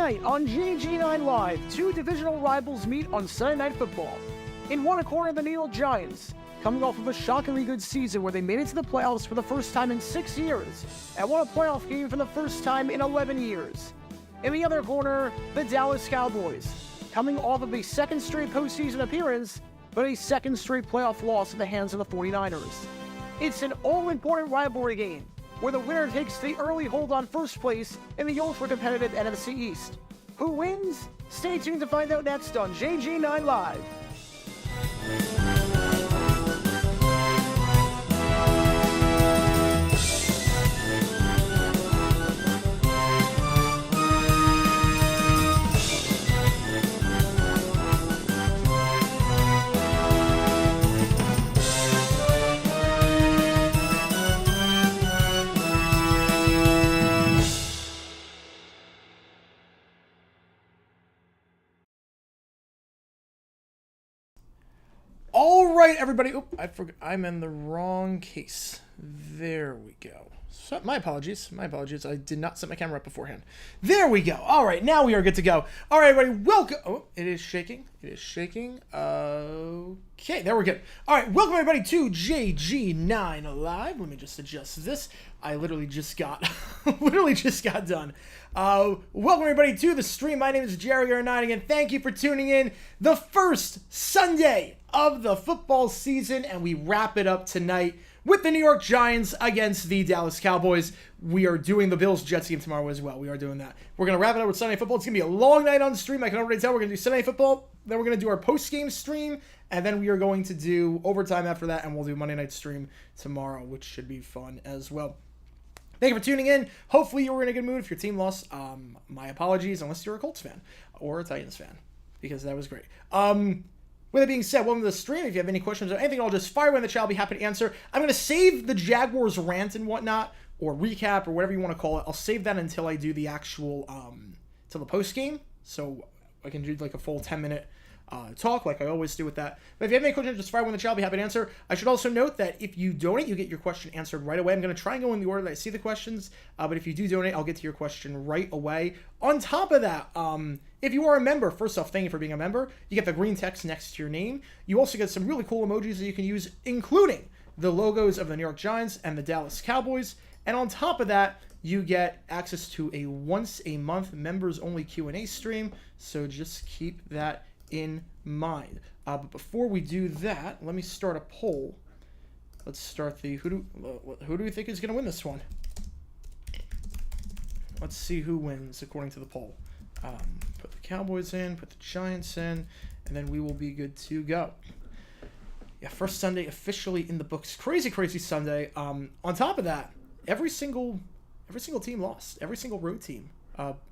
Tonight on GG9 Live, two divisional rivals meet on Sunday Night Football. In one corner, the New York Giants, coming off of a shockingly good season where they made it to the playoffs for the first time in 6 years, and won a playoff game for the first time in 11 years. In the other corner, the Dallas Cowboys, coming off of a second straight postseason appearance, but a second straight playoff loss at the hands of the 49ers. It's an all-important rivalry game, where the winner takes the early hold on first place in the ultra-competitive NFC East. Who wins? Stay tuned to find out next on GG9 Live. All right, everybody. Oop, I forgot. I'm in the wrong case. There we go. So, my apologies. My apologies. I did not set my camera up beforehand. There we go. All right, now we are good to go. All right, everybody. Welcome. Oh, it is shaking. It is shaking. Okay, there we're good. All right, welcome everybody to JG9 Live. Let me just adjust this. I literally just got done. Welcome everybody to the stream. My name is Jerry R9 again. Thank you for tuning in. The first Sunday of the football season, and we wrap it up tonight with the New York Giants against the Dallas Cowboys. We are doing the Bills-Jets game tomorrow as well. We are doing that. We're going to wrap it up with Sunday football. It's going to be a long night on the stream. I can already tell we're going to do Sunday football. Then we're going to do our post-game stream. And then we are going to do overtime after that. And we'll do Monday night stream tomorrow, which should be fun as well. Thank you for tuning in. Hopefully you were in a good mood. If your team lost, my apologies, unless you're a Colts fan or a Titans fan, because that was great. With that being said, welcome to the stream. If you have any questions or anything, I'll just fire away in the chat. I'll be happy to answer. I'm going to save the Jaguars rant and whatnot, or recap, or whatever you want to call it. I'll save that until I do the actual, till the post game. So I can do like a full 10-minute talk like I always do with that. But if you have any questions, just fire away in the chat. I'll be happy to answer. I should also note that if you donate, you get your question answered right away. I'm going to try and go in the order that I see the questions. But if you do donate, I'll get to your question right away. On top of that, if you are a member, first off, thank you for being a member. You get the green text next to your name. You also get some really cool emojis that you can use, including the logos of the New York Giants and the Dallas Cowboys. And on top of that, you get access to a once-a-month members-only Q&A stream. So just keep that in mind. But before we do that, let me start a poll. Let's start the who do we think is going to win this one? Let's see who wins according to the poll. Put the Cowboys in, put the Giants in, and then we will be good to go. Yeah, first Sunday officially in the books. Crazy, crazy Sunday. On top of that, every single team lost. Every single road team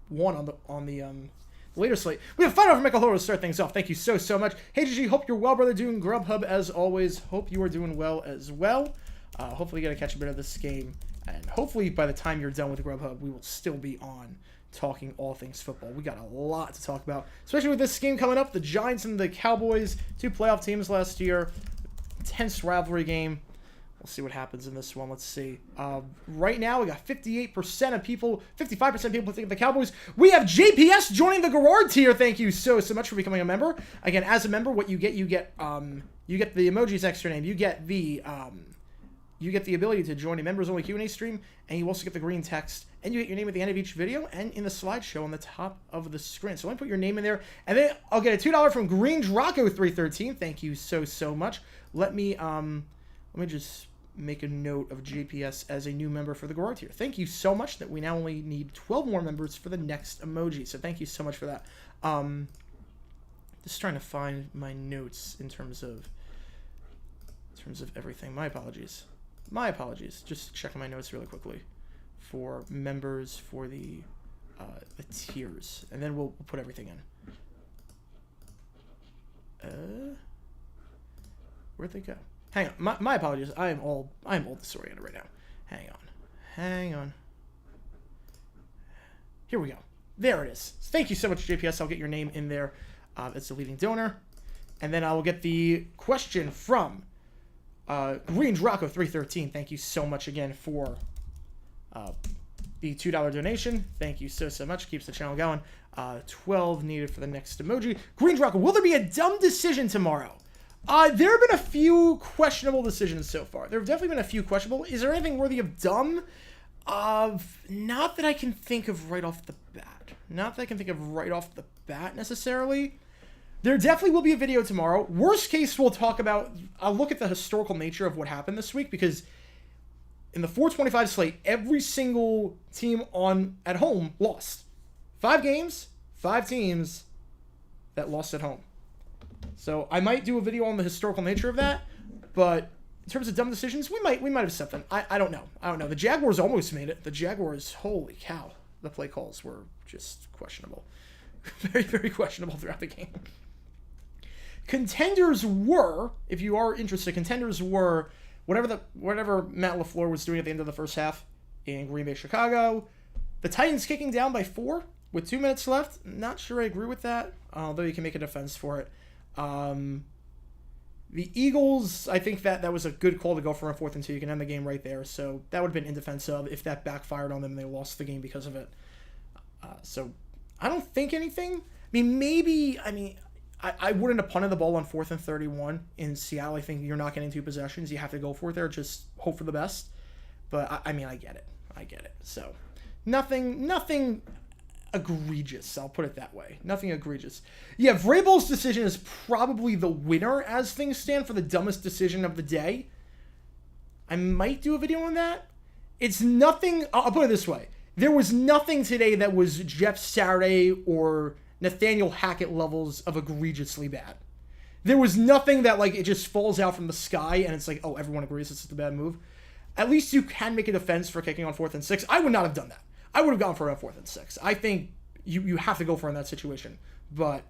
won on the later slate. We have a fight over Michael Horo to start things off. Thank you so much. Hey GG, hope you're well, brother. Doing Grubhub as always. Hope you are doing well as well. Hopefully you get to catch a bit of this game, and hopefully by the time you're done with Grubhub, we will still be on talking all things football. We got a lot to talk about, especially with this game coming up. The Giants and the Cowboys, two playoff teams last year. Intense rivalry game. We'll see what happens in this one. Let's see. Right now, we got 58% of people, 55% of people think the Cowboys. We have JPS joining the Garrard tier. Thank you so much for becoming a member. Again, as a member, what you get the emojis next to your name. You get the ability to join a members-only Q&A stream, and you also get the green text, and you get your name at the end of each video and in the slideshow on the top of the screen. So let me put your name in there, and then I'll get a $2 from Green Draco 313. Thank you so much. Let me just make a note of JPS as a new member for the Garrard tier. Thank you so much that we now only need 12 more members for the next emoji. So thank you so much for that. Just trying to find my notes in terms of everything. My apologies. Just checking my notes really quickly for members for the tiers, and then we'll put everything in. Where'd they go? Hang on. My apologies. I am all disoriented right now. Hang on. Here we go. There it is. Thank you so much, JPS. I'll get your name in there as the leading donor, and then I will get the question from Green Draco 313. Thank you so much again for the $2 donation. Thank you so much. Keeps the channel going. 12 needed for the next emoji. Green Draco, will there be a dumb decision tomorrow? There have been a few questionable decisions so far. There have definitely been a few questionable. Is there anything worthy of dumb? Not that I can think of right off the bat. Not that I can think of right off the bat necessarily. There definitely will be a video tomorrow. Worst case, I'll look at the historical nature of what happened this week, because in the 425 slate, every single team at home lost. 5 games, 5 teams that lost at home. So I might do a video on the historical nature of that, but in terms of dumb decisions, we might have something. I don't know. The Jaguars almost made it. The Jaguars, holy cow, the play calls were just questionable. Very, very questionable throughout the game. Contenders were, if you are interested, whatever Matt LaFleur was doing at the end of the first half in Green Bay, Chicago. The Titans kicking down by 4 with 2 minutes left. Not sure I agree with that, although you can make a defense for it. The Eagles, I think that was a good call to go for a 4th and 2. You can end the game right there. So that would have been in defense of if that backfired on them and they lost the game because of it. So I don't think anything. I wouldn't have punted the ball on 4th and 31 in Seattle. I think you're not getting 2 possessions. You have to go for it there. Just hope for the best. But I get it. So nothing egregious. I'll put it that way. Nothing egregious. Yeah, Vrabel's decision is probably the winner as things stand for the dumbest decision of the day. I might do a video on that. It's nothing. I'll put it this way. There was nothing today that was Jeff Saturday or Nathaniel Hackett levels of egregiously bad. There was nothing that it just falls out from the sky and it's oh, everyone agrees this is a bad move. At least you can make a defense for kicking on 4th and 6. I would not have done that. I would have gone for a 4th and 6. I think you have to go for it in that situation. But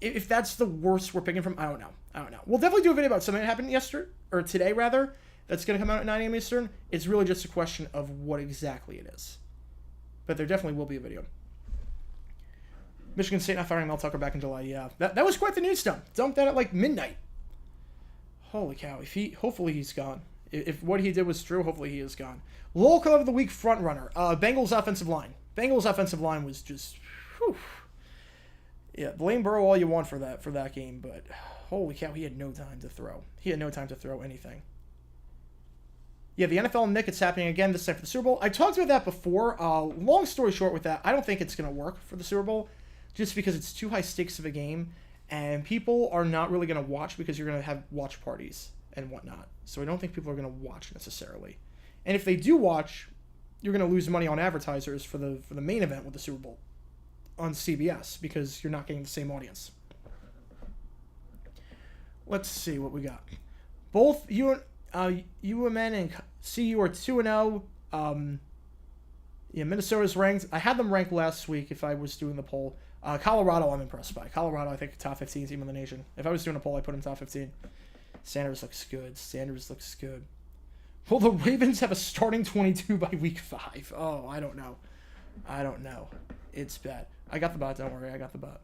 if that's the worst we're picking from, I don't know. We'll definitely do a video about something that happened today rather, that's going to come out at 9 a.m. Eastern. It's really just a question of what exactly it is. But there definitely will be a video. Michigan State not firing Mel Tucker back in July. Yeah, that was quite the news dump. Dumped that at midnight. Holy cow. Hopefully he's gone. If what he did was true, hopefully he is gone. Local of the week front runner. Bengals offensive line. Bengals offensive line was just, whew. Yeah, blame Burrow all you want for that game, but holy cow, he had no time to throw. He had no time to throw anything. Yeah, the NFL Nick, it's happening again this time for the Super Bowl. I talked about that before. Long story short with that, I don't think it's going to work for the Super Bowl just because it's too high stakes of a game, and people are not really going to watch because you're going to have watch parties and whatnot. So I don't think people are going to watch necessarily. And if they do watch, you're going to lose money on advertisers for the main event with the Super Bowl on CBS because you're not getting the same audience. Let's see what we got. Both UMN and CU are 2-0. Minnesota's ranked. I had them ranked last week if I was doing the poll. Colorado, I'm impressed by. Colorado, I think, top 15 team in the nation. If I was doing a poll, I'd put them top 15. Sanders looks good. Will the Ravens have a starting 22 by week 5? Oh, I don't know. It's bad. I got the bot, don't worry. I got the bot,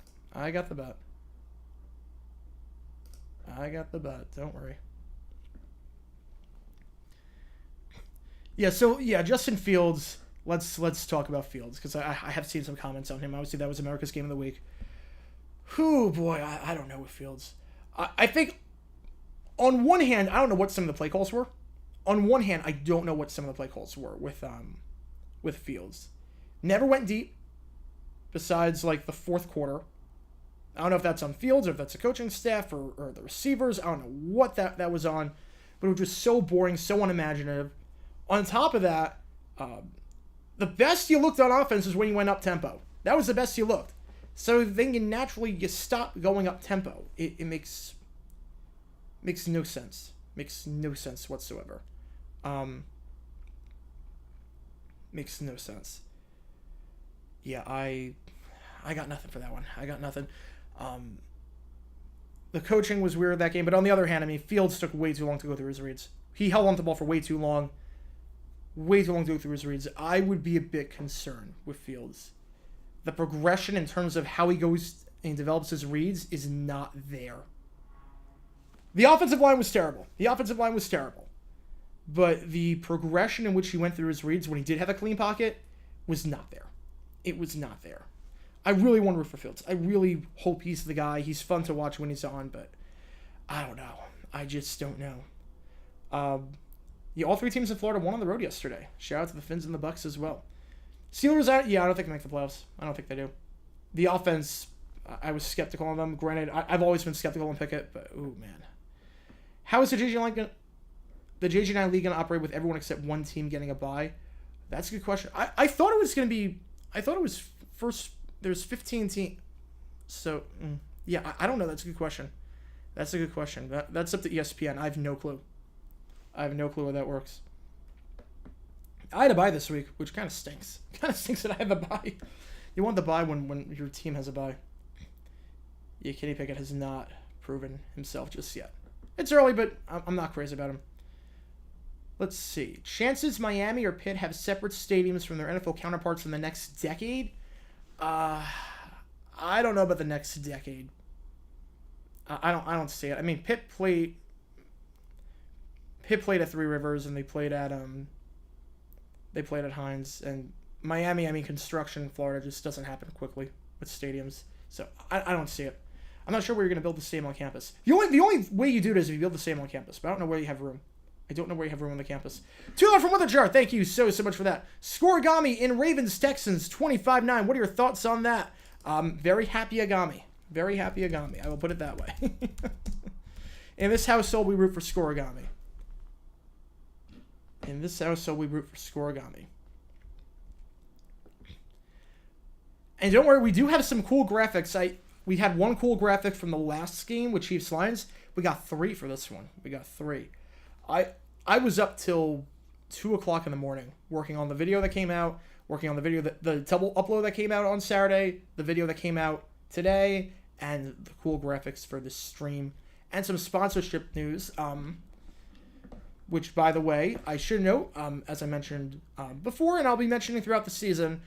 don't worry. Yeah, so, Justin Fields, let's talk about Fields, because I have seen some comments on him. Obviously, that was America's Game of the Week. Whew, boy, I don't know with Fields. I think, on one hand, I don't know what some of the play calls were. On one hand, I don't know what some of the play calls were with Fields. Never went deep, besides, the 4th quarter. I don't know if that's on Fields, or if that's the coaching staff, or the receivers. I don't know what that was on, but it was just so boring, so unimaginative. On top of that, the best you looked on offense is when you went up tempo. That was the best you looked. So then you stop going up tempo. It makes no sense. Makes no sense whatsoever. Makes no sense. Yeah, I got nothing for that one. I got nothing. The coaching was weird that game, but on the other hand, Fields took way too long to go through his reads. He held on to the ball for way too long. Way too long to go through his reads. I would be a bit concerned with Fields. The progression in terms of how he goes and develops his reads is not there. The offensive line was terrible. But the progression in which he went through his reads when he did have a clean pocket was not there. It was not there. I really want to root for Fields. I really hope he's the guy. He's fun to watch when he's on, but I don't know. I just don't know. All three teams in Florida won on the road yesterday. Shout out to the Finns and the Bucks as well. Steelers out. Yeah, I don't think they make the playoffs. I don't think they do. The offense, I was skeptical on them. Granted, I've always been skeptical on Pickett, but ooh man, how is the JG9 League going to operate with everyone except one team getting a bye? That's a good question. I thought it was going to be. I thought it was first. There's 15 teams. So yeah, I don't know. That's a good question. That's a good question. That's up to ESPN. I have no clue. I have no clue how that works. I had a bye this week, which kind of stinks. Kind of stinks that I have a bye. You want the bye when your team has a bye. Yeah, Kenny Pickett has not proven himself just yet. It's early, but I'm not crazy about him. Let's see. Chances Miami or Pitt have separate stadiums from their NFL counterparts in the next decade? I don't know about the next decade. I don't see it. I mean, Pitt played at Three Rivers, and they played at Hines, and Miami. I mean, construction in Florida just doesn't happen quickly with stadiums, so I don't see it. I'm not sure where you're going to build the stadium on campus. The only way you do it is if you build the stadium on campus, but I don't know where you have room. I don't know where you have room on the campus. $2 from Weather Jar. Thank you so much for that. Scorigami in Ravens Texans 25-9. What are your thoughts on that? Very happy Agami. Very happy Agami. I will put it that way. In this household, we root for Scorigami. In this household, we root for Scorigami. And don't worry, we do have some cool graphics. We had one cool graphic from the last game with Chiefs Lions. We got 3 for this one. We got 3. I was up till 2 o'clock in the morning working on the video that came out, working on the video the double upload that came out on Saturday, the video that came out today, and the cool graphics for this stream, and some sponsorship news. Which, by the way, I should note, as I mentioned before, and I'll be mentioning throughout the season,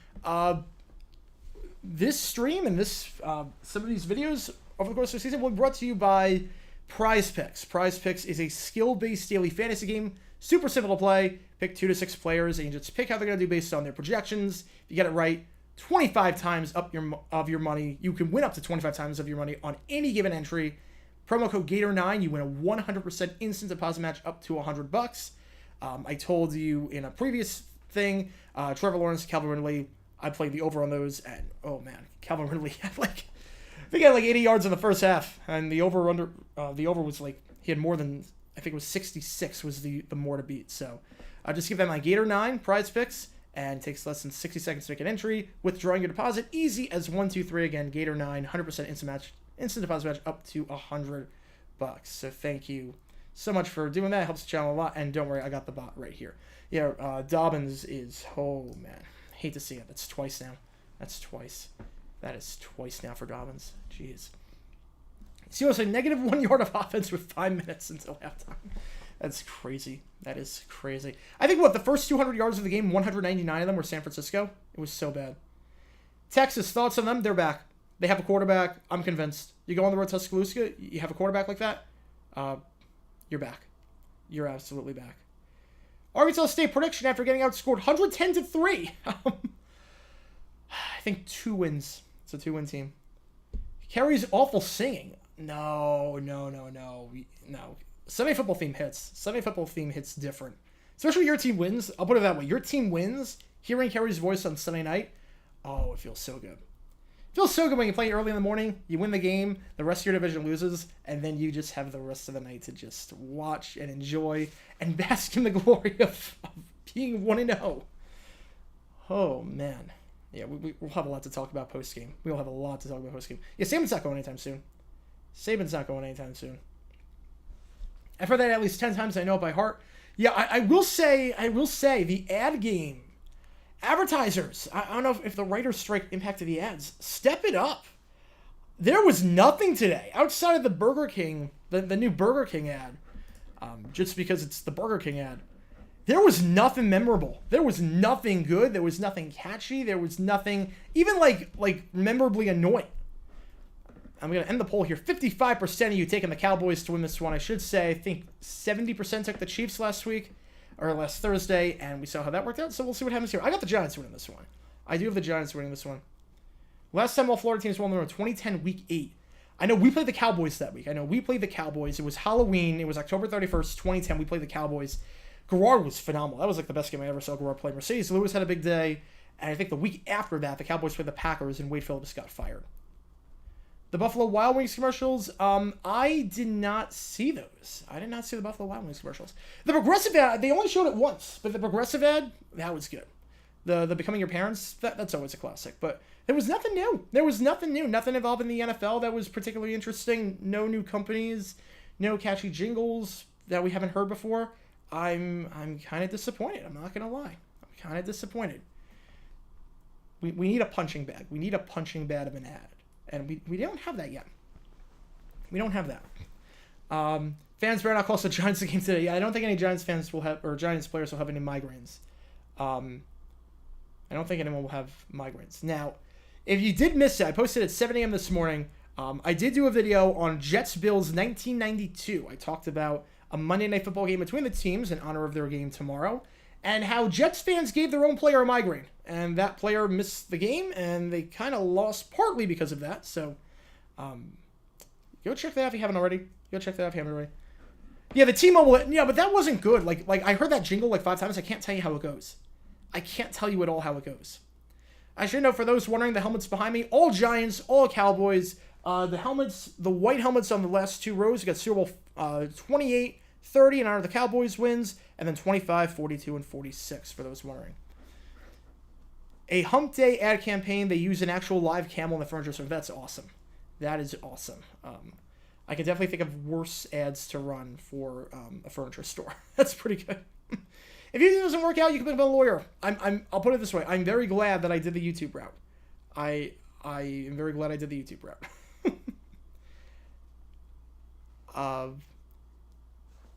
this stream and some of these videos over the course of the season will be brought to you by Prize Picks. Prize Picks is a skill-based daily fantasy game. Super simple to play. Pick 2 to 6 players, and you just pick how they're going to do based on their projections. If you get it right, 25 times of your money. You can win up to 25 times of your money on any given entry. Promo code Gator9, you win a 100% instant deposit match up to $100. I told you in a previous thing, Trevor Lawrence, Calvin Ridley, I played the over on those, and oh man, Calvin Ridley had he had 80 yards in the first half, and the over was he had more than, I think it was 66 was the more to beat. So just give them my Gator 9 Prize Picks, and it takes less than 60 seconds to make an entry. Withdrawing your deposit, easy as 1, 2, 3. Again, Gator 9, 100% instant deposit match up to $100. So thank you so much for doing that. It helps the channel a lot. And don't worry, I got the bot right here. Yeah, Dobbins is, oh man, hate to see it. That's twice now. That's twice. That is twice now for Dobbins. Jeez. So it's a negative -1 yard of offense with 5 minutes until halftime. That's crazy. That is crazy. I think the first 200 yards of the game, 199 of them were San Francisco. It was so bad. Texas, thoughts on them? They're back. They have a quarterback. I'm convinced. You go on the road to Tuscaloosa, you have a quarterback like that, you're back. You're absolutely back. Arkansas State prediction after getting outscored 110-3. I think 2 wins. It's a 2-win team. Carrie's awful singing. No. Sunday football theme hits. Sunday football theme hits different. Especially when your team wins. I'll put it that way. Your team wins. Hearing Carrie's voice on Sunday night, oh, it feels so good. It feels so good when you play early in the morning, you win the game, the rest of your division loses, and then you just have the rest of the night to just watch and enjoy and bask in the glory of being 1-0. Oh, man. Yeah, we'll have a lot to talk about post-game. We'll have a lot to talk about post-game. Yeah, Saban's not going anytime soon. I've heard that at least 10 times. I know it by heart. Yeah, I will say, the ad game, advertisers, I don't know if the writer's strike impacted the ads. Step it up. There was nothing today outside of the Burger King, the new Burger King ad, just because it's the Burger King ad. There was nothing memorable. There was nothing good. There was nothing catchy. There was nothing even like memorably annoying. I'm going to end the poll here. 55% of you taking the Cowboys to win this one. I should say, I think 70% took the Chiefs last Thursday, and we saw how that worked out, so we'll see what happens here. I got the Giants winning this one. I do have the Giants winning this one. Last time all Florida teams won, they were 2010 Week 8. I know we played the Cowboys that week. It was Halloween. It was October 31st, 2010. We played the Cowboys. Garrard was phenomenal. That was like the best game I ever saw Garrard play. Mercedes Lewis had a big day. And I think the week after that, the Cowboys played the Packers and Wade Phillips got fired. The Buffalo Wild Wings commercials, I did not see those. I did not see the Buffalo Wild Wings commercials. The Progressive ad, they only showed it once, but the Progressive ad, that was good. The Becoming Your Parents, that's always a classic. But there was nothing new. Nothing involving the NFL that was particularly interesting. No new companies, no catchy jingles that we haven't heard before. I'm kind of disappointed. I'm not going to lie. I'm kind of disappointed. We need a punching bag. We need a punching bag of an ad. And we don't have that yet. We don't have that. Fans better not cost the Giants the game today. Yeah, I don't think any Giants fans will have, or Giants players will have any migraines. I don't think anyone will have migraines. Now, if you did miss it, I posted at 7 a.m. this morning. I did do a video on Jets-Bills 1992. I talked about a Monday Night Football game between the teams in honor of their game tomorrow, and how Jets fans gave their own player a migraine. And that player missed the game, and they kind of lost partly because of that. So, go check that out if you haven't already. Yeah, the T-Mobile, yeah, but that wasn't good. Like I heard that jingle like 5 times. I can't tell you how it goes. I can't tell you at all how it goes. I should know, for those wondering, the helmets behind me, all Giants, all Cowboys. The helmets, the white helmets on the last 2 rows, you got Super Bowl 28, 30 in honor of the Cowboys wins, and then 25, 42, and 46 for those wondering. A Hump Day ad campaign, they use an actual live camel in the furniture store. That's awesome. That is awesome. I can definitely think of worse ads to run for a furniture store. That's pretty good. If it doesn't work out, you can become a lawyer. I'll put it this way. I'm very glad that I did the YouTube route. I am very glad I did the YouTube route.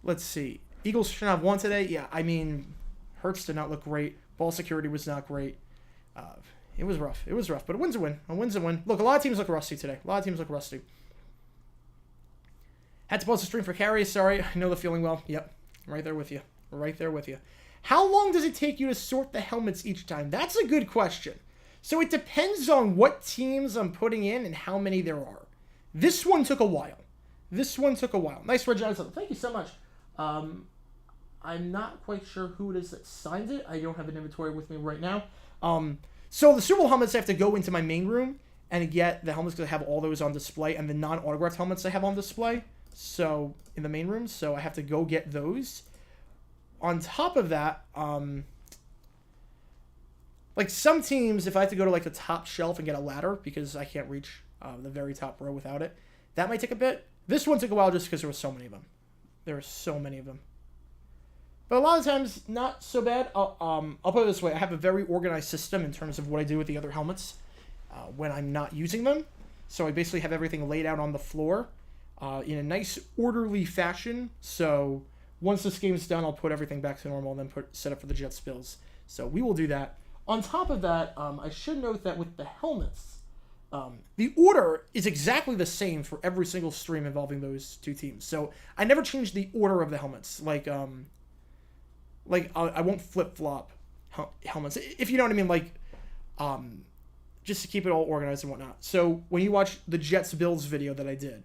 Let's see. Eagles should have won today. Yeah, I mean, Hurts did not look great. Ball security was not great. It was rough. But a win's a win. Look, a lot of teams look rusty today. Had to post a stream for carry. Sorry, I know the feeling well. Yep, right there with you. How long does it take you to sort the helmets each time? That's a good question. So it depends on what teams I'm putting in and how many there are. This one took a while. Nice red Giants. Thank you so much. I'm not quite sure who it is that signed it. I don't have an inventory with me right now. So the Super Bowl helmets, I have to go into my main room and get the helmets because I have all those on display, and the non-autographed helmets I have on display. So in the main room, so I have to go get those. On top of that, like some teams, if I have to go to like the top shelf and get a ladder because I can't reach the very top row without it, that might take a bit. This one took a while just because there were so many of them. But a lot of times, not so bad. I'll put it this way. I have a very organized system in terms of what I do with the other helmets when I'm not using them. So I basically have everything laid out on the floor in a nice, orderly fashion. So once this game's done, I'll put everything back to normal and then set up for the Jets-Bills. So we will do that. On top of that, I should note that with the helmets, the order is exactly the same for every single stream involving those two teams. So I never change the order of the helmets. Like I won't flip-flop helmets, if you know what I mean. Like, just to keep it all organized and whatnot. So when you watch the Jets-Bills video that I did,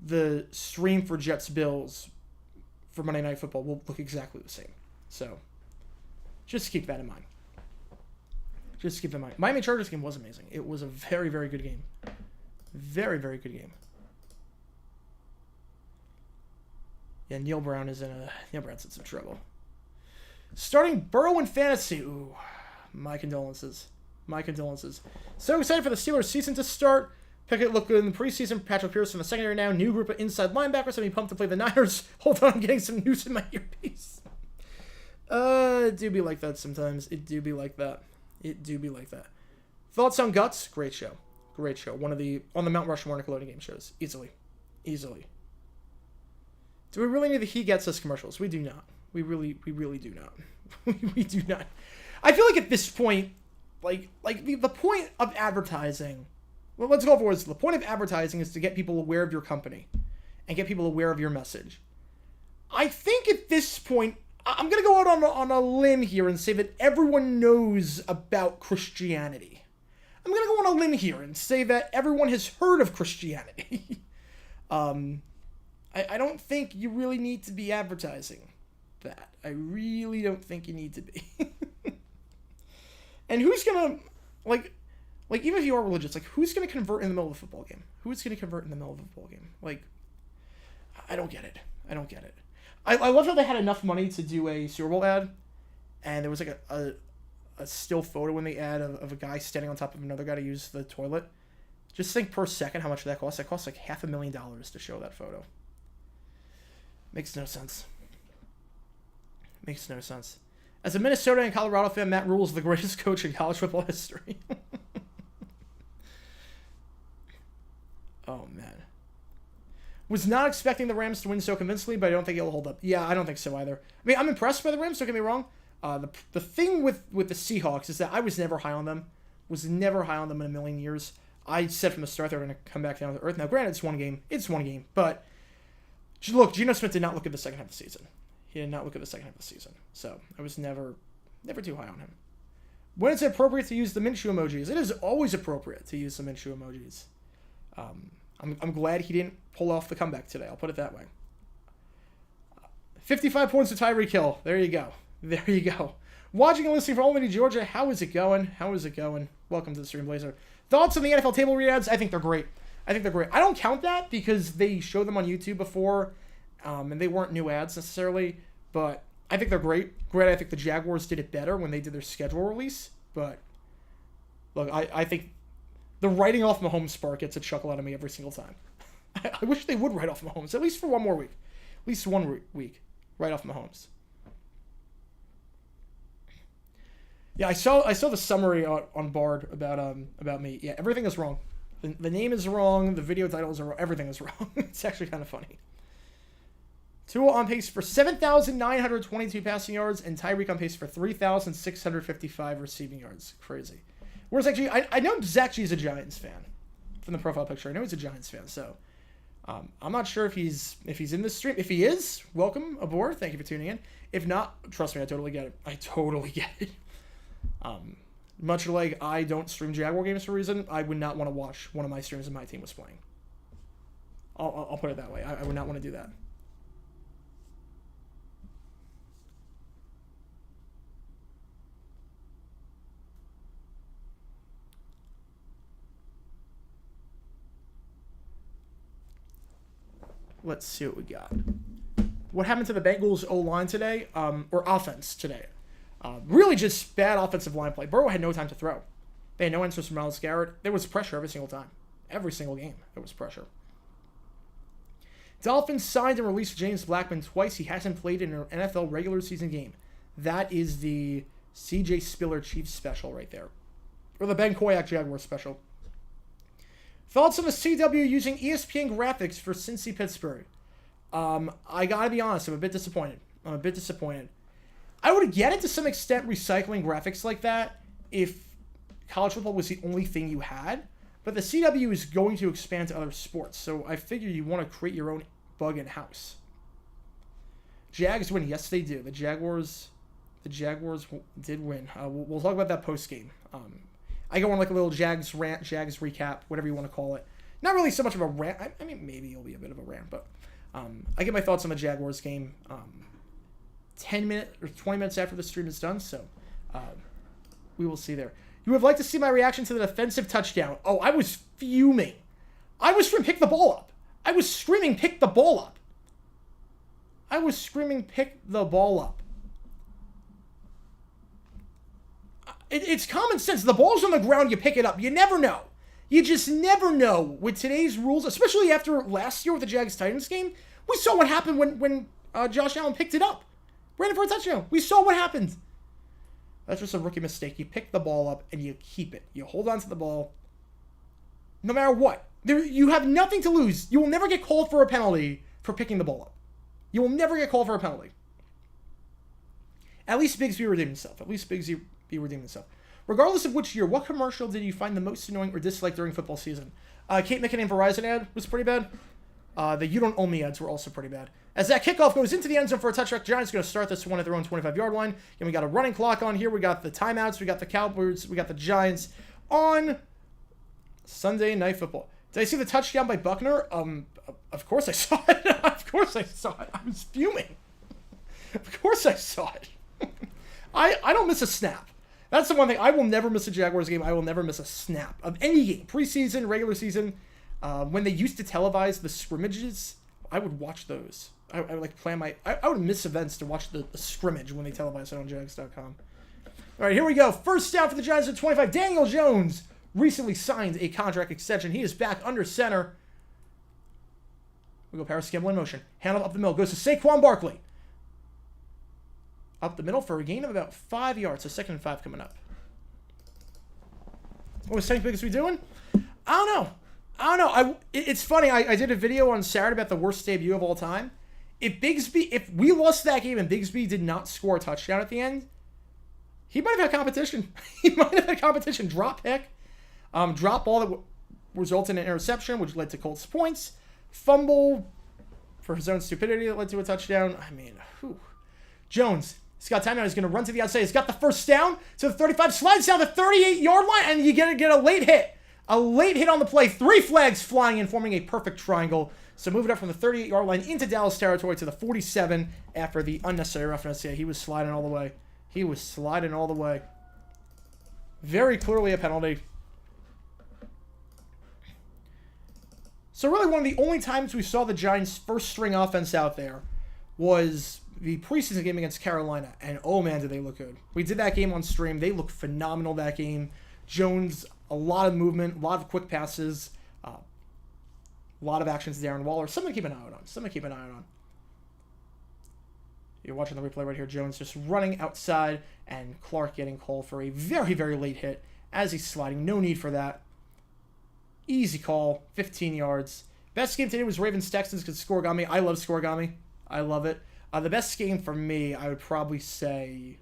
the stream for Jets-Bills for Monday Night Football will look exactly the same. So just keep that in mind. Miami Chargers game was amazing. It was a very, very good game. Very, very good game. Yeah, Neil Brown's in some trouble. Starting Burrow in fantasy. Ooh, my condolences. So excited for the Steelers season to start. Pickett looked good in the preseason. Patrick Pierce in the secondary now. New group of inside linebackers. Have me pumped to play the Niners. Hold on, I'm getting some news in my earpiece. It do be like that sometimes. It do be like that. Thoughts on Guts? Great show. One of the on the Mount Rushmore Nickelodeon game shows. Easily. Do we really need the He Gets Us commercials? We do not. We really do not. we do not. I feel like at this point, like the point of advertising. Well, let's go forward. The point of advertising is to get people aware of your company and get people aware of your message. I think at this point, I'm going to go out on a limb here and say that everyone knows about Christianity. I'm going to go on a limb here and say that everyone has heard of Christianity. I don't think you really need to be advertising that. I really don't think you need to be. And who's going to, like, even if you are religious, like, who's going to convert in the middle of a football game? Who's going to convert in the middle of a football game? Like, I don't get it. I love how they had enough money to do a Super Bowl ad, and there was like a still photo in the ad of a guy standing on top of another guy to use the toilet. Just think per second how much that costs. That costs like $500,000 to show that photo. Makes no sense. As a Minnesota and Colorado fan, Matt Rule is the greatest coach in college football history. Oh, man. Was not expecting the Rams to win so convincingly, but I don't think it'll hold up. Yeah, I don't think so either. I mean, I'm impressed by the Rams, don't get me wrong. The thing with the Seahawks is that I was never high on them. Was never high on them in a million years. I said from the start they were going to come back down to earth. Now, granted, it's one game. But, look, Geno Smith did not look at the second half of the season. He did not look at the second half of the season. So, I was never too high on him. When is it appropriate to use the Minshew emojis? It is always appropriate to use the Minshew emojis. I'm glad he didn't pull off the comeback today. I'll put it that way. 55 points to Tyreek Hill. There you go. Watching and listening from Albany, Georgia. How is it going? Welcome to the Stream Blazer. Thoughts on the NFL table read ads? I think they're great. I don't count that because they showed them on YouTube before, and they weren't new ads necessarily, but I think they're great. I think the Jaguars did it better when they did their schedule release, but look, I think the writing off Mahomes part gets a chuckle out of me every single time. I wish they would write off Mahomes, at least for one more week. At least 1 week. Write off Mahomes. Yeah, I saw the summary on Bard about me. Yeah, everything is wrong. The name is wrong, the video titles are wrong, everything is wrong. It's actually kind of funny. Tua on pace for 7,922 passing yards, and Tyreek on pace for 3,655 receiving yards. Crazy. Whereas actually, I know Zach G is a Giants fan from the profile picture. I know he's a Giants fan, so I'm not sure if he's in this stream. If he is, welcome aboard. Thank you for tuning in. If not, trust me, I totally get it. Much like I don't stream Jaguar games for a reason, I would not want to watch one of my streams if my team was playing. I'll put it that way. I would not want to do that. Let's see what we got. What happened to the Bengals O-line today, or offense today? Really just bad offensive line play. Burrow had no time to throw. They had no answers from Myles Garrett. There was pressure every single time. Every single game, there was pressure. Dolphins signed and released James Blackman twice. He hasn't played in an NFL regular season game. That is the CJ Spiller Chiefs special right there. Or the Ben Koyak Jaguars special. Thoughts on the CW using ESPN graphics for Cincy Pittsburgh? I gotta be honest, I'm a bit disappointed. I would get it to some extent recycling graphics like that if college football was the only thing you had, but the CW is going to expand to other sports, so I figure you want to create your own bug in-house. Jags win. Yes, they do. The Jaguars did win. We'll talk about that post-game. I go on like a little Jags rant, Jags recap, whatever you want to call it. Not really so much of a rant. I mean, maybe it'll be a bit of a rant, but I get my thoughts on the Jaguars game 10 minutes or 20 minutes after the stream is done, so we will see there. You would like to see my reaction to the defensive touchdown. Oh, I was fuming. I was from pick the ball up. I was screaming, pick the ball up. It's common sense. The ball's on the ground, you pick it up. You never know. You just never know with today's rules, especially after last year with the Jags-Titans game. We saw what happened when Josh Allen picked it up. Ran it for a touchdown. We saw what happened. That's just a rookie mistake. You pick the ball up and you keep it. You hold on to the ball. No matter what. You have nothing to lose. You will never get called for a penalty for picking the ball up. You will never get called for a penalty. At least Bigsby redeemed himself. Regardless of which year, what commercial did you find the most annoying or disliked during football season? Kate McKinnon Verizon ad was pretty bad. The You Don't Own Me ads were also pretty bad. As that kickoff goes into the end zone for a touchback, Giants are going to start this one at their own 25-yard line. And we got a running clock on here. We got the timeouts. We got the Cowboys. We got the Giants on Sunday Night Football. Did I see the touchdown by Buckner? Of course I saw it. Of course I saw it. I was fuming. Of course I saw it. I don't miss a snap. That's the one thing. I will never miss a Jaguars game. I will never miss a snap of any game. Preseason, regular season. When they used to televise the scrimmages, I would watch those. I would like plan my... I would miss events to watch the scrimmage when they televised it on Jags.com. All right, here we go. First down for the Giants at 25. Daniel Jones recently signed a contract extension. He is back under center. We go Paris Campbell in motion. Handle up the middle. Goes to Saquon Barkley. Up the middle for a gain of about 5 yards. So 2nd and 5 coming up. What was Tank Bigsby doing? I don't know. It's funny. I did a video on Saturday about the worst debut of all time. If we lost that game and Bigsby did not score a touchdown at the end, he might have had competition. He might have had competition. Drop pick. Drop ball that resulted in an interception, which led to Colts points. Fumble for his own stupidity that led to a touchdown. I mean, whew. Jones, he's got time now. He's going to run to the outside. He's got the first down to the 35. Slides down the 38-yard line, and you get a late hit. A late hit on the play. 3 flags flying in, forming a perfect triangle. So moving up from the 38-yard line into Dallas territory to the 47 after the unnecessary roughness. Yeah, he was sliding all the way. He was sliding all the way. Very clearly a penalty. So really one of the only times we saw the Giants' first-string offense out there was the preseason game against Carolina. And oh man, did they look good. We did that game on stream. They looked phenomenal that game. Jones, a lot of movement, a lot of quick passes, a lot of actions to Darren Waller. Something to keep an eye on. You're watching the replay right here. Jones just running outside and Clark getting called for a very, very late hit as he's sliding. No need for that. Easy call, 15 yards. Best game today was Ravens-Texans because Scorigami. I love Scorigami. I love it. The best game for me, I'd probably say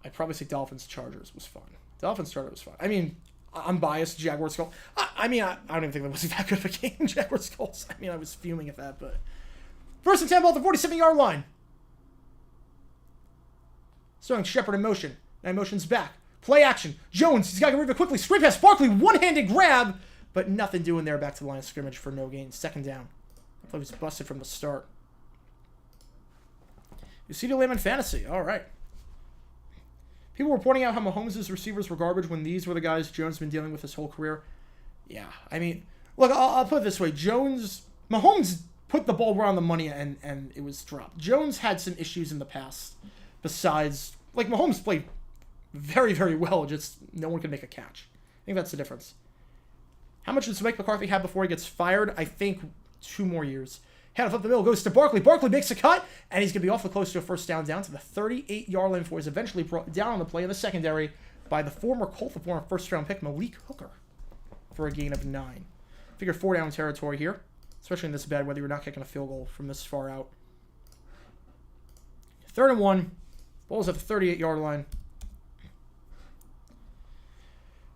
Dolphins-Chargers was fun. Dolphins-Chargers was fun. I mean, I'm biased. Jaguars-Colts. I don't even think that was that good of a game. Jaguars-Colts. I mean, I was fuming at that, but... First and 10 ball at the 47-yard line. Sterling Shepard in motion. Now motion's back. Play action. Jones, he's got to move it quickly. Screen pass. Barkley, one-handed grab, but nothing doing there back to the line of scrimmage for no gain. 2nd down. The play was busted from the start. You see the Lamb in fantasy. All right. People were pointing out how Mahomes' receivers were garbage when these were the guys Jones has been dealing with his whole career. Yeah, I mean, look, I'll put it this way. Mahomes put the ball around the money and it was dropped. Jones had some issues in the past besides, like, Mahomes played very, very well, just no one could make a catch. I think that's the difference. How much does Mike McCarthy have before he gets fired? I think 2 more years. Hand off the middle, goes to Barkley. Barkley makes a cut, and he's going to be awfully close to a first down to the 38-yard line before he's eventually brought down on the play in the secondary by the former Colt, the former first-round pick, Malik Hooker, for a gain of 9. Figure 4-down territory here, especially in this bad weather. You're not kicking a field goal from this far out. 3rd and 1. Ball's at the 38-yard line.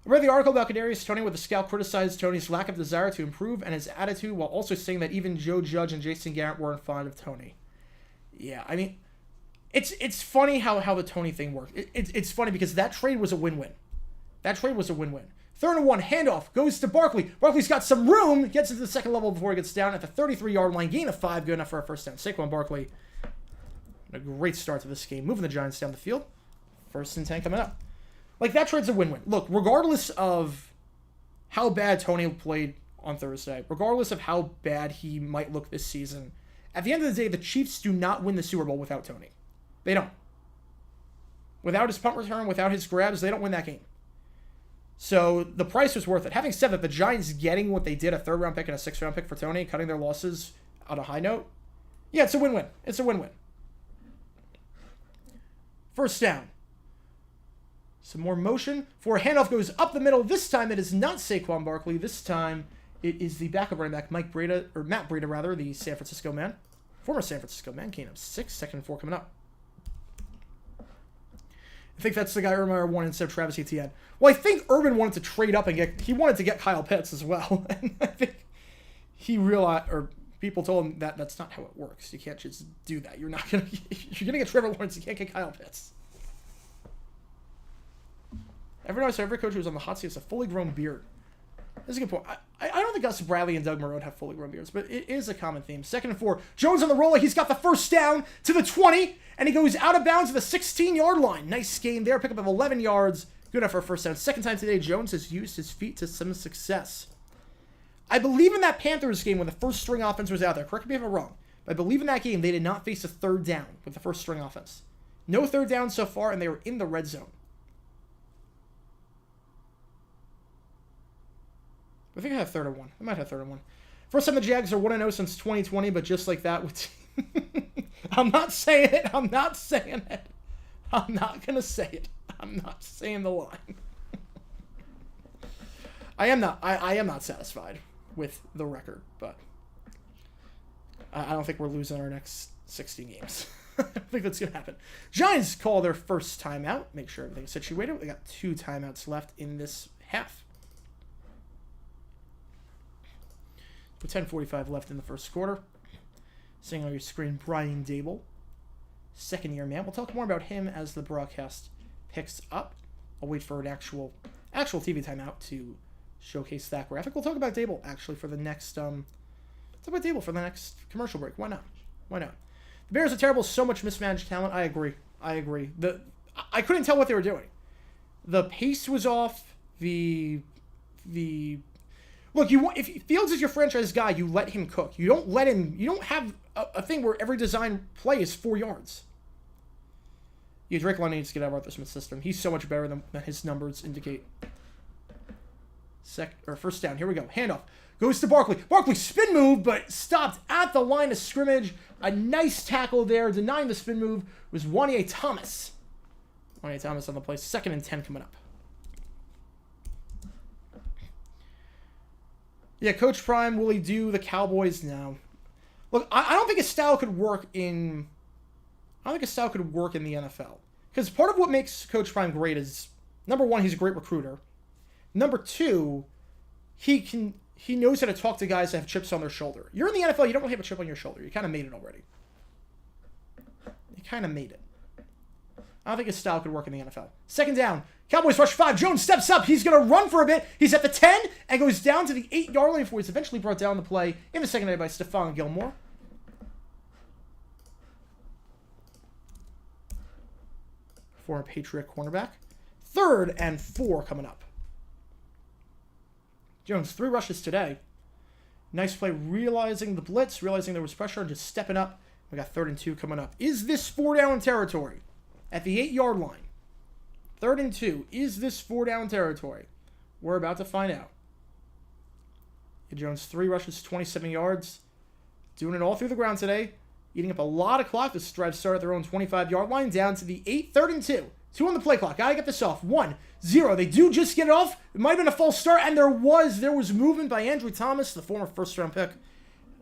I read the article about Kadarius Toney where the scout criticized Toney's lack of desire to improve and his attitude while also saying that even Joe Judge and Jason Garrett weren't fond of Toney. Yeah, I mean, it's funny how the Toney thing worked. It's funny because that trade was a win-win. 3rd and 1, handoff, goes to Barkley. Barkley's got some room, gets into the second level before he gets down at the 33-yard line. Gain of 5, good enough for a first down. Saquon Barkley, a great start to this game. Moving the Giants down the field. 1st and 10 coming up. Like, that trade's a win-win. Look, regardless of how bad Toney played on Thursday, regardless of how bad he might look this season, at the end of the day, the Chiefs do not win the Super Bowl without Toney. They don't. Without his punt return, without his grabs, they don't win that game. So the price was worth it. Having said that, the Giants getting what they did, a 3rd-round pick and a 6th-round pick for Toney, cutting their losses on a high note, yeah, it's a win-win. It's a win-win. First down. Some more motion for a handoff goes up the middle. This time it is not Saquon Barkley. This time it is the backup running back, Matt Breida, the San Francisco man. Former San Francisco man. Gain of 6. 2nd and 4 coming up. I think that's the guy Urban Meyer wanted instead of Travis Etienne. Well, I think Urban wanted to trade up and he wanted to get Kyle Pitts as well. And I think he realized, or people told him that that's not how it works. You can't just do that. You're not gonna get Trevor Lawrence. You can't get Kyle Pitts. Every coach who was on the hot seat has a fully grown beard. That's a good point. I don't think Gus Bradley and Doug Marrone have fully grown beards, but it is a common theme. 2nd and 4. Jones on the roller. He's got the first down to the 20, and he goes out of bounds to the 16-yard line. Nice gain there. Pickup of 11 yards. Good enough for a first down. Second time today, Jones has used his feet to some success. I believe in that Panthers game when the first string offense was out there. Correct me if I'm wrong. But I believe in that game they did not face a third down with the first string offense. No third down so far, and they were in the red zone. I think I have 3rd and 1. I might have 3rd and 1. First time the Jags are 1-0 since 2020, but just like that, I'm not saying it. I'm not saying it. I'm not going to say it. I'm not saying the line. I am not satisfied with the record, but I don't think we're losing our next 16 games. I don't think that's going to happen. Giants call their first timeout. Make sure everything's situated. They got 2 timeouts left in this half. With 10:45 left in the first quarter. Seeing on your screen, Brian Dable, second-year man. We'll talk more about him as the broadcast picks up. I'll wait for an actual TV timeout to showcase that graphic. We'll talk about Dable actually for the next commercial break. Why not? The Bears are terrible. So much mismanaged talent. I agree. I couldn't tell what they were doing. The pace was off. Look, if Fields is your franchise guy, you let him cook. You don't have a thing where every design play is 4 yards. Yeah, Drake London needs to get out of Arthur Smith's system. He's so much better than his numbers indicate. First down. Here we go. Handoff. Goes to Barkley. Barkley spin move, but stopped at the line of scrimmage. A nice tackle there. Denying the spin move was Wanye Thomas. Wanye Thomas on the play. 2nd and 10 coming up. Yeah, Coach Prime, will he do the Cowboys now? Look, I don't think his style could work in... the NFL. Because part of what makes Coach Prime great is, number one, he's a great recruiter. Number two, he knows how to talk to guys that have chips on their shoulder. You're in the NFL, you don't really have a chip on your shoulder. You kind of made it already. I don't think his style could work in the NFL. 2nd down. Cowboys rush 5. Jones steps up. He's going to run for a bit. He's at the 10 and goes down to the 8-yard line before he's eventually brought down the play in the secondary by Stephon Gilmore. Former Patriot cornerback. 3rd and 4 coming up. Jones, 3 rushes today. Nice play, realizing the blitz, realizing there was pressure, and just stepping up. We got 3rd and 2 coming up. Is this 4-down territory? At the 8-yard line. 3rd and 2. Is this 4-down territory? We're about to find out. Jones, 3 rushes, 27 yards. Doing it all through the ground today. Eating up a lot of clock. This drive started at their own 25-yard line. Down to the 8. 3rd and 2. 2 on the play clock. Gotta get this off. 1-0. They do just get it off. It might have been a false start. And there was movement by Andrew Thomas, the former first-round pick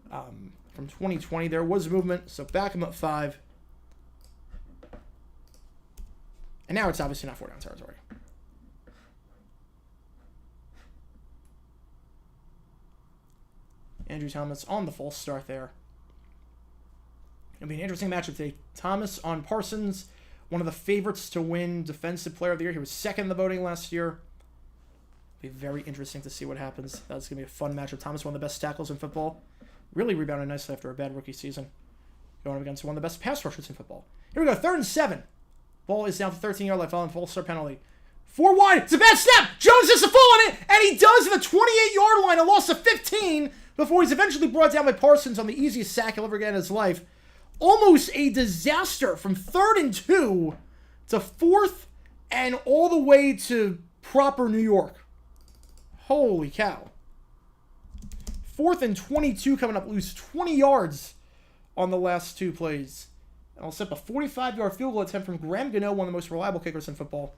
from 2020. There was movement. So back him up 5. And now it's obviously not 4-down territory. Andrew Thomas on the false start there. It'll be an interesting matchup today. Thomas on Parsons, one of the favorites to win Defensive Player of the Year. He was 2nd in the voting last year. It'll be very interesting to see what happens. That's going to be a fun matchup. Thomas, one of the best tackles in football. Really rebounded nicely after a bad rookie season. Going up against one of the best pass rushers in football. Here we go, 3rd and 7. Ball is down to 13-yard line following false start penalty. 4 wide. It's a bad snap. Jones has to fall on it, and he does at the 28-yard line. A loss of 15 before he's eventually brought down by Parsons on the easiest sack he'll ever get in his life. Almost a disaster from 3rd and 2 to 4th and all the way to proper New York. Holy cow. 4th and 22 coming up. Lose 20 yards on the last 2 plays. And I'll set up a 45-yard field goal attempt from Graham Gano, one of the most reliable kickers in football.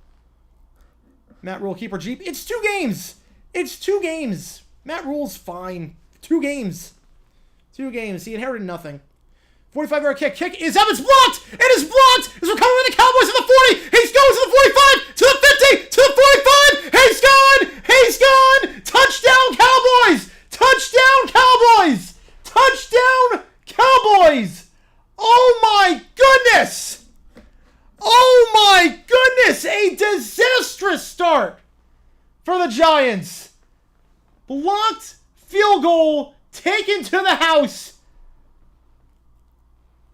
Matt Rule, keeper Jeep. It's 2 games. It's 2 games. Matt Rule's fine. 2 games. 2 games. He inherited nothing. 45-yard kick. Kick is up. It's blocked. It is blocked. As we're coming with the Cowboys at the 40. He's going to the 45, to the 50, to the 45. He's gone. He's gone. Touchdown, Cowboys. Touchdown, Cowboys. Touchdown, Giants. Blocked field goal taken to the house.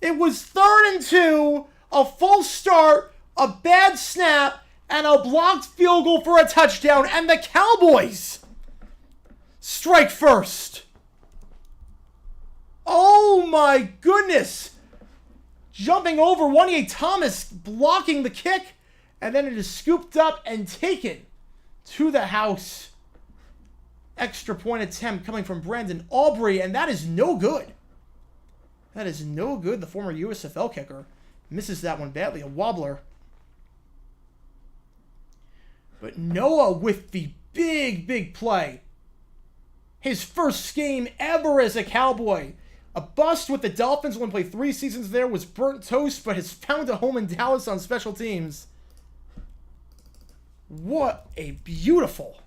It was 3rd and 2, a false start, a bad snap, and a blocked field goal for a touchdown. And the Cowboys strike first. Oh my goodness. Jumping over Wanye Thomas, blocking the kick. And then it is scooped up and taken to the house. Extra point attempt coming from Brandon Aubrey. And that is no good. That is no good. The former USFL kicker misses that one badly. A wobbler. But Noah with the big play. His first game ever as a Cowboy. A bust with the Dolphins. Only played 3 seasons there. Was burnt toast, but has found a home in Dallas on special teams. What a beautiful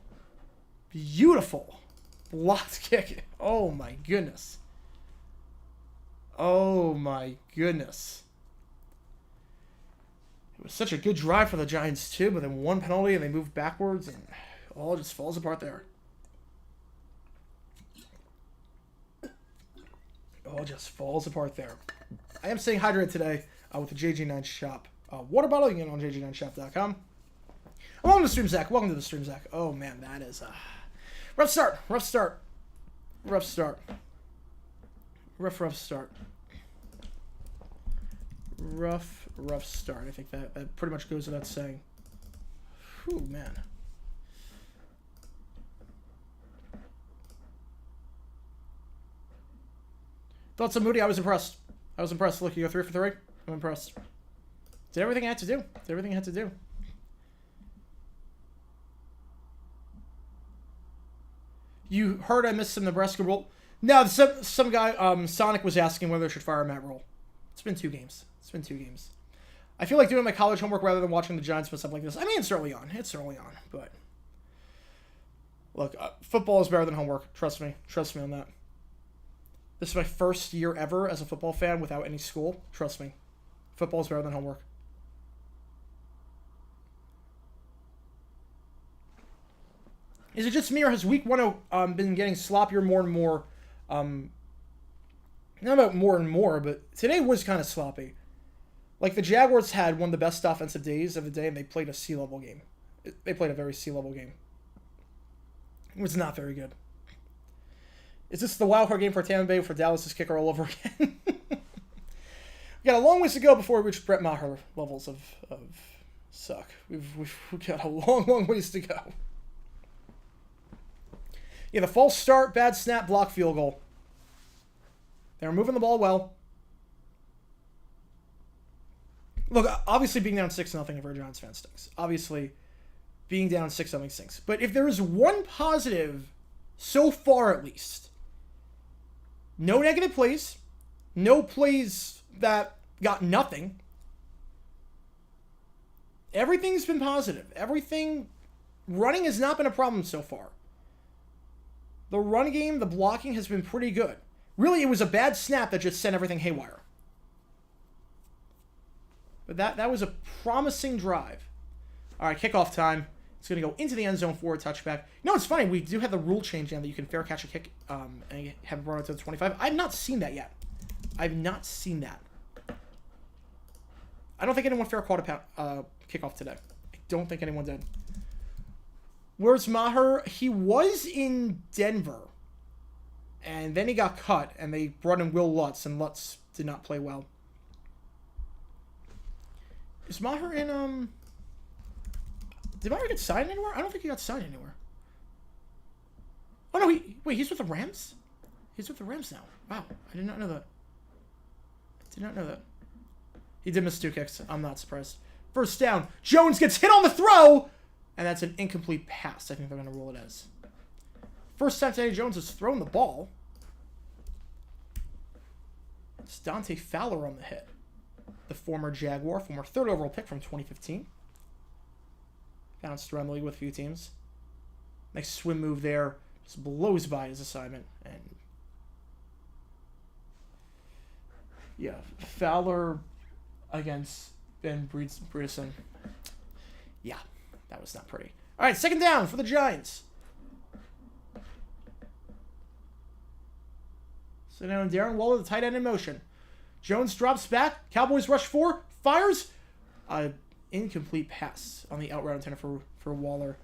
blocked kick. Oh my goodness. Oh my goodness. It was such a good drive for the Giants too, but then one penalty and they moved backwards and it all just falls apart there. All just falls apart there. I am staying hydrated today with the JG9 shop. Water bottle, you can get it on jg9shop.com. Welcome to the stream, Zach. Welcome to the stream, Zach. Oh man, that is rough start. Rough start. Rough start. Rough start. Rough start. I think that pretty much goes without saying. Whew, man. Thoughts on Moody? I was impressed. Look, you go 3 for 3. I'm impressed. Did everything I had to do. You heard I missed some Nebraska rule. No, some guy, Sonic was asking whether I should fire Matt Rule. It's been 2 games. I feel like doing my college homework rather than watching the Giants put stuff like this. I mean, it's early on, but look, football is better than homework. Trust me on that. This is my first year ever as a football fan without any school. Trust me, football is better than homework. Is it just me, or has week 1 been getting sloppier more and more? Not about more and more, but today was kind of sloppy. Like, the Jaguars had one of the best offensive days of the day, and they played a C-level game. They played a very C-level game. It was not very good. Is this the wild card game for Tampa Bay for Dallas' kicker all over again? We got a long ways to go before we reach Brett Maher levels of suck. We've got a long ways to go. Yeah, the false start, bad snap, block, field goal. They were moving the ball well. Look, obviously being down 6-0 for a Giants fan stinks. Obviously, being down 6-0 stinks. But if there is one positive, so far at least, no negative plays, no plays that got nothing. Everything's been positive. Running has not been a problem so far. The run game, the blocking has been pretty good. Really, it was a bad snap that just sent everything haywire. But that was a promising drive. All right, kickoff time. It's going to go into the end zone for a touchback. You know, it's funny. We do have the rule change now that you can fair catch a kick and have it brought out to the 25. I've not seen that yet. I don't think anyone fair caught a kickoff today. I don't think anyone did. Where's Maher? He was in Denver. And then he got cut, and they brought in Will Lutz, and Lutz did not play well. Is Maher in, Did Maher get signed anywhere? I don't think he got signed anywhere. Oh, no, he's with the Rams? He's with the Rams now. Wow, I did not know that. He did miss 2 kicks. I'm not surprised. First down. Jones gets hit on the throw, and that's an incomplete pass. I think they're going to rule it as. First time today Jones has thrown the ball. It's Dante Fowler on the hit. The former Jaguar, former 3rd overall pick from 2015. Bounced around the league with a few teams. Nice swim move there. Just blows by his assignment. And yeah, Fowler against Ben Bredeson. Yeah, that was not pretty. All right, second down for the Giants. So now Darren Waller, the tight end in motion. Jones drops back. Cowboys rush 4. Fires. Incomplete pass on the out route intended for Waller.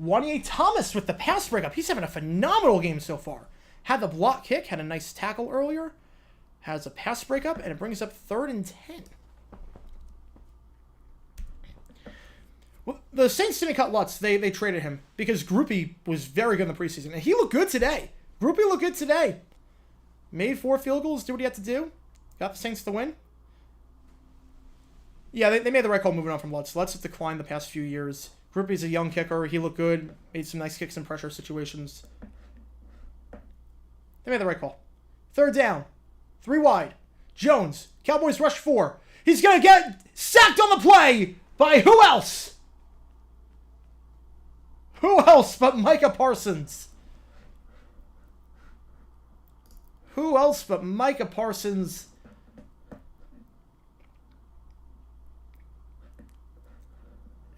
Wanye Thomas with the pass breakup. He's having a phenomenal game so far. Had the block kick. Had a nice tackle earlier. Has a pass breakup. And it brings up 3rd and 10. Well, the Saints didn't cut Lutz. They traded him because Groupie was very good in the preseason. And he looked good today. Groupie looked good today. Made 4 field goals. Did what he had to do. Got the Saints to win. Yeah, they made the right call moving on from Lutz. Lutz has declined the past few years. Groupie's a young kicker. He looked good. Made some nice kicks in pressure situations. They made the right call. 3rd down. 3 wide. Jones. Cowboys rush 4. He's going to get sacked on the play by who else? Who else but Micah Parsons? Who else but Micah Parsons?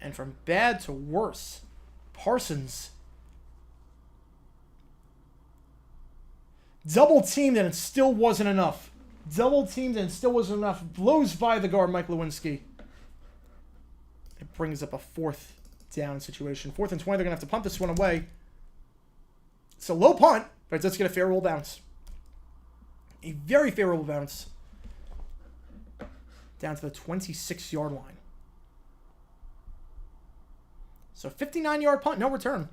And from bad to worse, Parsons double teamed and it still wasn't enough. Double teamed and it still wasn't enough. Blows by the guard, Mike Lewinsky. It brings up a 4th down situation. 4th and 20, they're going to have to punt this one away. It's a low punt, but it does get a favorable bounce. A very favorable bounce. Down to the 26-yard line. So 59-yard punt, no return.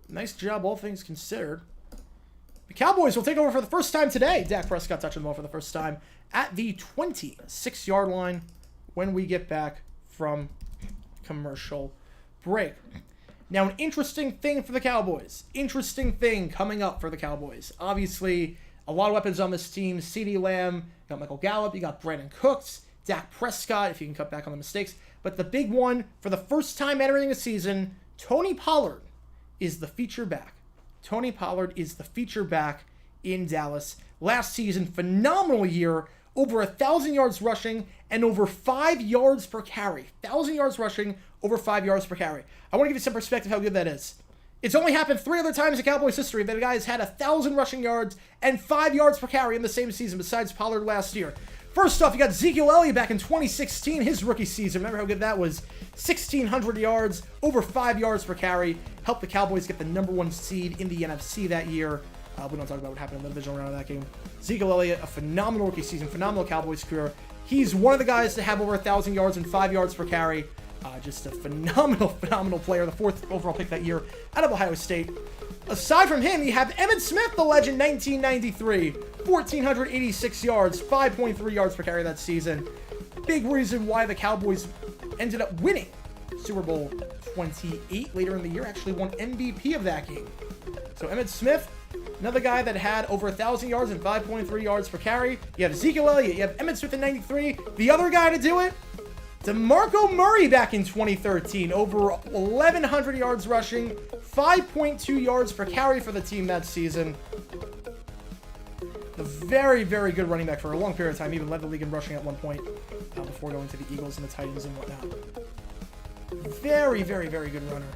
Nice job, all things considered. The Cowboys will take over for the first time today. Dak Prescott touching the ball for the first time at the 26-yard line when we get back from commercial break. Now, an interesting thing for the Cowboys. Interesting thing coming up for the Cowboys. Obviously, a lot of weapons on this team. CeeDee Lamb, you got Michael Gallup, you got Brandon Cooks, Dak Prescott, if you can cut back on the mistakes. But the big one, for the first time entering the season, Tony Pollard is the feature back. Tony Pollard is the feature back in Dallas. Last season, phenomenal year. Over 1,000 yards rushing and over 5 yards per carry. 1,000 yards rushing, over 5 yards per carry. I want to give you some perspective how good that is. It's only happened 3 other times in Cowboys history that a guy has had 1,000 rushing yards and 5 yards per carry in the same season besides Pollard last year. First off, you got Ezekiel Elliott back in 2016, his rookie season. Remember how good that was? 1,600 yards, over 5 yards per carry. Helped the Cowboys get the #1 seed in the NFC that year. We don't talk about what happened in the divisional round of that game. Ezekiel Elliott, a phenomenal rookie season, phenomenal Cowboys career. He's one of the guys to have over 1,000 yards and 5 yards per carry. Just a phenomenal player. The 4th overall pick that year out of Ohio State. Aside from him, you have Emmitt Smith, the legend, 1993. 1,486 yards, 5.3 yards per carry that season. Big reason why the Cowboys ended up winning Super Bowl 28 later in the year. Actually won MVP of that game. So Emmitt Smith, another guy that had over 1,000 yards and 5.3 yards per carry. You have Ezekiel Elliott. You have Emmitt Smith in 93. The other guy to do it, DeMarco Murray back in 2013. Over 1,100 yards rushing, 5.2 yards per carry for the team that season. A very, very good running back for a long period of time. Even led the league in rushing at one point before going to the Eagles and the Titans and whatnot. Very, very, very good runner.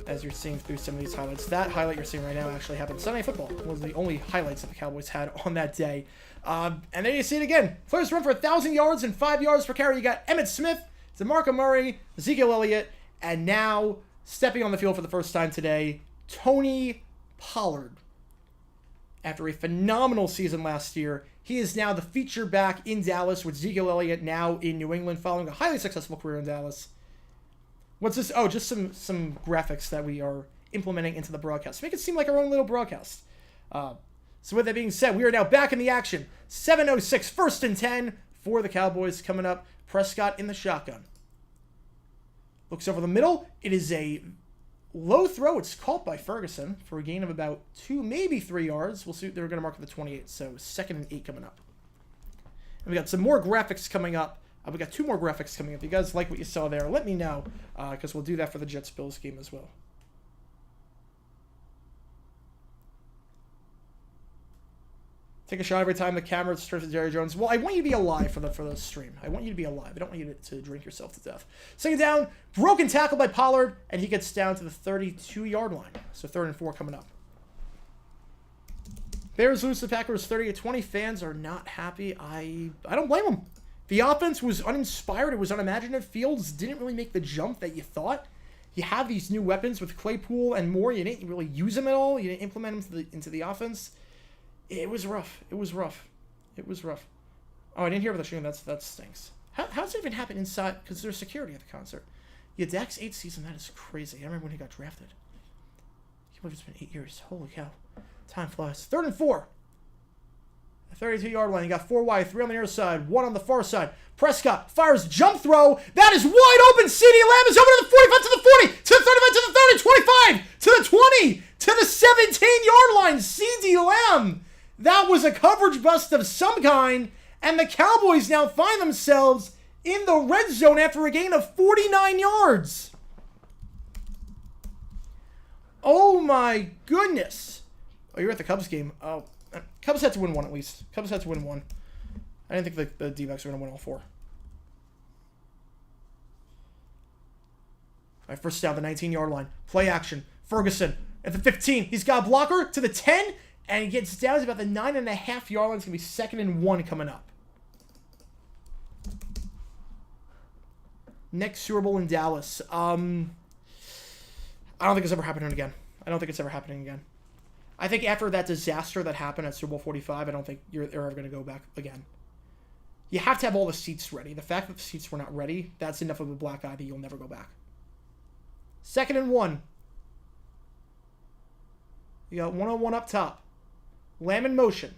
As you're seeing through some of these highlights. That highlight you're seeing right now actually happened Sunday Night Football. It was the only highlights that the Cowboys had on that day. And there you see it again. Players run for 1,000 yards and 5 yards per carry. You got Emmitt Smith, DeMarco Murray, Ezekiel Elliott, and now stepping on the field for the first time today, Tony Pollard. After a phenomenal season last year, he is now the feature back in Dallas with Ezekiel Elliott now in New England following a highly successful career in Dallas. What's this? Oh, just some graphics that we are implementing into the broadcast. Make it seem like our own little broadcast. So with that being said, we are now back in the action. 7:06, 1st and 10 for the Cowboys coming up. Prescott in the shotgun. Looks over the middle. It is a low throw. It's caught by Ferguson for a gain of about 2, maybe 3 yards. We'll see. They're going to mark the 28, so 2nd and 8 coming up. And we got some more graphics coming up. We got 2 more graphics coming up. If you guys like what you saw there, let me know, because we'll do that for the Jets-Bills game as well. Take a shot every time the camera turns to Jerry Jones. Well, I want you to be alive for the stream. I want you to be alive. I don't want you to drink yourself to death. 2nd down, broken tackle by Pollard, and he gets down to the 32-yard line. So 3rd and 4 coming up. Bears lose to Packers 30-20. Fans are not happy. I don't blame them. The offense was uninspired. It was unimaginative. Fields didn't really make the jump that you thought. You have these new weapons with Claypool and more. You didn't really use them at all. You didn't implement them into the offense. It was rough. It was rough. It was rough. Oh, I didn't hear about the shooting. That stinks. How's it even happen inside? Because there's security at the concert. Yeah, Dak's 8th season. That is crazy. I remember when he got drafted. I can't believe it's been 8 years. Holy cow. Time flies. 3rd and 4. The 32-yard line. You got 4 wide, 3 on the near side, 1 on the far side. Prescott fires jump throw. That is wide open. CeeDee Lamb is over to the 45, to the 40, to the 35, to the 30, 25, to the 20, to the 17-yard line. CeeDee Lamb. That was a coverage bust of some kind, and the Cowboys now find themselves in the red zone after a gain of 49 yards. Oh my goodness. Oh, you're at the Cubs game. Oh, Cubs had to win one at least. Cubs had to win one. I didn't think the D-backs were going to win all 4. All right, first down, the 19-yard line. Play action. Ferguson at the 15. He's got a blocker to the 10, and he gets down to about the 9.5-yard line. It's going to be 2nd and 1 coming up. Next Super Bowl in Dallas. I don't think it's ever happening again. I think after that disaster that happened at Super Bowl 45, I don't think they're ever going to go back again. You have to have all the seats ready. The fact that the seats were not ready, that's enough of a black eye that you'll never go back. 2nd and 1. You got 1-on-1 up top. Lamb in motion.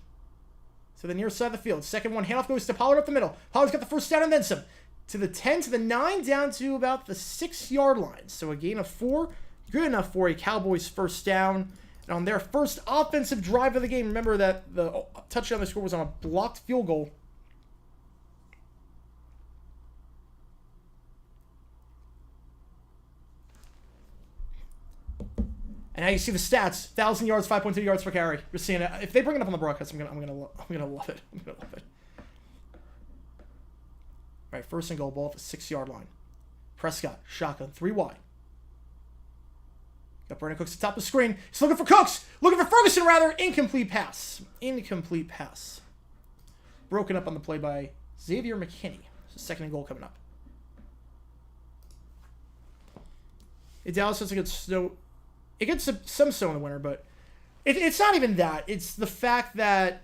To the near side of the field. 2nd one, handoff goes to Pollard up the middle. Pollard's got the first down and then some. To the 10, to the 9, down to about the 6-yard line. So a gain of 4. Good enough for a Cowboys first down. And on their first offensive drive of the game, remember that the touchdown they scored was on a blocked field goal. And now you see the stats: 1,000 yards, 5.2 yards per carry. You're seeing it. If they bring it up on the broadcast, I'm gonna love it. I'm gonna love it. All right, 1st and goal, ball at the 6-yard line. Prescott, shotgun, 3 wide. Got Brandon Cooks at the top of the screen. He's looking for Cooks. Looking for Ferguson, rather. Incomplete pass. Broken up on the play by Xavier McKinney. So 2nd and goal coming up. Dallas doesn't get snow. It gets some snow in the winter, but it's not even that. It's the fact that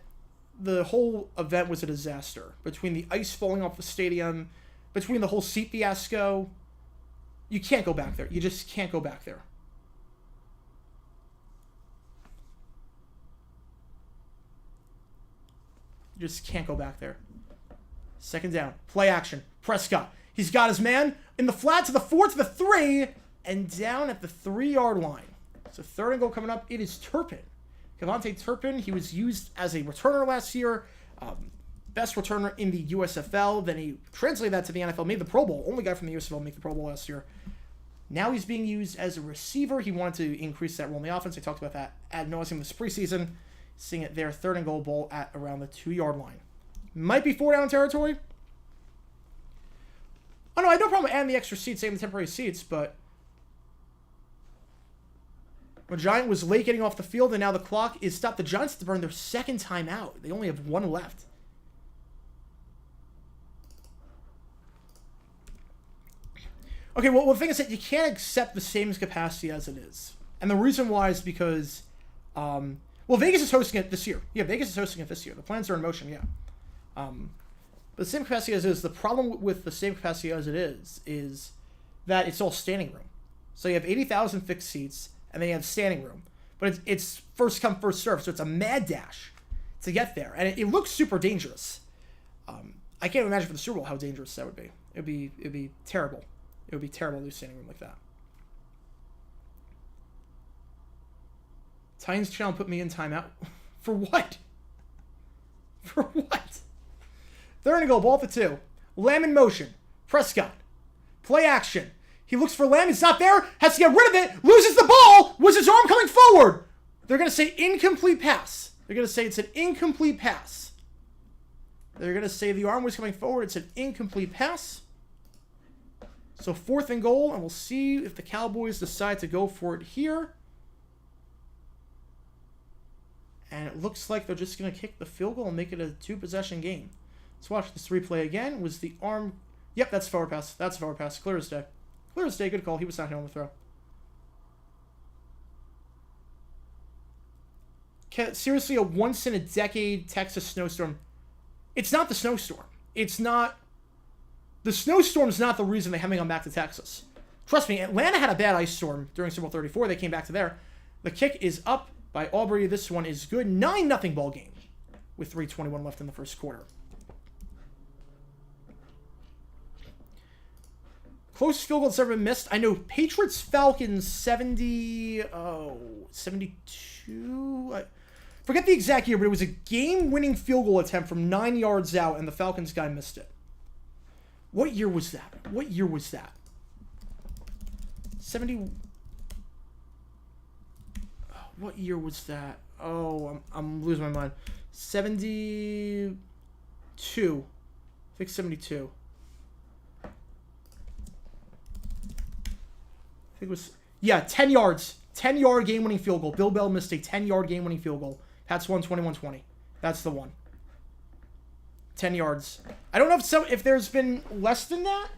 the whole event was a disaster. Between the ice falling off the stadium, between the whole seat fiasco, you can't go back there. You just can't go back there. You just can't go back there. 2nd down. Play action. Prescott. He's got his man in the flat to the 4, to the 3, and down at the 3-yard line. So 3rd and goal coming up. It is Turpin. Kevontae Turpin. He was used as a returner last year. Best returner in the USFL. Then he translated that to the NFL. Made the Pro Bowl. Only guy from the USFL make the Pro Bowl last year. Now he's being used as a receiver. He wanted to increase that role in the offense. I talked about that ad nauseum this preseason. Seeing it there, 3rd and goal, ball at around the 2-yard line. Might be 4-down territory. Oh no, I had no problem adding the extra seats, saving the temporary seats, but the Giant was late getting off the field, and now the clock is stopped. The Giants have to burn their 2nd time out. They only have 1 left. Okay, well, the thing is that you can't accept the same capacity as it is. And the reason why is because Vegas is hosting it this year. Yeah, Vegas is hosting it this year. The plans are in motion, yeah. But the same capacity as it is, the problem with the same capacity as it is that it's all standing room. So you have 80,000 fixed seats, and then you have standing room. But it's first come, first serve, so it's a mad dash to get there. And it looks super dangerous. I can't imagine for the Super Bowl how dangerous that would be. It'd be terrible. It would be terrible to do standing room like that. Titans channel put me in timeout. For what? For what? 3rd and goal, ball at the 2. Lamb in motion. Prescott. Play action. He looks for Lamb. He's not there. Has to get rid of it. Loses the ball. Was his arm coming forward? They're going to say incomplete pass. They're going to say it's an incomplete pass. They're going to say the arm was coming forward. It's an incomplete pass. So 4th and goal, and we'll see if the Cowboys decide to go for it here. And it looks like they're just going to kick the field goal and make it a 2-possession game. Let's watch this replay again. Was the arm... Yep, that's forward pass. That's forward pass. Clear as day. Clear as day. Good call. He was not here on the throw. Seriously, a once-in-a-decade Texas snowstorm. It's not the snowstorm. It's not... The snowstorm's not the reason they haven't gone back to Texas. Trust me, Atlanta had a bad ice storm during Super Bowl 34. They came back to there. The kick is up by Aubrey. This one is good. 9-0 ball game with 3:21 left in the first quarter. Close field goal that's ever been missed. I know Patriots-Falcons 72. Forget the exact year, but it was a game-winning field goal attempt from 9 yards out, and the Falcons guy missed it. What year was that? What year was that? 70... What year was that? Oh, I'm losing my mind. 72. I think 72. I think it was... Yeah, 10 yards. 10-yard game-winning field goal. Bill Bell missed a 10-yard game-winning field goal. Pats won 21-20. That's the one. 10 yards. I don't know if there's been less than that.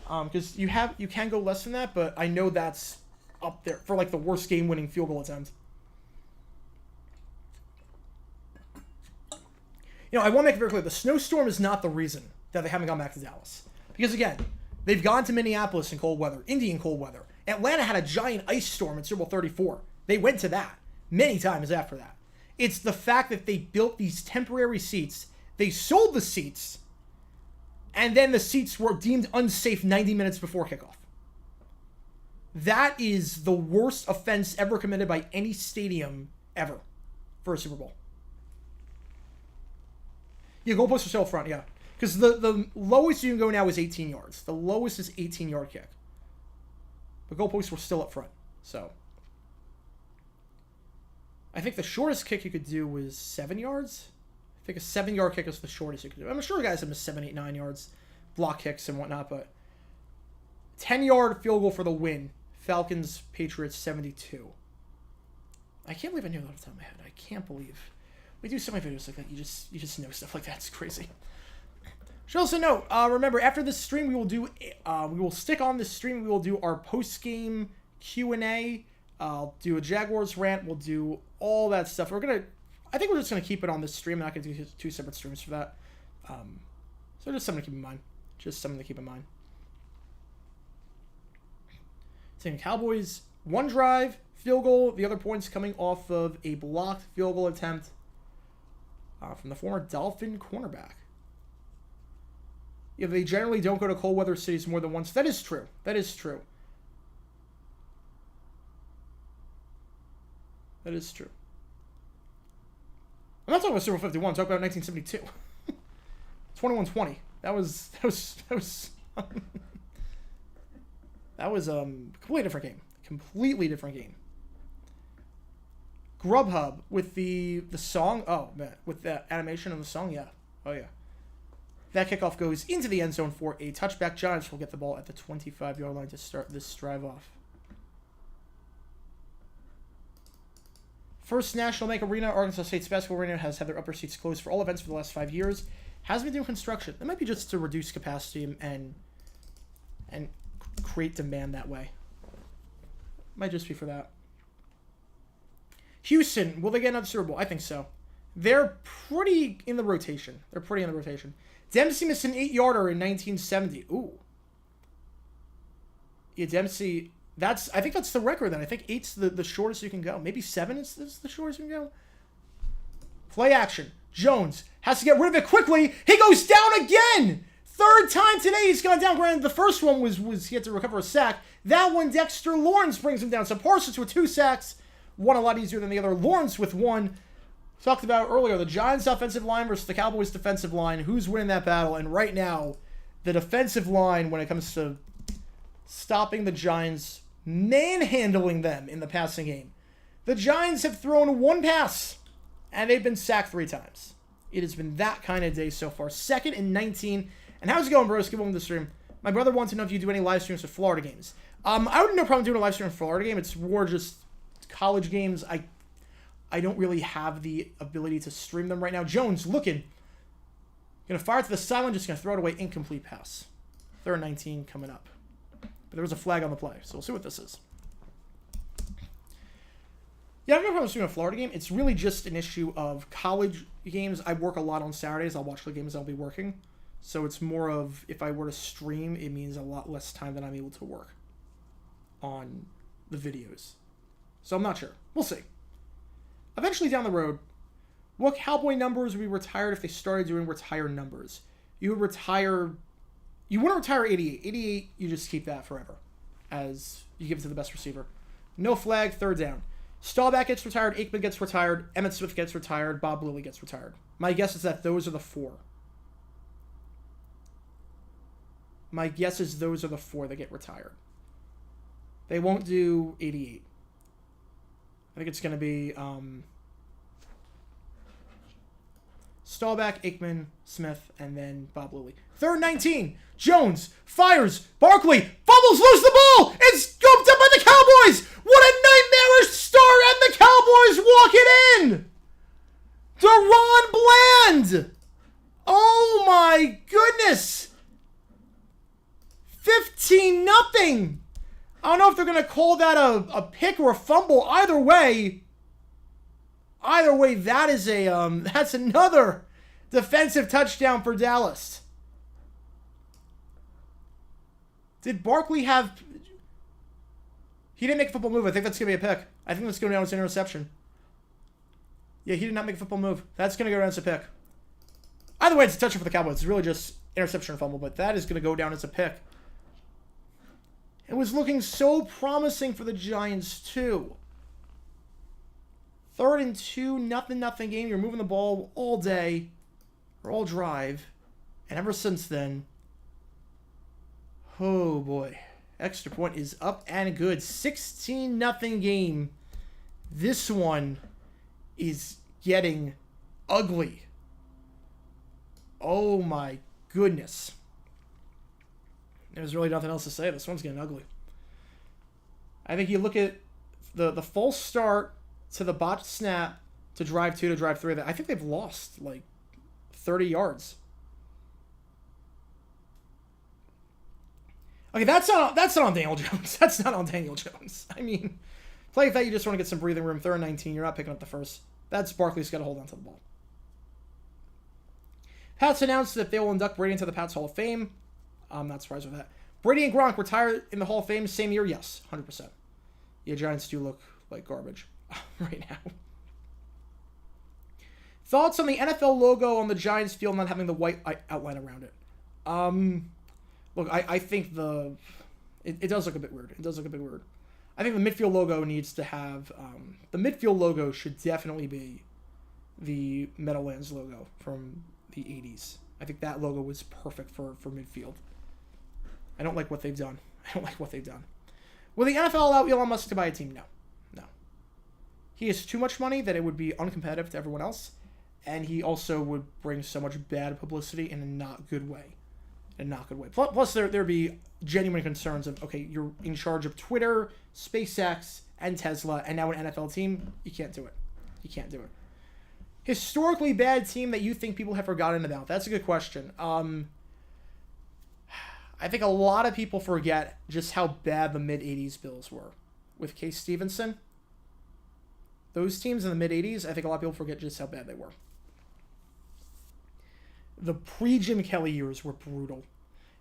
Because you can go less than that, but I know that's up there for like the worst game-winning field goal attempt. You know, I want to make it very clear, the snowstorm is not the reason that they haven't gone back to Dallas. Because again, they've gone to Minneapolis in cold weather, Indy in cold weather. Atlanta had a giant ice storm in Super Bowl 34. They went to that many times after that. It's the fact that they built these temporary seats, they sold the seats, and then the seats were deemed unsafe 90 minutes before kickoff. That is the worst offense ever committed by any stadium ever for a Super Bowl. Yeah, goalposts are still up front, yeah. Because the lowest you can go now is 18 yards. The lowest is 18-yard kick. But goalposts were still up front, so. I think the shortest kick you could do was 7 yards. I think a 7-yard kick is the shortest you could do. I'm sure guys have missed 7, 8, 9 yards, block kicks and whatnot, but 10-yard field goal for the win. Falcons, Patriots, 72. I can't believe I knew that off the top of my head. I can't believe. We do so many videos like that. You just know stuff like that. It's crazy. Should also note, remember, after this stream, we will stick on this stream. We will do our post-game Q&A. I'll do a Jaguars rant. We'll do all that stuff. I think we're just going to keep it on this stream. I'm not going to do 2 separate streams for that. So just something to keep in mind. Just something to keep in mind. Saying Cowboys, 1 drive, field goal. The other points coming off of a blocked field goal attempt from the former Dolphin cornerback. Yeah, they generally don't go to cold weather cities more than once. That is true. That is true. That is true. I'm not talking about Super Bowl 51. I'm talking about 1972. 21-20. That was that was completely different game. Completely different game. Grubhub with the song. Oh man, with the animation of the song. Yeah. Oh yeah. That kickoff goes into the end zone for a touchback. Giants will get the ball at the 25-yard line to start this drive off. First National Bank Arena, Arkansas State's basketball arena, has had their upper seats closed for all events for the last 5 years. Has been doing construction. That might be just to reduce capacity and create demand that way. Might just be for that. Houston, will they get another Super Bowl? I think so. They're pretty in the rotation. Dempsey missed an 8-yarder in 1970. Ooh. Yeah, Dempsey... I think that's the record then. I think 8's the shortest you can go. Maybe 7 is the shortest you can go. Play action. Jones has to get rid of it quickly. He goes down again. 3rd time today he's gone down. Granted, the first one was he had to recover a sack. That one, Dexter Lawrence brings him down. So Parsons with 2 sacks. One a lot easier than the other. Lawrence with 1. Talked about earlier, the Giants' offensive line versus the Cowboys' defensive line. Who's winning that battle? And right now, the defensive line, when it comes to stopping the Giants, manhandling them in the passing game. The Giants have thrown 1 pass, and they've been sacked 3 times. It has been that kind of day so far. 2nd and 19. And how's it going, bros? Welcome to the stream. My brother wants to know if you do any live streams for Florida games. I would have no problem doing a live stream for Florida game. It's more just college games. I don't really have the ability to stream them right now. Jones looking. Going to fire to the sideline, just going to throw it away. Incomplete pass. 3rd and 19 coming up. But there was a flag on the play, so we'll see what this is. Yeah, I don't know if I'm streaming a Florida game. It's really just an issue of college games. I work a lot on Saturdays. I'll watch the games I'll be working. So it's more of, if I were to stream, it means a lot less time than I'm able to work on the videos. So I'm not sure. We'll see. Eventually down the road, what Cowboy numbers would be retired if they started doing retire numbers? You would retire... You wouldn't retire 88. 88, you just keep that forever, as you give it to the best receiver. No flag, 3rd down. Staubach gets retired, Aikman gets retired, Emmitt Smith gets retired, Bob Lilly gets retired. My guess is that those are the 4. My guess is those are the 4 that get retired. They won't do 88. I think it's going to be Staubach, Aikman, Smith, and then Bob Lilly. 3rd 19. Jones fires. Barkley fumbles, lose the ball. It's scooped up by the Cowboys. What a nightmarish start, and the Cowboys walk it in. Deron Bland. Oh my goodness. 15-0. I don't know if they're going to call that a pick or a fumble. Either way, that is that's another defensive touchdown for Dallas. Did Barkley have... He didn't make a football move. I think that's going to be a pick. I think that's going to go down as an interception. Yeah, he did not make a football move. That's going to go down as a pick. Either way, it's a touchdown for the Cowboys. It's really just interception or fumble, but that is going to go down as a pick. It was looking so promising for the Giants, too. 3rd and 2, nothing game. You're moving the ball all day, or all drive. And ever since then, oh boy. Extra point is up and good. 16-0 game. This one is getting ugly. Oh my goodness. There's really nothing else to say. This one's getting ugly. I think you look at the false start to the botched snap to drive 2 to drive 3. I think they've lost like 30 yards. Okay, that's not on Daniel Jones. That's not on Daniel Jones. I mean, play that you just want to get some breathing room. 3rd and 19. You're not picking up the first. That's Barkley's got to hold on to the ball. Pats announced that they will induct Brady into the Pats Hall of Fame. I'm not surprised with that. Brady and Gronk retire in the Hall of Fame same year? Yes, 100%. Yeah, Giants do look like garbage right now. Thoughts on the NFL logo on the Giants field not having the white outline around it? Look, I think it does look a bit weird. It does look a bit weird. I think the midfield logo needs to have... the midfield logo should definitely be the Meadowlands logo from the 80s. I think that logo was perfect for midfield. I don't like what they've done. Will the NFL allow Elon Musk to buy a team? No. He has too much money that it would be uncompetitive to everyone else, and he also would bring so much bad publicity in a not good way. Plus, there'd be genuine concerns of, okay, you're in charge of Twitter, SpaceX, and Tesla, and now an NFL team. You can't do it. Historically bad team that you think people have forgotten about? That's a good question. I think a lot of people forget just how bad the mid-'80s Bills were with Case Stevenson. Those teams in the mid-'80s, I think a lot of people forget just how bad they were. The pre-Jim Kelly years were brutal.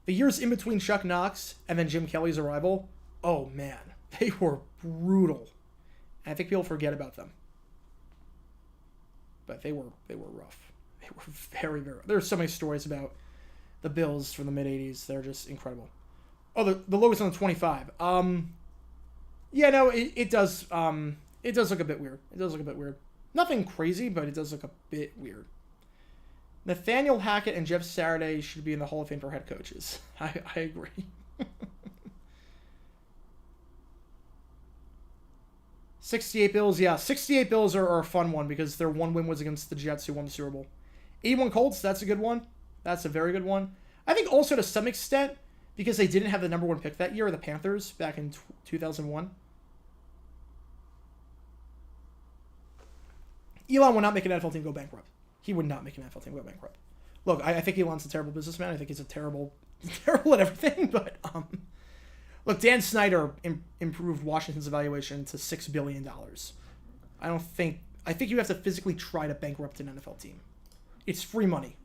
The years in between Chuck Knox and then Jim Kelly's arrival, oh man, they were brutal. And I think people forget about them. But they were rough. They were very, very rough. There's so many stories about the Bills from the mid-'80s. They're just incredible. Oh, the logo's on the 25. Yeah, no, it does look a bit weird. Nothing crazy, but it does look a bit weird. Nathaniel Hackett and Jeff Saturday should be in the Hall of Fame for head coaches. I agree. 68 Bills, yeah. 68 Bills are a fun one because their one win was against the Jets who won the Super Bowl. 81 Colts, that's a good one. That's a very good one. I think also to some extent, because they didn't have the number 1 pick that year, the Panthers, back in 2001. Elon would not make an NFL team go bankrupt. He would not make an NFL team go bankrupt. Look, I think Elon's a terrible businessman. I think he's terrible at everything. But look, Dan Snyder improved Washington's evaluation to $6 billion. I think you have to physically try to bankrupt an NFL team. It's free money.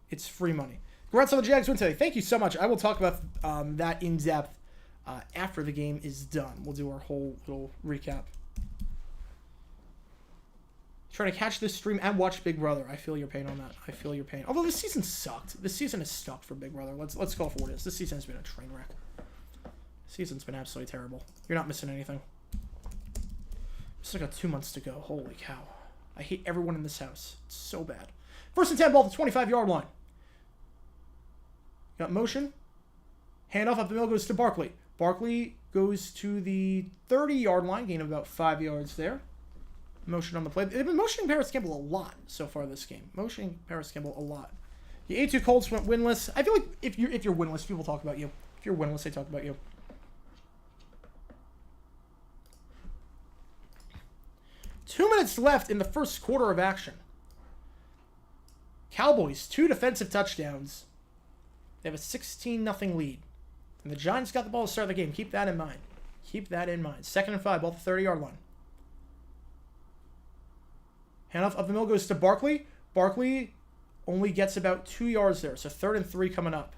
It's free money. Congrats on the Jags win today. Thank you so much. I will talk about that in depth after the game is done. We'll do our whole little recap. Trying to catch this stream and watch Big Brother. I feel your pain on that. I feel your pain. Although this season sucked. This season has sucked for Big Brother. Let's call it for what it is. This season has been a train wreck. This season's been absolutely terrible. You're not missing anything. Still got 2 months to go. Holy cow. I hate everyone in this house. It's so bad. 1st and 10 ball at the 25-yard line. Got motion. Handoff up the middle goes to Barkley. Barkley goes to the 30-yard line. Gain of about 5 yards there. Motion on the play. They've been motioning Paris Campbell a lot so far this game. Motioning Paris Campbell a lot. The A2 Colts went winless. I feel like if you're winless, people talk about you. If you're winless, they talk about you. Two minutes left in the first quarter of action. Cowboys, 2 defensive touchdowns. They have a 16-0 lead. And the Giants got the ball to start the game. Keep that in mind. Keep that in mind. 2nd and 5, ball at the 30-yard line. Handoff up the middle goes to Barkley. Barkley only gets about 2 yards there. So 3rd and 3 coming up.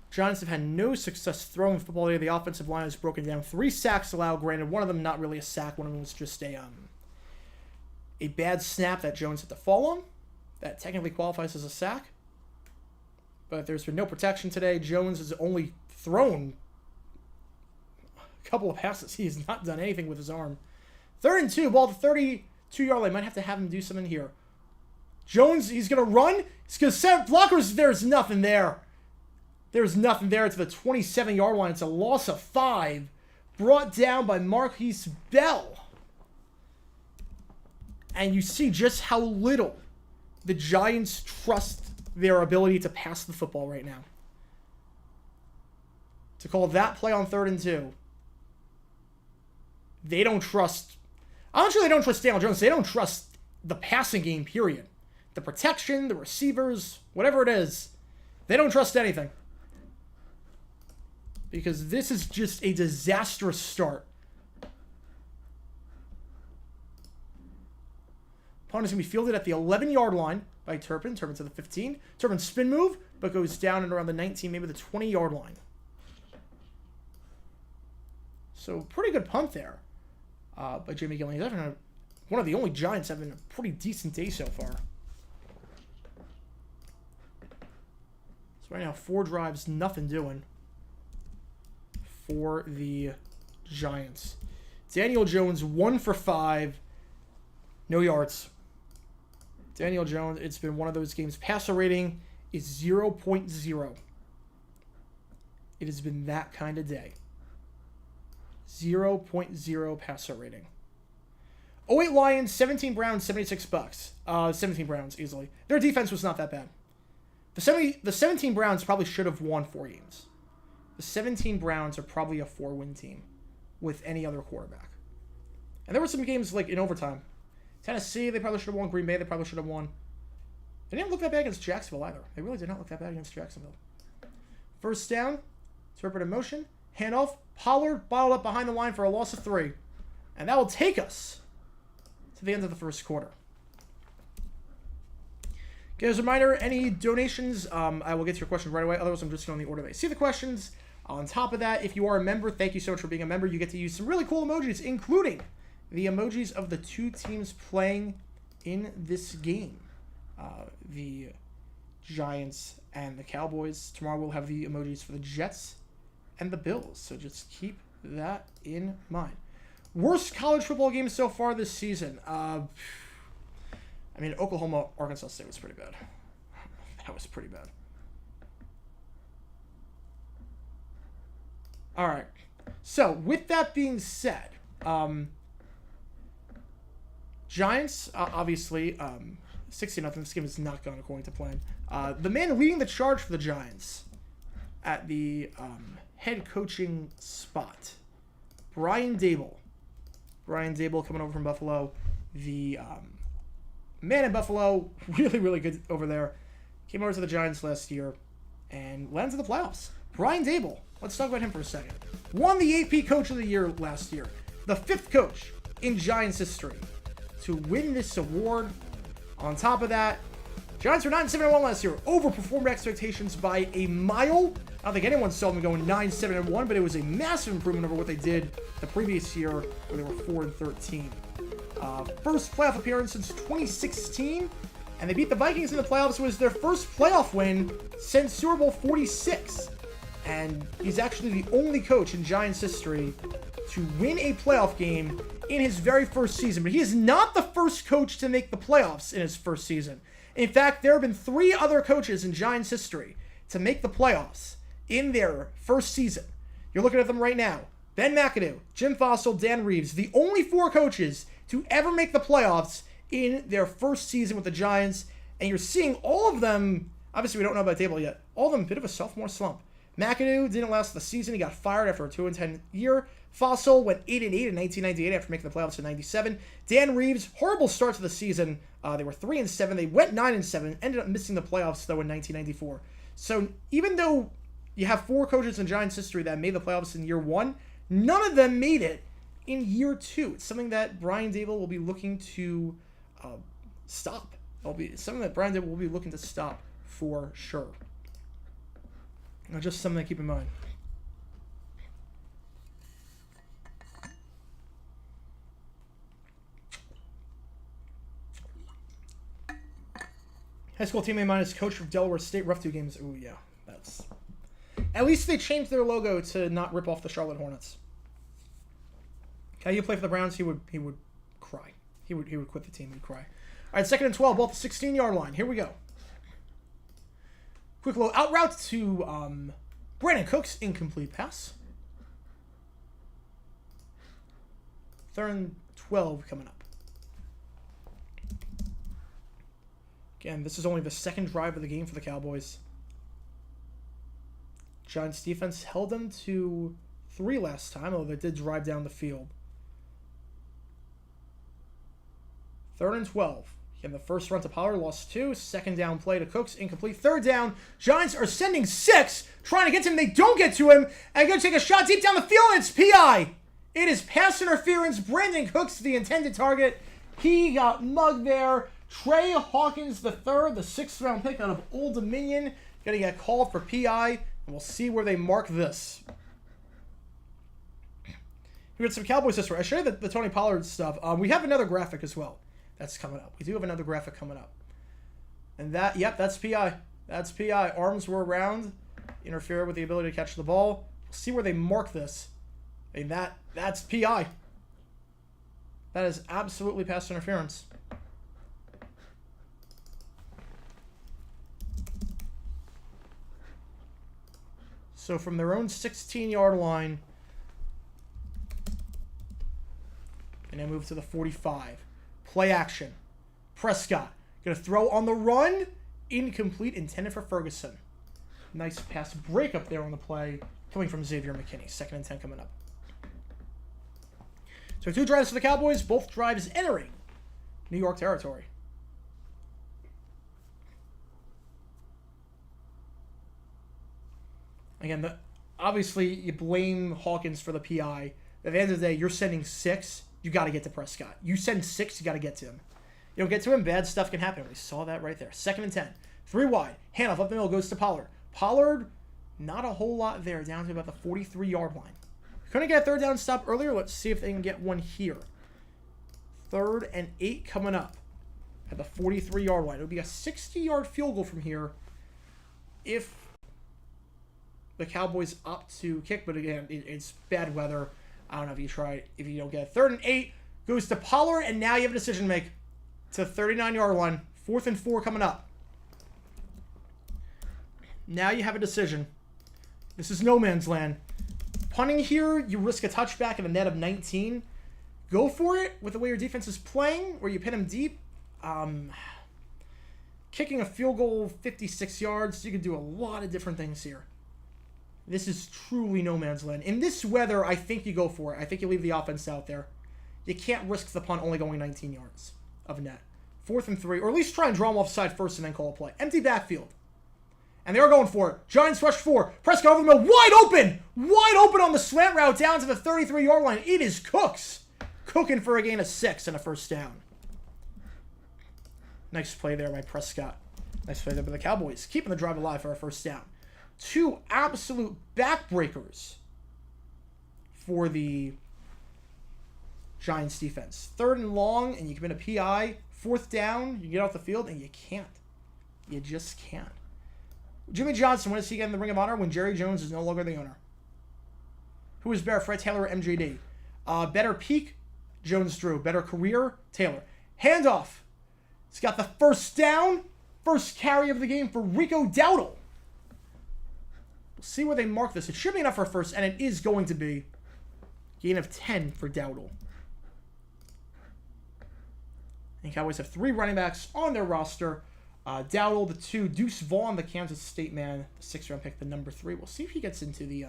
Giants have had no success throwing the football. The offensive line has broken down. 3 sacks allowed. Granted, one of them not really a sack. One of them was just a bad snap that Jones had to fall on. That technically qualifies as a sack. But there's been no protection today. Jones has only thrown a couple of passes. He has not done anything with his arm. 3rd and 2, ball at the 32-yard line. Might have to have him do something here. Jones, he's going to run. He's going to set blockers. There's nothing there. There's nothing there to the 27-yard line. It's a loss of 5. Brought down by Marquise Bell. And you see just how little the Giants trust their ability to pass the football right now. To call that play on 3rd and 2. They don't trust... I'm not sure they don't trust Daniel Jones. They don't trust the passing game, period. The protection, the receivers, whatever it is. They don't trust anything. Because this is just a disastrous start. Punt is going to be fielded at the 11-yard line by Turpin. Turpin to the 15. Turpin spin move, but goes down and around the 19, maybe the 20-yard line. So, pretty good punt there by Jamie Gillen. He's having one of the only Giants having a pretty decent day so far. So, right now, 4 drives, nothing doing for the Giants. Daniel Jones, 1 for 5. No yards. Daniel Jones, it's been one of those games. Passer rating is 0.0. It has been that kind of day. 0.0 passer rating. 08 Lions, 17 Browns, 76 Bucks. 17 Browns, easily. Their defense was not that bad. The 17 Browns probably should have won 4 games. The 17 Browns are probably a 4-win team with any other quarterback. And there were some games like in overtime. Tennessee, they probably should have won. Green Bay, they probably should have won. They didn't look that bad against Jacksonville either. They really did not look that bad against Jacksonville. First down, Turpin in motion, handoff, Pollard bottled up behind the line for a loss of 3. And that will take us to the end of the first quarter. Okay, as a reminder, any donations, I will get to your questions right away. Otherwise, I'm just going in the order they see the questions. On top of that, if you are a member, thank you so much for being a member. You get to use some really cool emojis, including the emojis of the 2 teams playing in this game. The Giants and the Cowboys. Tomorrow we'll have the emojis for the Jets and the Bills. So just keep that in mind. Worst college football game so far this season. I mean, Oklahoma-Arkansas State was pretty bad. That was pretty bad. All right. So, with that being said, Giants, obviously, 60-0. This game has not gone according to plan. The man leading the charge for the Giants at the head coaching spot, Brian Dable, Brian Dable coming over from Buffalo. The man in Buffalo, really, really good over there. Came over to the Giants last year and lands in the playoffs. Brian Dable, let's talk about him for a second. Won the AP Coach of the Year last year. The 5th coach in Giants history to win this award. On top of that, Giants were 9-7-1 last year. Overperformed expectations by a mile. I don't think anyone saw them going 9-7-1, but it was a massive improvement over what they did the previous year, where they were 4-13. First playoff appearance since 2016, and they beat the Vikings in the playoffs. It was their first playoff win since Super Bowl 46. And he's actually the only coach in Giants history to win a playoff game in his very first season. But he is not the first coach to make the playoffs in his first season. In fact, there have been 3 other coaches in Giants history to make the playoffs in their first season. You're looking at them right now. Ben McAdoo, Jim Fossil, Dan Reeves, the only 4 coaches to ever make the playoffs in their first season with the Giants. And you're seeing all of them, obviously we don't know about Dable yet, all of them a bit of a sophomore slump. McAdoo didn't last the season. He got fired after a 2-10 year. Fossil went 8-8 in 1998 after making the playoffs in 97. Dan Reeves, horrible start to the season. They were 3-7. They went 9-7. Ended up missing the playoffs, though, in 1994. So even though you have 4 coaches in Giants history that made the playoffs in year 1, none of them made it in year 2. It's something that Brian Dable will be looking to stop. It'll be something that Brian Dable will be looking to stop for sure. Just something to keep in mind. High school teammate of mine is coach of Delaware State. Rough 2 games. Ooh, yeah. That's. At least they changed their logo to not rip off the Charlotte Hornets. Okay, you play for the Browns, he would cry. He would quit the team. He'd cry. All right, 2nd and 12, ball at the 16-yard line. Here we go. Quick little out route to Brandon Cooks. Incomplete pass. 3rd and 12 coming up. Again, this is only the 2nd drive of the game for the Cowboys. Giants defense held them to 3 last time, although they did drive down the field. 3rd and 12. Again, the first run to Pollard, lost 2. 2nd down play to Cooks, incomplete. 3rd down. Giants are sending 6, trying to get to him. They don't get to him. And going to take a shot deep down the field, and it's PI. It is pass interference. Brandon Cooks, the intended target. He got mugged there. Trey Hawkins the 3rd, the 6th round pick out of Old Dominion, going to get called for PI, and we'll see where they mark this. We got some Cowboys history. I showed you the Tony Pollard stuff. We have another graphic as well. That's coming up. We do have another graphic coming up. And that, yep, that's PI. That's PI. Arms were around, interfere with the ability to catch the ball. We'll see where they mark this. I mean, that's PI. That is absolutely pass interference. So from their own 16-yard line, and then move to the 45. Play action. Prescott going to throw on the run. Incomplete, intended for Ferguson. Nice pass break up there on the play, coming from Xavier McKinney. 2nd and 10 coming up. So 2 drives for the Cowboys. Both drives entering New York territory. Again, obviously you blame Hawkins for the PI. At the end of the day, you're sending 6. You got to get to Prescott. You send 6, you got to get to him. You don't get to him, bad stuff can happen. We saw that right there. 2nd and 10. 3 wide. Handoff up the middle goes to Pollard. Pollard, not a whole lot there, down to about the 43-yard line. Couldn't get a 3rd down stop earlier. Let's see if they can get one here. 3rd and 8 coming up at the 43-yard line. It would be a 60-yard field goal from here if the Cowboys opt to kick, but again, it's bad weather. I don't know if you try it. If you don't get it. 3rd and 8 goes to Pollard, and now you have a decision to make to 39-yard line. 4th and 4 coming up. Now you have a decision. This is no man's land. Punting here, you risk a touchback and a net of 19. Go for it with the way your defense is playing, where you pin them deep. Kicking a field goal 56 yards, you can do a lot of different things here. This is truly no man's land. In this weather, I think you go for it. I think you leave the offense out there. You can't risk the punt only going 19 yards of net. 4th and 3, or at least try and draw them offside first and then call a play. Empty backfield. And they are going for it. Giants rush 4. Prescott over the middle. Wide open! Wide open on the slant route down to the 33-yard line. It is Cooks. Cooking for a gain of 6 and a first down. Nice play there by Prescott. Nice play there by the Cowboys. Keeping the drive alive for a first down. 2 absolute backbreakers for the Giants defense. 3rd and long, and you commit a PI. 4th down, you get off the field, and you can't. You just can't. Jimmy Johnson, when does he get in the Ring of Honor? When Jerry Jones is no longer the owner. Who is better, Fred Taylor or MJD? Better peak, Jones-Drew. Better career, Taylor. Handoff. He's got the first down. First carry of the game for Rico Dowdle. We'll see where they mark this. It should be enough for a first, and it is going to be. Gain of 10 for Dowdle. And Cowboys have 3 running backs on their roster. Dowdle, the 2. Deuce Vaughn, the Kansas State man. The 6th-round pick, the number 3. We'll see if he gets into the...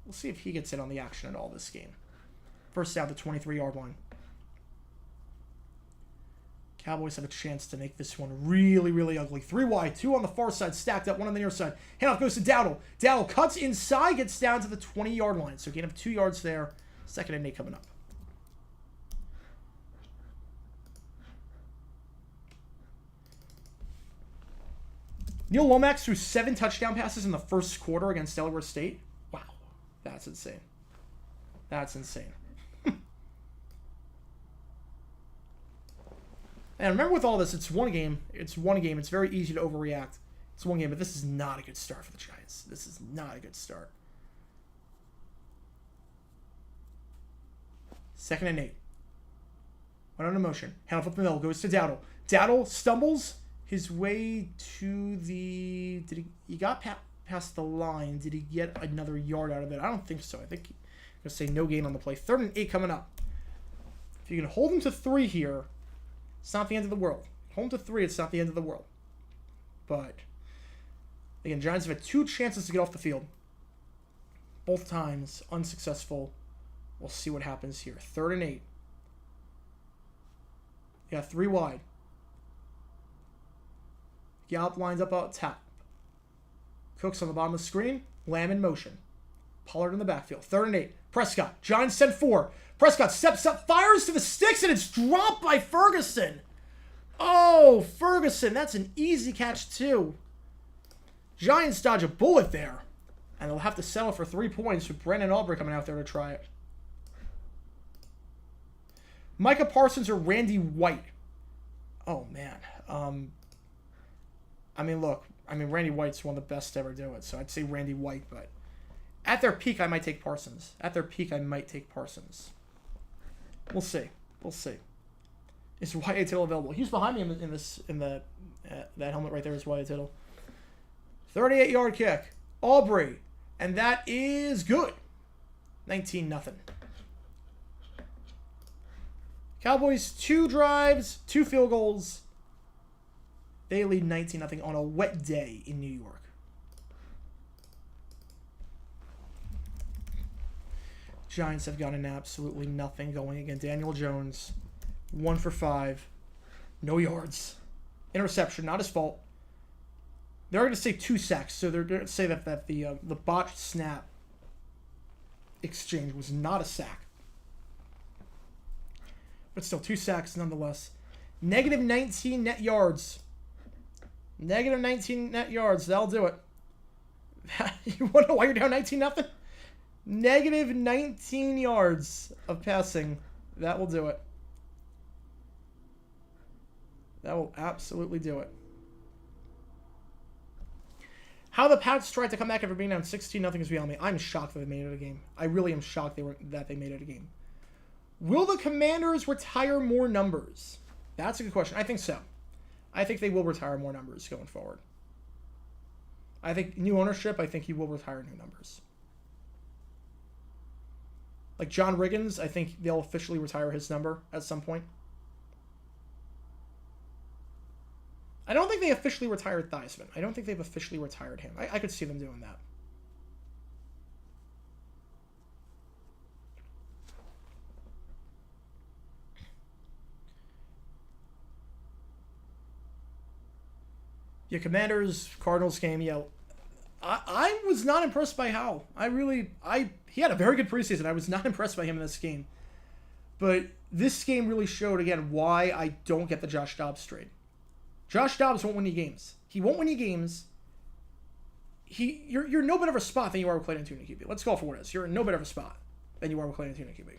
We'll see if he gets in on the action at all this game. First down, the 23-yard line. Cowboys have a chance to make this one really, really ugly. 3 wide, 2 on the far side, stacked up, 1 on the near side. Handoff goes to Dowdle. Dowdle cuts inside, gets down to the 20-yard line. So gain of 2 yards there. 2nd and 8 coming up. Neil Lomax threw 7 touchdown passes in the first quarter against Delaware State. Wow. That's insane. That's insane. And remember with all this, it's one game. It's one game. It's very easy to overreact. It's one game, but this is not a good start for the Giants. This is not a good start. 2nd and 8. Went on a motion. Handoff up the middle. Goes to Dowdle. Dowdle stumbles his way to the... He got past the line. Did he get another yard out of it? I don't think so. I think I'm going to say no gain on the play. 3rd and 8 coming up. If you can hold him to 3 here, it's not the end of the world. Hold him to 3, it's not the end of the world. But, again, Giants have had 2 chances to get off the field. Both times unsuccessful. We'll see what happens here. 3rd and 8. Yeah, 3 wide. Gallup lines up out top. Cooks on the bottom of the screen. Lamb in motion. Pollard in the backfield. 3rd and 8. Prescott. Giants send 4. Prescott steps up, fires to the sticks, and it's dropped by Ferguson. Oh, Ferguson. That's an easy catch, too. Giants dodge a bullet there. And they'll have to settle for 3 points with Brandon Aubrey coming out there to try it. Micah Parsons or Randy White? Oh, man. Randy White's one of the best to ever do it, so I'd say Randy White, but at their peak, I might take Parsons. We'll see. Is Wyatt Tittle available? He's behind me in that helmet right there is Wyatt Tittle. 38-yard kick. Aubrey. And that is good. 19-0. Cowboys, 2 drives, 2 field goals. They lead 19-0 on a wet day in New York. Giants have gotten absolutely nothing going again. Daniel Jones, 1 for 5. No yards. Interception, not his fault. They're going to say 2 sacks, so they're going to say that the botched snap exchange was not a sack. But still, 2 sacks nonetheless. Negative 19 net yards. Negative 19 net yards. That'll do it. You want to know why you're down 19-0? Negative 19 yards of passing. That will do it. That will absolutely do it. How the Pats tried to come back after being down 16-0 is beyond me. I'm shocked that they made it a game. I really am shocked that they made it a game. Will the Commanders retire more numbers? That's a good question. I think so. I think they will retire more numbers going forward. I think new ownership, I think he will retire new numbers. Like John Riggins, I think they'll officially retire his number at some point. I don't think they officially retired Theismann. I don't think they've officially retired him. I could see them doing that. Yeah, Commanders, Cardinals game, yeah. I was not impressed by Howell. He had a very good preseason. I was not impressed by him in this game. But this game really showed, again, why I don't get the Josh Dobbs trade. Josh Dobbs won't win you games. He won't win you games. You're in no better of a spot than you are with Clayton Tune QB. Let's call for what it is. You're in no better of a spot than you are with Clayton Tune QB.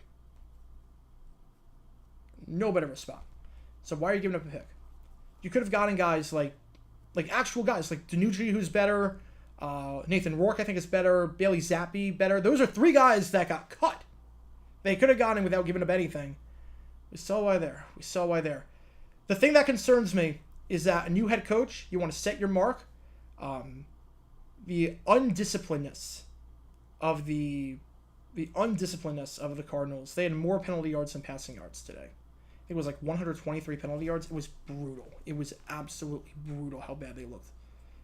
No better of a spot. So why are you giving up a pick? You could have gotten guys like actual guys like Danucci, who's better. Nathan Rourke, I think, is better. Bailey Zappi, better. Those are 3 guys that got cut. They could have gotten without giving up anything. We saw why there. The thing that concerns me is that a new head coach, you want to set your mark. The undisciplinedness of the Cardinals. They had more penalty yards than passing yards today. It was like 123 penalty yards. It was brutal. It was absolutely brutal how bad they looked.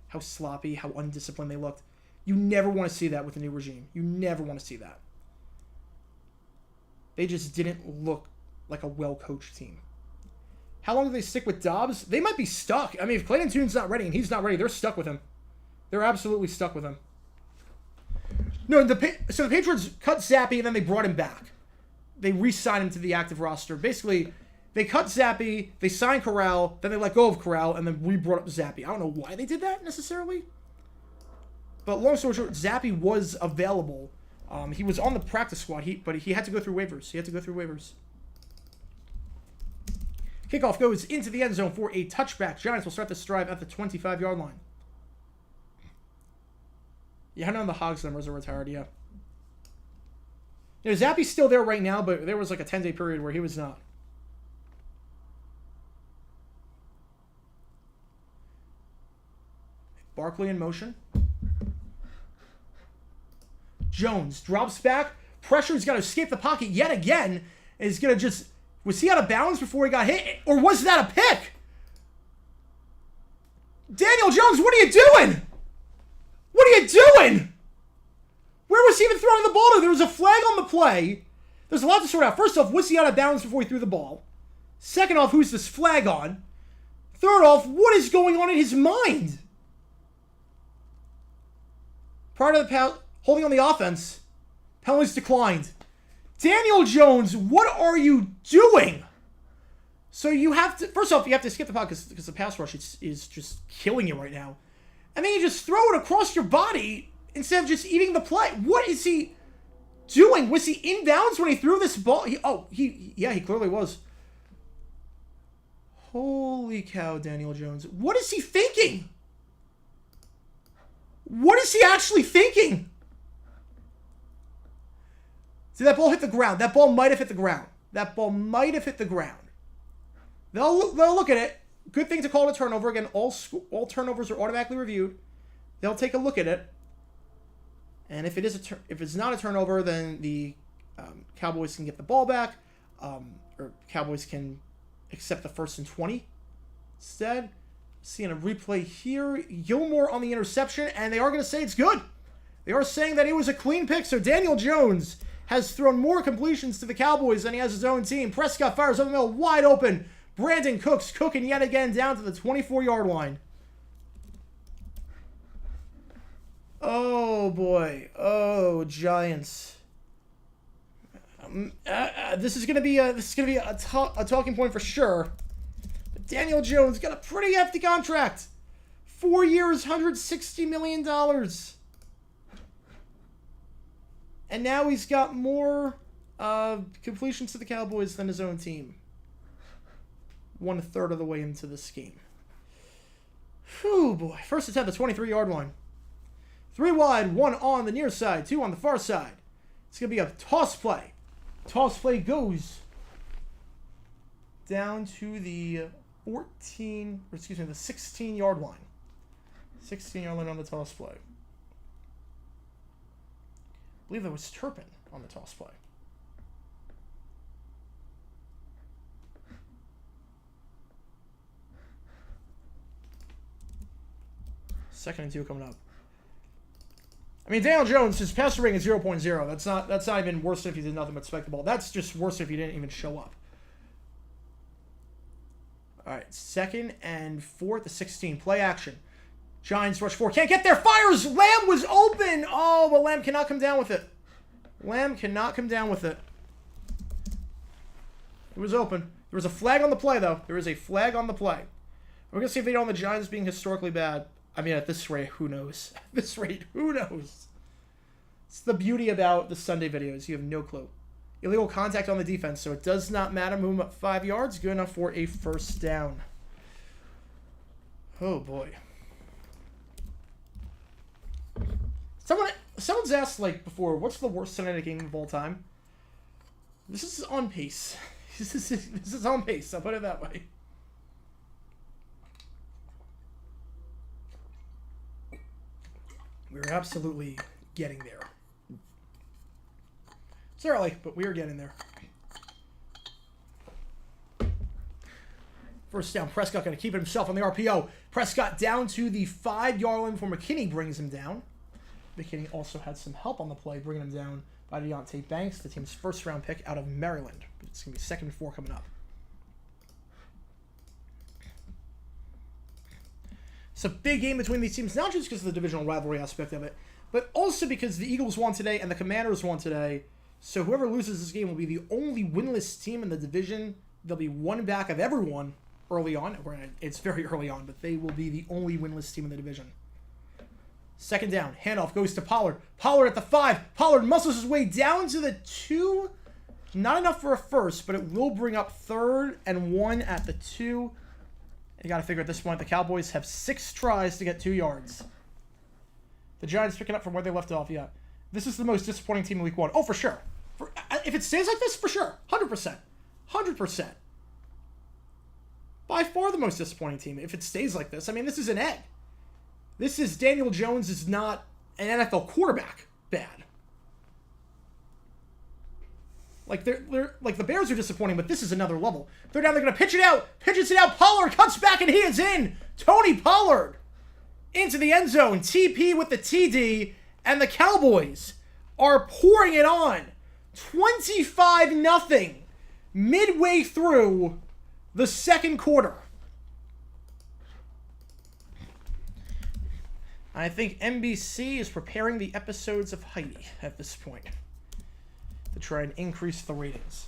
How sloppy, how undisciplined they looked. You never want to see that with a new regime. You never want to see that. They just didn't look like a well-coached team. How long do they stick with Dobbs? They might be stuck. I mean, if Clayton Tune's not ready and he's not ready, they're stuck with him. They're absolutely stuck with him. No, so the Patriots cut Zappi and then they brought him back. They re-signed him to the active roster. Basically, they cut Zappi, they signed Corral, then they let go of Corral, and then re-brought up Zappi. I don't know why they did that necessarily. But long story short, Zappi was available. He was on the practice squad, but he had to go through waivers. Kickoff goes into the end zone for a touchback. Giants will start this drive at the 25-yard line. Yeah, I know the Hogs numbers are retired, yeah. Zappi's still there right now, but there was like a 10-day period where he was not. Barkley in motion. Jones drops back. Pressure's got to escape the pocket yet again. Is going to just... Was he out of bounds before he got hit? Or was that a pick? Daniel Jones, what are you doing? What are you doing? Where was he even throwing the ball to? There was a flag on the play. There's a lot to sort out. First off, was he out of bounds before he threw the ball? Second off, who's this flag on? Third off, what is going on in his mind? Prior to the holding on the offense, penalties declined. Daniel Jones, what are you doing? So you have to, first off, you have to skip the pocket because the pass rush is just killing you right now. And then you just throw it across your body instead of just eating the play. What is he doing? Was he inbounds when he threw this ball? He clearly was. Holy cow, Daniel Jones. What is he thinking? What is he actually thinking? See, that ball hit the ground. That ball might have hit the ground. They'll look at it. Good thing to call it a turnover. Again, all turnovers are automatically reviewed. They'll take a look at it. And if it's not a turnover, then the Cowboys can get the ball back. Or Cowboys can accept the 1st and 20 instead. Seeing a replay here. Gilmore on the interception, and they are going to say it's good. They are saying that it was a clean pick, so Daniel Jones has thrown more completions to the Cowboys than he has his own team. Prescott fires up the middle, wide open. Brandon Cooks cooking yet again down to the 24-yard line. Oh, boy. Oh, Giants. This is going to be a talking point for sure. But Daniel Jones got a pretty hefty contract. 4 years, $160 million. And now he's got more completions to the Cowboys than his own team. 1/3 of the way into this game. Whew, boy. First attempt, the 23-yard line. 3 wide, 1 on the near side, 2 on the far side. It's going to be a toss play. Toss play goes down to the 16-yard line. 16-yard line on the toss play. I believe that was Turpin on the toss play. Second and 2 coming up. I mean, Daniel Jones, his passer rating is 0.0. That's not even worse if he did nothing but spike the ball. That's just worse if he didn't even show up. All right, 2nd and 4 at the 16. Play action. Giants rush 4. Can't get there. Fires. Lamb was open. Oh, but Lamb cannot come down with it. Lamb cannot come down with it. It was open. There was a flag on the play, though. There is a flag on the play. We're going to see if they don't the Giants being historically bad. I mean, at this rate, who knows? At this rate, who knows? It's the beauty about the Sunday videos. You have no clue. Illegal contact on the defense, so it does not matter. Move them up 5 yards. Good enough for a first down. Oh, boy. Someone's asked, like, before, what's the worst Sunday night game of all time? This is on pace. This is on pace. I'll put it that way. We're absolutely getting there. It's early, but we are getting there. First down, Prescott going to keep it himself on the RPO. Prescott down to the 5-yard line before McKinney brings him down. McKinney also had some help on the play, bringing him down by Deontay Banks, the team's first-round pick out of Maryland. But it's going to be 2nd and 4 coming up. It's a big game between these teams, not just because of the divisional rivalry aspect of it, but also because the Eagles won today and the Commanders won today. So whoever loses this game will be the only winless team in the division. They'll be one back of everyone early on. It's very early on, but they will be the only winless team in the division. 2nd down. Handoff goes to Pollard. Pollard at the 5. Pollard muscles his way down to the 2. Not enough for a first, but it will bring up 3rd and 1 at the 2. You got to figure at this point the Cowboys have 6 tries to get 2 yards. The Giants picking up from where they left off. Yeah, this is the most disappointing team in Week 1. Oh, for sure. If it stays like this, for sure. 100%. 100%. By far the most disappointing team. If it stays like this, I mean, this is an egg. This is Daniel Jones is not an NFL quarterback bad. Like they're like the Bears are disappointing, but this is another level. They're down. They're going to pitch it out. Pitches it out. Pollard cuts back and he is in. Tony Pollard into the end zone. TP with the TD, and the Cowboys are pouring it on. 25-0 midway through the 2nd quarter. I think NBC is preparing the episodes of Heidi at this point to try and increase the ratings.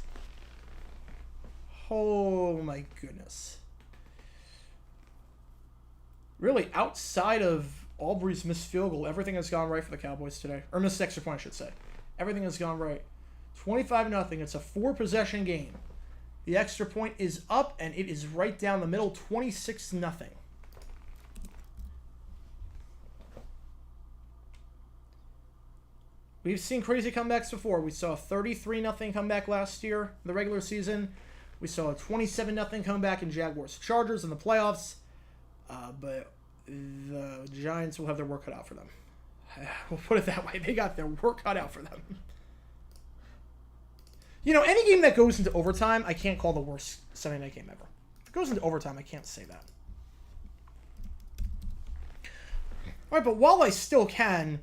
Oh my goodness. Really, outside of Aubrey's missed field goal, everything has gone right for the Cowboys today. Or missed extra point, I should say. Everything has gone right. 25-0. It's a 4-possession game. The extra point is up, and it is right down the middle, 26-0. We've seen crazy comebacks before. We saw a 33-0 comeback last year in the regular season. We saw a 27-0 comeback in Jaguars Chargers in the playoffs. But the Giants will have their work cut out for them. We'll put it that way. They got their work cut out for them. You know, any game that goes into overtime, I can't call the worst Sunday night game ever. If it goes into overtime, I can't say that. All right, but while I still can,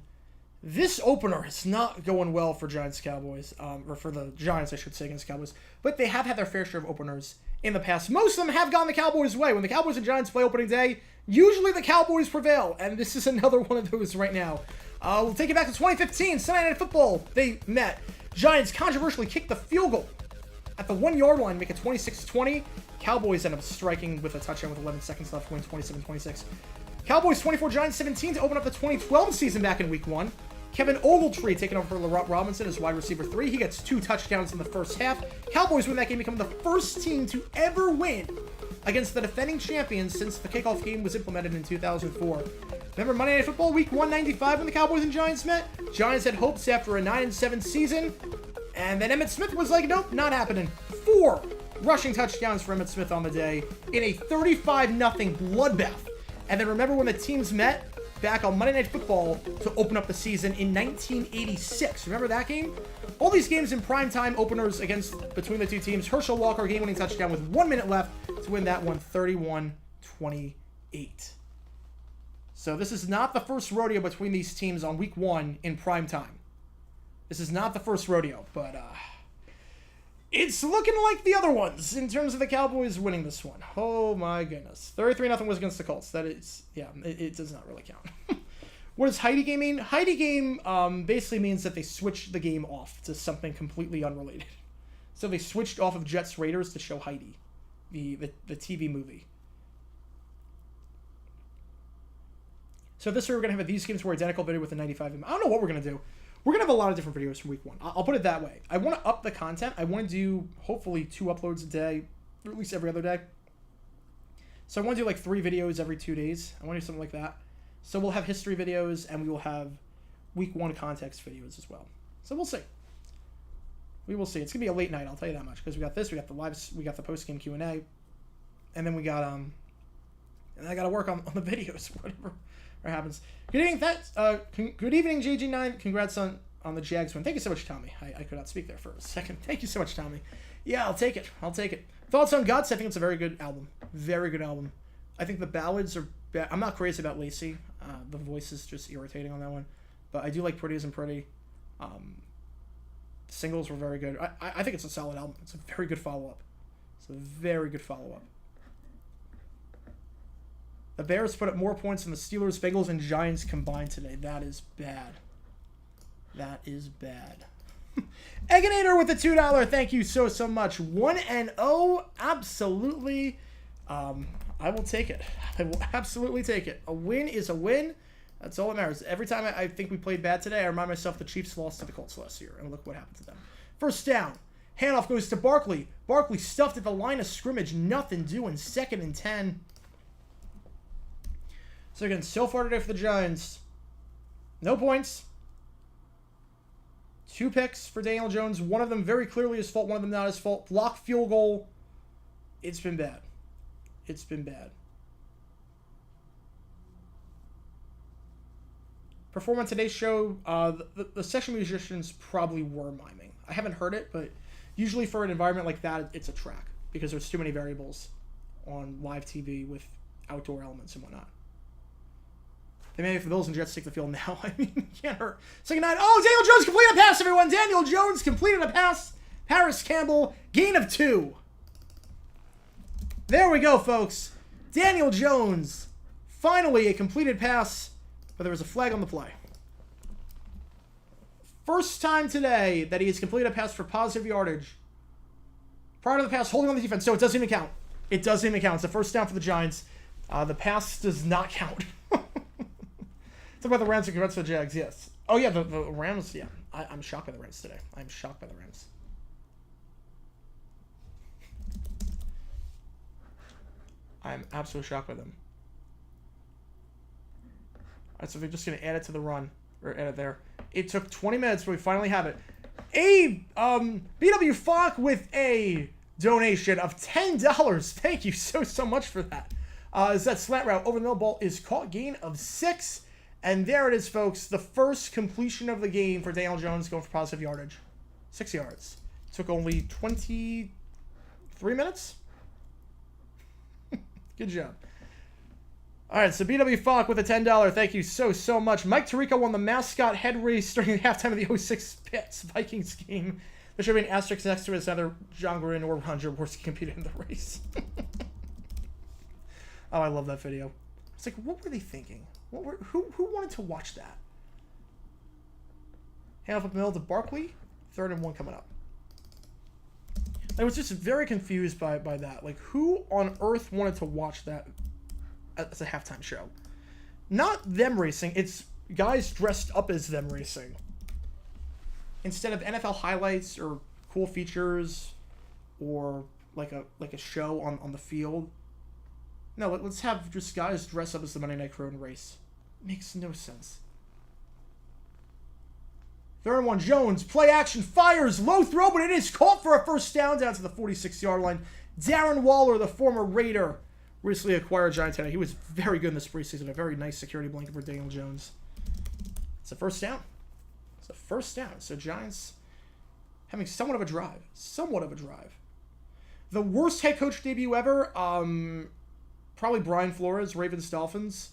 this opener is not going well for Giants-Cowboys, or for the Giants, I should say, against Cowboys. But they have had their fair share of openers in the past. Most of them have gone the Cowboys' way. When the Cowboys and Giants play opening day, usually the Cowboys prevail, and this is another one of those right now. We'll take it back to 2015, Sunday Night Football. They met. Giants controversially kicked the field goal at the 1-yard line, make it 26-20. Cowboys end up striking with a touchdown with 11 seconds left, win 27-26. Cowboys 24, Giants 17 to open up the 2012 season back in Week 1. Kevin Ogletree taking over for LaRock Robinson as wide receiver 3. He gets 2 touchdowns in the first half. Cowboys win that game, becoming the first team to ever win against the defending champions since the kickoff game was implemented in 2004. Remember Monday Night Football Week 195 when the Cowboys and Giants met? Giants had hopes after a 9-7 season, and then Emmitt Smith was like, nope, not happening. 4 rushing touchdowns for Emmitt Smith on the day in a 35-0 bloodbath. And then remember when the teams met back on Monday Night Football to open up the season in 1986. Remember that game? All these games in primetime openers between the two teams. Herschel Walker game-winning touchdown with 1 minute left to win that one 31-28. So this is not the first rodeo between these teams on Week 1 in primetime. This is not the first rodeo, but It's looking like the other ones in terms of the Cowboys winning this one. Oh my goodness. 33-0 was against the Colts. That is, yeah, it does not really count. What does Heidi game mean? Heidi game basically means that they switched the game off to something completely unrelated. So they switched off of Jets Raiders to show Heidi, the TV movie. So this year we're going to have these games were identical video with a 95. I don't know what we're going to do. We're going to have a lot of different videos from week one. I'll put it that way. I want to up the content. I want to do, hopefully, 2 uploads a day, or at least every other day. So I want to do like 3 videos every 2 days. I want to do something like that. So we'll have history videos, and we will have week 1 context videos as well. So we'll see. We will see. It's going to be a late night, I'll tell you that much, because we got this, we got the lives, we got the post-game Q&A, and then we got, and I got to work on the videos, whatever happens. Good evening, good evening, JG9. Congrats on the Jags win. Thank you so much, Tommy. I could not speak there for a second. Thank you so much, Tommy. Yeah, I'll take it. Thoughts on Guts? I think it's a very good album. Very good album. I think the ballads are bad. I'm not crazy about Lacey. The voice is just irritating on that one. But I do like Pretty Isn't Pretty. Singles were very good. I think it's a solid album. It's a very good follow-up. The Bears put up more points than the Steelers, Bengals, and Giants combined today. That is bad. Egginator with the $2. Thank you so much. 1-0. Absolutely. I will take it. I will absolutely take it. A win is a win. That's all that matters. Every time I think we played bad today, I remind myself the Chiefs lost to the Colts last year. And look what happened to them. First down. Handoff goes to Barkley. Barkley stuffed at the line of scrimmage. Nothing doing. 2nd and 10. So again, so far today for the Giants, no points. 2 picks for Daniel Jones. One of them very clearly his fault, one of them not his fault. Blocked field goal. It's been bad. Perform on today's show, the session musicians probably were miming. I haven't heard it, but usually for an environment like that, it's a track because there's too many variables on live TV with outdoor elements and whatnot. They may have the Bills and Jets take the field now. I mean, can't hurt. Second night. Oh, Daniel Jones completed a pass, everyone. Daniel Jones completed a pass. Paris Campbell, gain of 2. There we go, folks. Daniel Jones, finally a completed pass, but there was a flag on the play. First time today that he has completed a pass for positive yardage. Prior to the pass, holding on the defense, so it doesn't even count. It's a first down for the Giants. The pass does not count. Talk about the Rams and congrats to the Jags, yes. Oh, yeah, the Rams, yeah. I'm shocked by the Rams today. I'm shocked by the Rams. I'm absolutely shocked by them. All right, so they're just going to add it to the run. Or add it there. It took 20 minutes, but we finally have it. BW Falk with a donation of $10. Thank you so much for that. Is that slant route over the middle ball is caught, gain of 6. And there it is, folks. The first completion of the game for Daniel Jones going for positive yardage. 6 yards. Took only 23 minutes. Good job. All right, so BW Falk with a $10. Thank you so much. Mike Tirico won the mascot head race during the halftime of the 06 Pits Vikings game. There should be an asterisk next to it as either John Gruden or Ron Jaworski competed in the race. Oh, I love that video. It's like, what were they thinking? Who wanted to watch that? Hand off the middle to Barkley. 3rd and 1 coming up. I was just very confused by that. Like, who on earth wanted to watch that as a halftime show? Not them racing. It's guys dressed up as them racing. Instead of NFL highlights or cool features or like a show on the field. No, let's have just guys dress up as the Monday Night Crew and race. Makes no sense. 3rd and 1, Jones, play action, fires, low throw, but it is caught for a first down to the 46-yard line. Darren Waller, the former Raider, recently acquired Giant today. He was very good in this preseason, a very nice security blanket for Daniel Jones. It's a first down. So Giants having somewhat of a drive. The worst head coach debut ever, probably Brian Flores, Ravens Dolphins,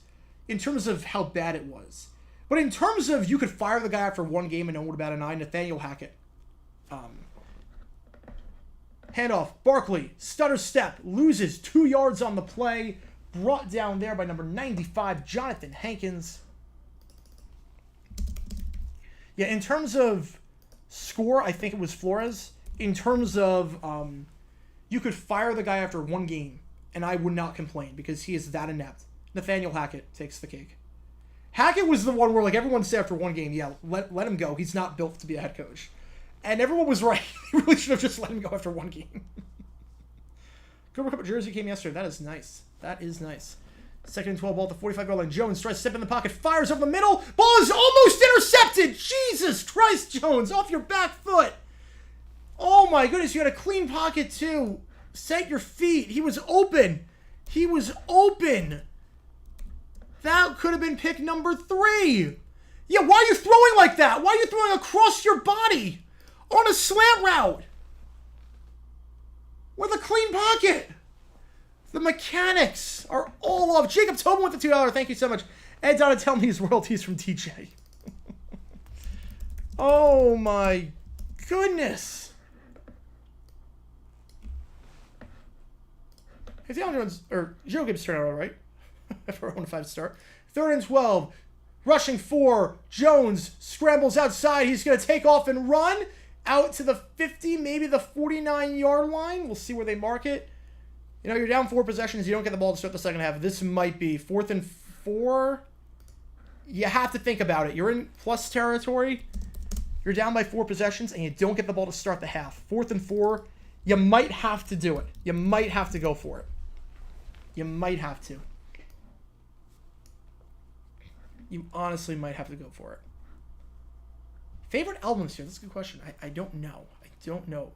in terms of how bad it was. But in terms of you could fire the guy after 1 game and no one would bat an eye, Nathaniel Hackett. Handoff. Barkley. Stutter step. Loses 2 yards on the play. Brought down there by number 95, Jonathan Hankins. Yeah, in terms of score, I think it was Flores. In terms of, you could fire the guy after 1 game, and I would not complain because he is that inept. Nathaniel Hackett takes the cake. Hackett was the one where, like, everyone said after 1 game, yeah, let him go. He's not built to be a head coach. And everyone was right. He really should have just let him go after 1 game. Cooper Kupp jersey came yesterday. That is nice. That is nice. 2nd and 12 ball at the 45-yard line. Jones tries to step in the pocket. Fires over the middle. Ball is almost intercepted. Jesus Christ, Jones. Off your back foot. Oh, my goodness. You had a clean pocket, too. Set your feet. He was open. He was open. That could have been pick number 3. Yeah, why are you throwing like that? Why are you throwing across your body on a slant route with a clean pocket? The mechanics are all off. Jacob Tobin with the $2. Thank you so much. Ed Donatello me his royalties from TJ. Oh my goodness. Hey, Daniel Jones, or Joe Gibbs turned out all right. For a 1-5 start. 3rd and 12. Rushing 4. Jones scrambles outside. He's going to take off and run out to the 50, maybe the 49-yard line. We'll see where they mark it. You know, you're down 4 possessions. You don't get the ball to start the second half. This might be 4th and 4. You have to think about it. You're in plus territory. You're down by 4 possessions, and you don't get the ball to start the half. 4th and 4. You might have to do it. You might have to go for it. You might have to. You honestly might have to go for it. Favorite albums here? That's a good question. I don't know. I don't know.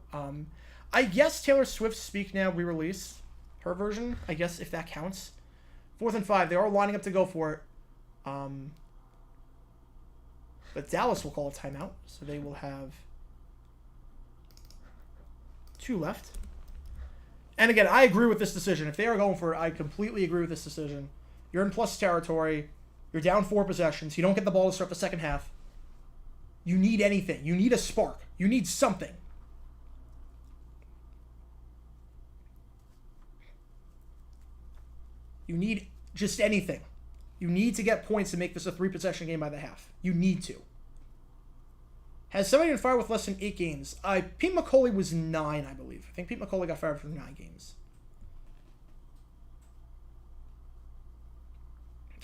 I guess Taylor Swift's Speak Now re-release. Her version. I guess if that counts. 4th and 5. They are lining up to go for it. But Dallas will call a timeout. So they will have 2 left. And again, I agree with this decision. If they are going for it, I completely agree with this decision. You're in plus territory. You're down 4 possessions. You don't get the ball to start the second half. You need anything. You need a spark. You need something. You need just anything. You need to get points to make this a 3-possession game by the half. You need to. Has somebody been fired with less than 8 games? Pete McCauley was 9, I believe. I think Pete McCauley got fired for 9 games.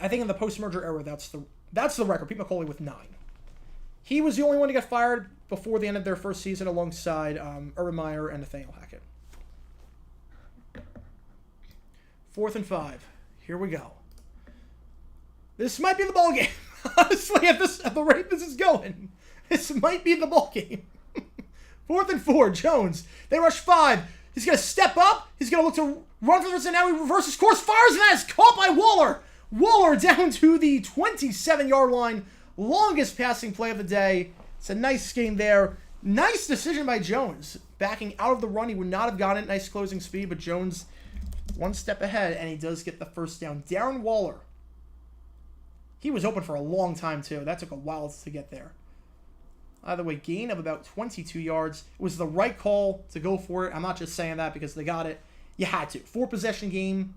I think in the post-merger era, that's the record. Pete McCauley with 9. He was the only one to get fired before the end of their first season alongside Urban Meyer and Nathaniel Hackett. 4th and 5. Here we go. This might be the ball game. Honestly, at the rate this is going, this might be the ball game. 4th and 4. Jones. They rush 5. He's going to step up. He's going to look to run for the first, and now he reverses course, fires, and that is caught by Waller. Waller down to the 27-yard line. Longest passing play of the day. It's a nice game there. Nice decision by Jones. Backing out of the run. He would not have gotten it. Nice closing speed, but Jones 1 step ahead, and he does get the first down. Darren Waller. He was open for a long time, too. That took a while to get there. Either way, gain of about 22 yards. It was the right call to go for it. I'm not just saying that because they got it. You had to. 4-possession game.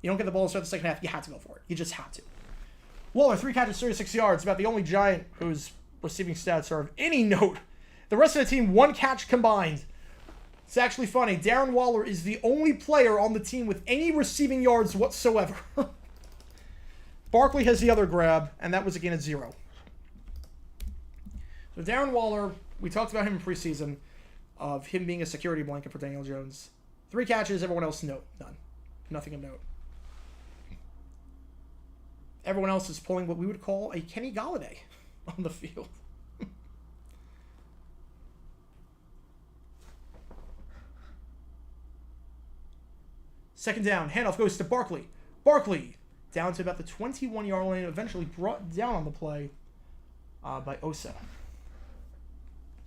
You don't get the ball to start the second half. You had to go for it. You just had to. Waller, 3 catches, 36 yards. About the only Giant whose receiving stats are of any note. The rest of the team, 1 catch combined. It's actually funny. Darren Waller is the only player on the team with any receiving yards whatsoever. Barkley has the other grab, and that was a gain of 0. So Darren Waller, we talked about him in preseason, of him being a security blanket for Daniel Jones. 3 catches, everyone else, none. Nothing of note. Everyone else is pulling what we would call a Kenny Golladay on the field. Second down, handoff goes to Barkley. Barkley down to about the 21-yard line, eventually brought down on the play by Osa.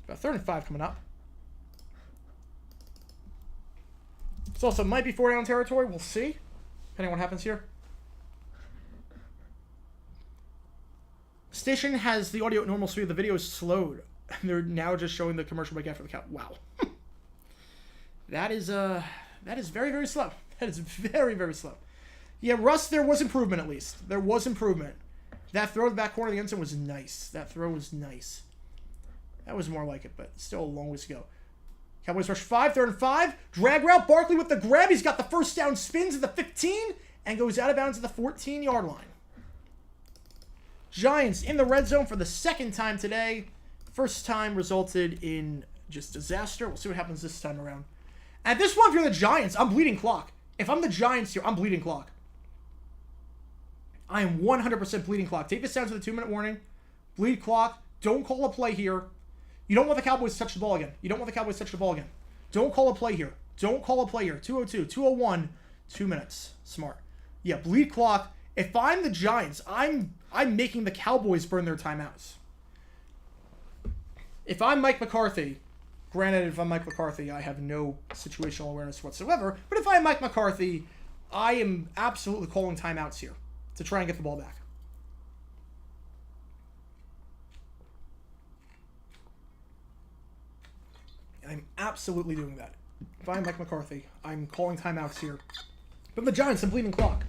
About 3rd and 5 coming up. This also might be 4-down territory. We'll see, depending on what happens here. Station has the audio at normal speed. The video is slowed. And they're now just showing the commercial break after the count. Wow. That is very, very slow. That is very, very slow. Yeah, Russ, there was improvement at least. There was improvement. That throw to the back corner of the end zone was nice. That throw was nice. That was more like it, but still a long ways to go. Cowboys rush 5, 3rd and 5. Drag route, Barkley with the grab. He's got the first down, spins at the 15, and goes out of bounds at the 14-yard line. Giants in the red zone for the second time today. First time resulted in just disaster. We'll see what happens this time around. At this point, if you're the Giants, I'm bleeding clock. If I'm the Giants here, I'm bleeding clock. I am 100% bleeding clock. Take this down to the 2-minute warning. Bleed clock. Don't call a play here. You don't want the Cowboys to touch the ball again. You don't want the Cowboys to touch the ball again. Don't call a play here. Don't call a play here. 2:02, 2:01, 2 minutes. Smart. Yeah, bleed clock. If I'm the Giants, I'm making the Cowboys burn their timeouts. If I'm Mike McCarthy, granted, if I'm Mike McCarthy, I have no situational awareness whatsoever, but if I'm Mike McCarthy, I am absolutely calling timeouts here to try and get the ball back. I'm absolutely doing that. If I'm Mike McCarthy, I'm calling timeouts here. But the Giants, I'm bleeding clock.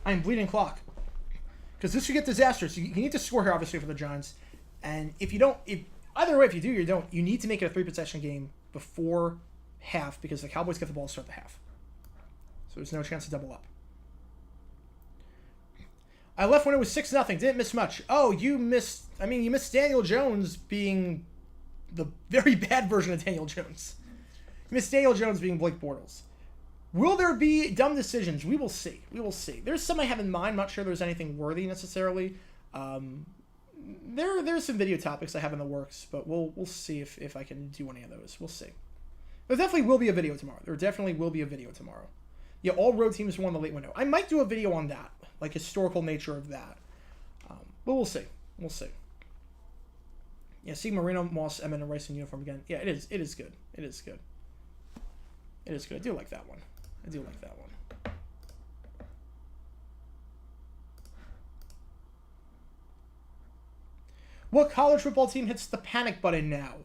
I'm bleeding clock. Because this could get disastrous. You need to score here, obviously, for the Giants. And if you don't, either way, if you do or you don't, you need to make it a 3-possession game before half because the Cowboys get the ball to start the half. So there's no chance to double up. I left when it was 6-0. Didn't miss much. Oh, you missed Daniel Jones being the very bad version of Daniel Jones. You missed Daniel Jones being Blake Bortles. Will there be dumb decisions? We will see. We will see. There's some I have in mind. I'm not sure there's anything worthy necessarily. There's some video topics I have in the works, but we'll see if I can do any of those. We'll see. There definitely will be a video tomorrow. Yeah, all road teams won the late window. I might do a video on that, like historical nature of that. But we'll see. We'll see. Yeah, see Marino, Moss, Emmett, and Rice in uniform again. Yeah, it is. It is good. It is good. It is good. I do like that one. What college football team hits the panic button now?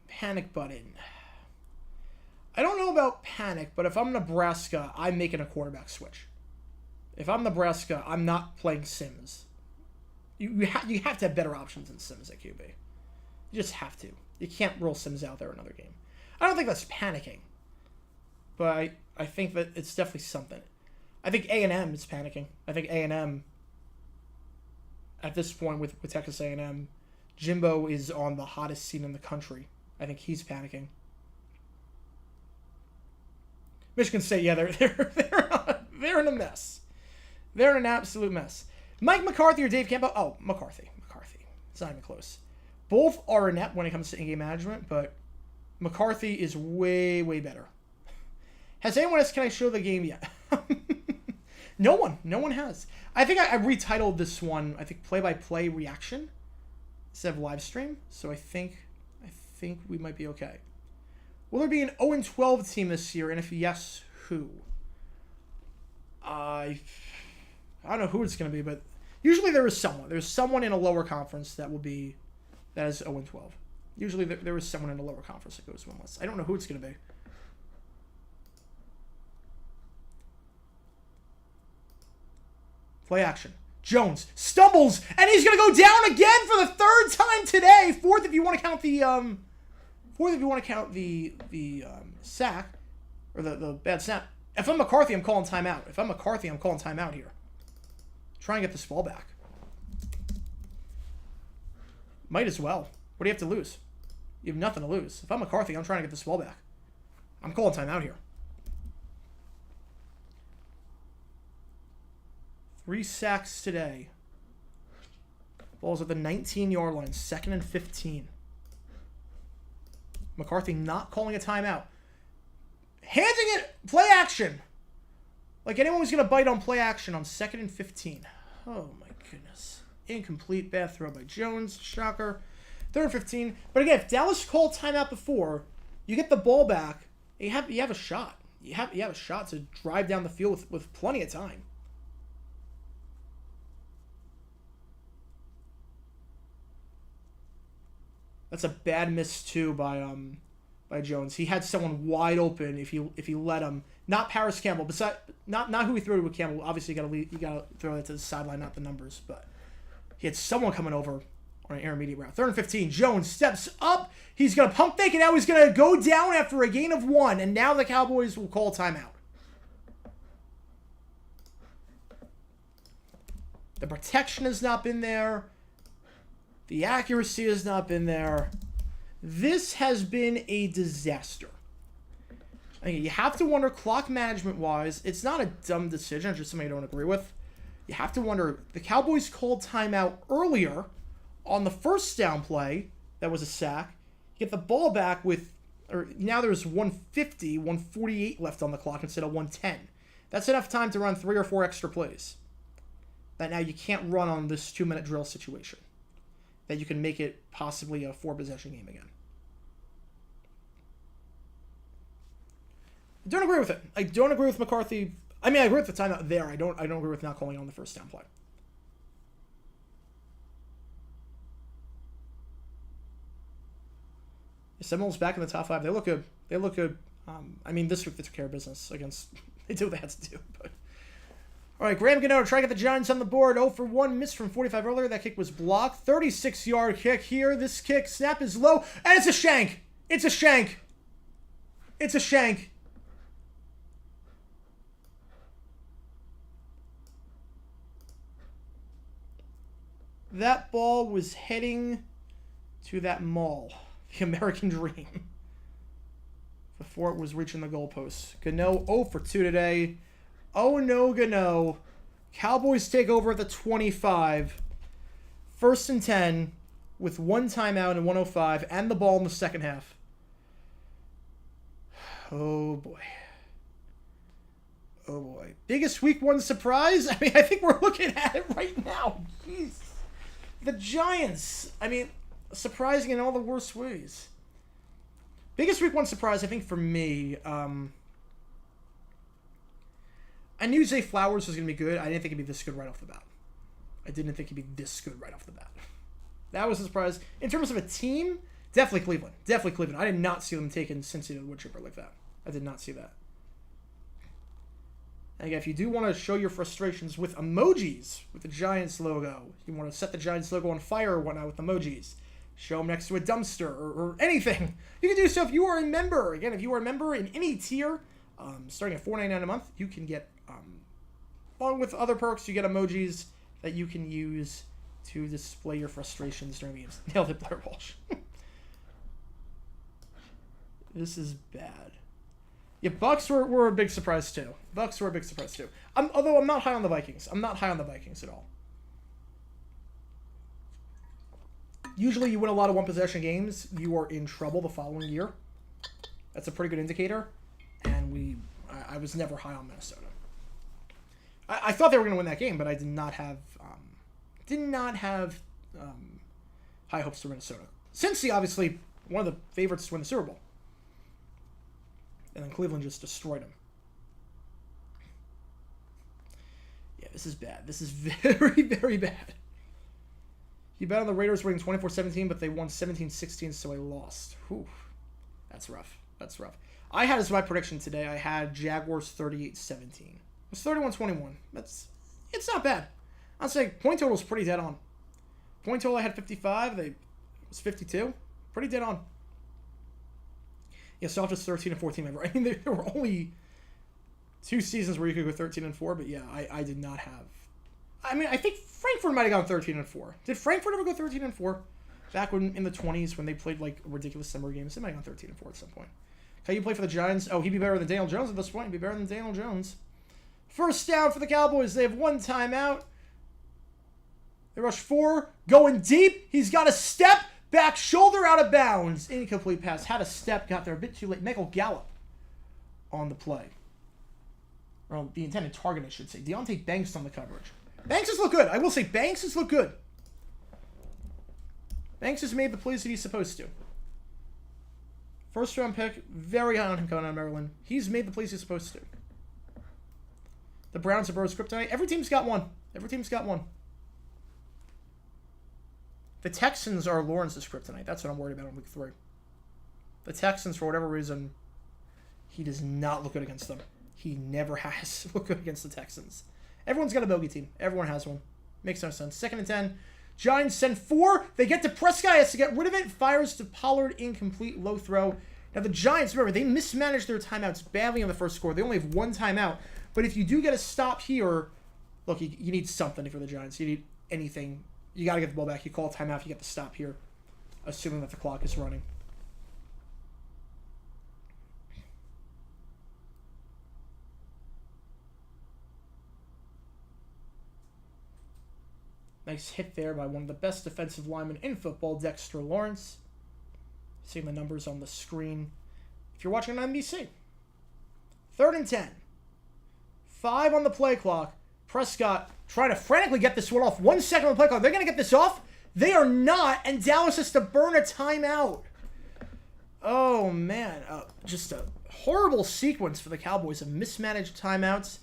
Panic button. I don't know about panic, but if I'm Nebraska, I'm making a quarterback switch. If I'm Nebraska, I'm not playing Sims. You have to have better options than Sims at QB. You just have to. You can't roll Sims out there another game. I don't think that's panicking, but I think that it's definitely something. I think A&M is panicking. I think A&M, at this point with Texas A&M, Jimbo is on the hottest seat in the country. I think he's panicking. Michigan State, yeah, they're in a mess. They're in an absolute mess. Mike McCarthy or Dave Campbell? Oh, McCarthy. It's not even close. Both are inept when it comes to in-game management, but McCarthy is way, way better. Has anyone else, can I show the game yet? No one has. I think I retitled this one, I think play-by-play reaction instead of live stream, so I think we might be okay. Will there be an 0-12 team this year, and if yes, who? I don't know who it's going to be, but usually there is someone. There's someone in a lower conference that is 0-12. Usually there is someone in a lower conference that goes winless. I don't know who it's going to be. Play action. Jones stumbles, and he's going to go down again for the third time today. Fourth if you want to count the sack or the bad snap. If I'm McCarthy, I'm calling timeout. Here. Try and get this ball back. Might as well. What do you have to lose? You have nothing to lose. If I'm McCarthy, I'm trying to get this ball back. I'm calling timeout here. 3 sacks today. Ball's at the 19-yard line, 2nd and 15. McCarthy not calling a timeout. Handing it, play action. Like anyone was going to bite on play action on 2nd and 15. Oh my goodness. Incomplete, bad throw by Jones. Shocker. 3rd and 15. But again, if Dallas called timeout before, you get the ball back, you have a shot. You have a shot to drive down the field with plenty of time. That's a bad miss too by Jones. He had someone wide open if he let him. Not Paris Campbell, not who he threw to with Campbell. Obviously, you gotta throw that to the sideline, not the numbers. But he had someone coming over on an intermediate route. 3rd and 15. Jones steps up. He's gonna pump fake, and now he's gonna go down after a gain of 1. And now the Cowboys will call timeout. The protection has not been there. The accuracy has not been there. This has been a disaster. I mean, you have to wonder, clock management-wise, it's not a dumb decision, it's just something I don't agree with. You have to wonder, the Cowboys called timeout earlier on the first down play, that was a sack. You get the ball back with, or now there's 150, 148 left on the clock instead of 110. That's enough time to run 3 or 4 extra plays that now you can't run on this 2-minute drill situation. That you can make it possibly a 4-possession game again. I don't agree with it. I don't agree with McCarthy. I mean, I agree with the timeout there. I don't agree with not calling on the first down play. The Seminoles back in the top 5. They look good. They look good. I mean, this week they took care of business against. They did what they had to do. But all right, Graham Gano trying to get the Giants on the board. 0 for 1, missed from 45 earlier. That kick was blocked. 36-yard kick here. This kick snap is low, and it's a shank. It's a shank. It's a shank. That ball was heading to that mall, the American Dream, before it was reaching the goalposts. Gano 0 for 2 today. Oh no, Gano. Cowboys take over at the 25. 1st and 10 with 1 timeout and 1:05 and the ball in the second half. Oh boy. Oh boy. Biggest week 1 surprise? I mean, I think we're looking at it right now. Jeez. The Giants. I mean, surprising in all the worst ways. Biggest week 1 surprise, I think, for me. I knew Zay Flowers was going to be good. I didn't think he'd be this good right off the bat. I didn't think he'd be this good right off the bat. That was a surprise. In terms of a team, definitely Cleveland. Definitely Cleveland. I did not see them taking Cincy to the wood chipper like that. I did not see that. And again, if you do want to show your frustrations with emojis, with the Giants logo, you want to set the Giants logo on fire or whatnot with emojis, show them next to a dumpster or anything, you can do so if you are a member. Again, if you are a member in any tier, starting at $4.99 a month, you can get, along with other perks, you get emojis that you can use to display your frustrations during the games. Nailed it, Blair Walsh. This is bad. Yeah, Bucks were a big surprise too. Bucks were a big surprise too. Although I'm not high on the Vikings. I'm not high on the Vikings at all. Usually you win a lot of 1-possession games, you are in trouble the following year. That's a pretty good indicator. And I was never high on Minnesota. I thought they were going to win that game, but I did not have high hopes for Minnesota. Cincy, obviously, one of the favorites to win the Super Bowl. And then Cleveland just destroyed them. Yeah, this is bad. This is very, very bad. You bet on the Raiders winning 24-17, but they won 17-16, so I lost. Whew. That's rough. That's rough. I had as my prediction today, I had Jaguars 38-17. It was 31-21. It's not bad. I'll say point total is pretty dead on. Point total I had 55. It was 52. Pretty dead on. Yeah, so just 13-14 member. I mean, there were only 2 seasons where you could go 13-4, but yeah, I did not have. I mean, I think Frankfurt might have gone 13-4. Did Frankfurt ever go 13-4? Back when in the 20s when they played like ridiculous summer games, they might have gone 13-4 at some point. How you play for the Giants? Oh, he'd be better than Daniel Jones at this point. He'd be better than Daniel Jones. First down for the Cowboys. They have 1 timeout. They rush 4. Going deep. He's got a step. Back shoulder out of bounds. Incomplete pass. Had a step. Got there a bit too late. Michael Gallup on the play. Or the intended target, I should say. Deontay Banks on the coverage. Banks has looked good. I will say Banks has looked good. Banks has made the plays that he's supposed to. First round pick. Very high on him coming out of Maryland. He's made the plays he's supposed to. The Browns are Burrow's kryptonite. Every team's got one. Every team's got one. The Texans are Lawrence's kryptonite. That's what I'm worried about in week 3. The Texans, for whatever reason, he does not look good against them. He never has looked good against the Texans. Everyone's got a bogey team. Everyone has one. Makes no sense. 2nd and 10. Giants send 4. They get to Prescott. Has to get rid of it. Fires to Pollard. Incomplete. Low throw. Now, the Giants, remember, they mismanaged their timeouts badly on the first score. They only have 1 timeout. But if you do get a stop here, look, you need something for the Giants. You need anything. You got to get the ball back. You call a timeout if you get the stop here, assuming that the clock is running. Nice hit there by one of the best defensive linemen in football, Dexter Lawrence. Seeing the numbers on the screen if you're watching on NBC. 3rd and 10. 5 on the play clock. Prescott trying to frantically get this one off. 1 second on the play clock. They're going to get this off. They are not, and Dallas has to burn a timeout. Oh, man. Just a horrible sequence for the Cowboys of mismanaged timeouts.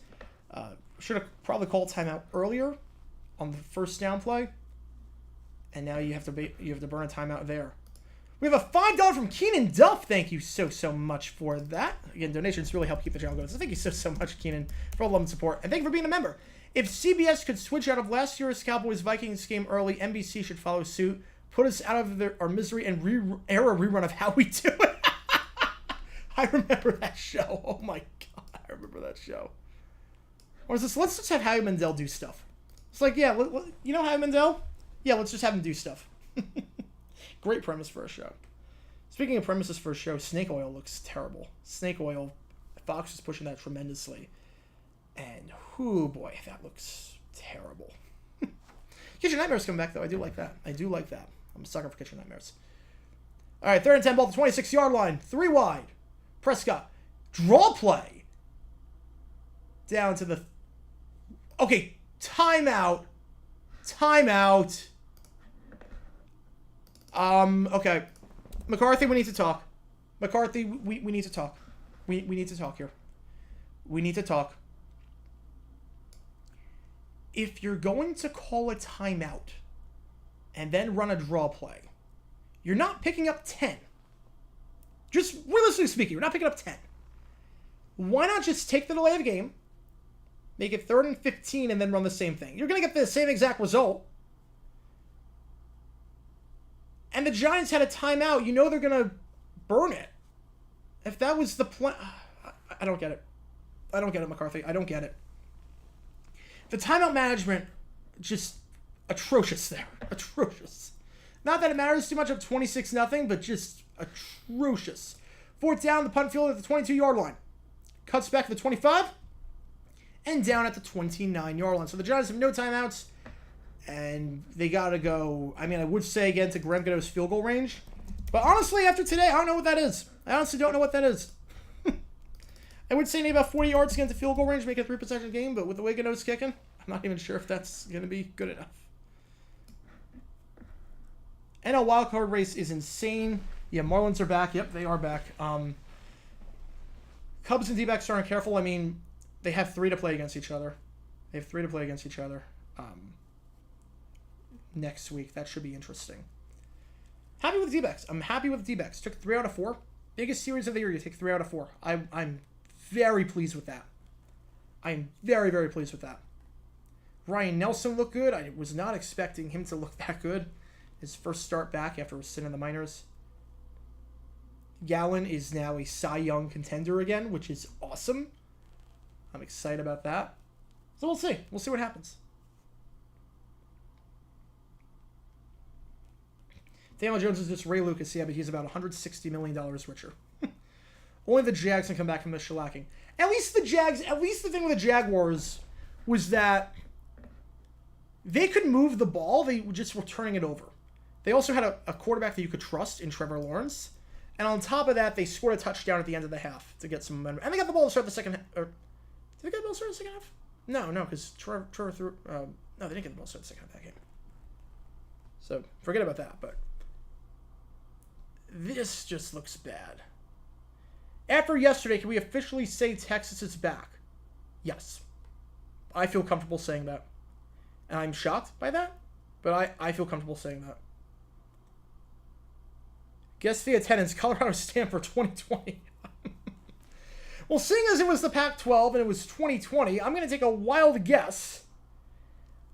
Should have probably called timeout earlier on the first down play. And now you have to burn a timeout there. We have a $5 from Keenan Duff. Thank you so much for that. Again, donations really help keep the channel going. So thank you so much, Keenan, for all the love and support. And thank you for being a member. If CBS could switch out of last year's Cowboys-Vikings game early, NBC should follow suit, put us out of our misery, and air a rerun of How We Do It. I remember that show. Oh my God, I remember that show. Or is this, let's just have Howie Mandel do stuff. It's like, yeah, you know Howie Mandel? Yeah, let's just have him do stuff. Great premise for a show. Speaking of premises for a show, snake oil looks terrible. Snake oil, Fox is pushing that tremendously. And, whoo boy, that looks terrible. Kitchen Nightmares coming back, though. I do like that. I'm a sucker for Kitchen Nightmares. All right, 3rd and 10, ball at the 26-yard line. 3 wide. Prescott. Draw play. Down to the... Okay, timeout. Okay. McCarthy, we need to talk. McCarthy, we need to talk. We need to talk here. We need to talk. If you're going to call a timeout and then run a draw play, you're not picking up 10. Just realistically speaking, you're not picking up 10. Why not just take the delay of the game, make it 3rd and 15, and then run the same thing? You're going to get the same exact result. And the Giants had a timeout. You know they're going to burn it. If that was the plan... I don't get it. I don't get it, McCarthy. I don't get it. The timeout management, just atrocious there. Atrocious. Not that it matters too much of 26-0, but just atrocious. 4th down, the punt field at the 22-yard line. Cuts back to the 25. And down at the 29-yard line. So the Giants have no timeouts. And they got to go, I mean, I would say again to Graham Gado's field goal range. But honestly, after today, I don't know what that is. I honestly don't know what that is. I would say maybe about 40 yards to get into field goal range, make it a 3-possession game, but with the way Gado's kicking, I'm not even sure if that's going to be good enough. NL wildcard race is insane. Yeah, Marlins are back. Yep, they are back. Cubs and D-backs aren't careful. I mean, they have 3 to play against each other. Next week. That should be interesting. Happy with the D-backs. I'm happy with the D-backs. Took 3 out of 4. Biggest series of the year, you take 3 out of 4. I'm very pleased with that. I'm very, very pleased with that. Ryan Nelson looked good. I was not expecting him to look that good. His first start back after a stint in the minors. Gallen is now a Cy Young contender again, which is awesome. I'm excited about that. So we'll see. We'll see what happens. Daniel Jones is just Ray Lucas, yeah, but he's about $160 million richer. Only the Jags can come back from this shellacking. At least the thing with the Jaguars was that they could move the ball. They just were turning it over. They also had a quarterback that you could trust in Trevor Lawrence. And on top of that, they scored a touchdown at the end of the half to get some momentum. And they got the ball to start the second half. Did they get the ball to start the second half? No, because Trevor threw... no, they didn't get the ball to start the second half of that game. So, forget about that, but... This just looks bad. After yesterday, can we officially say Texas is back? Yes. I feel comfortable saying that. And I'm shocked by that, but I feel comfortable saying that. Guess the attendance. Colorado Stanford 2020. Well, seeing as it was the Pac-12 and it was 2020, I'm going to take a wild guess.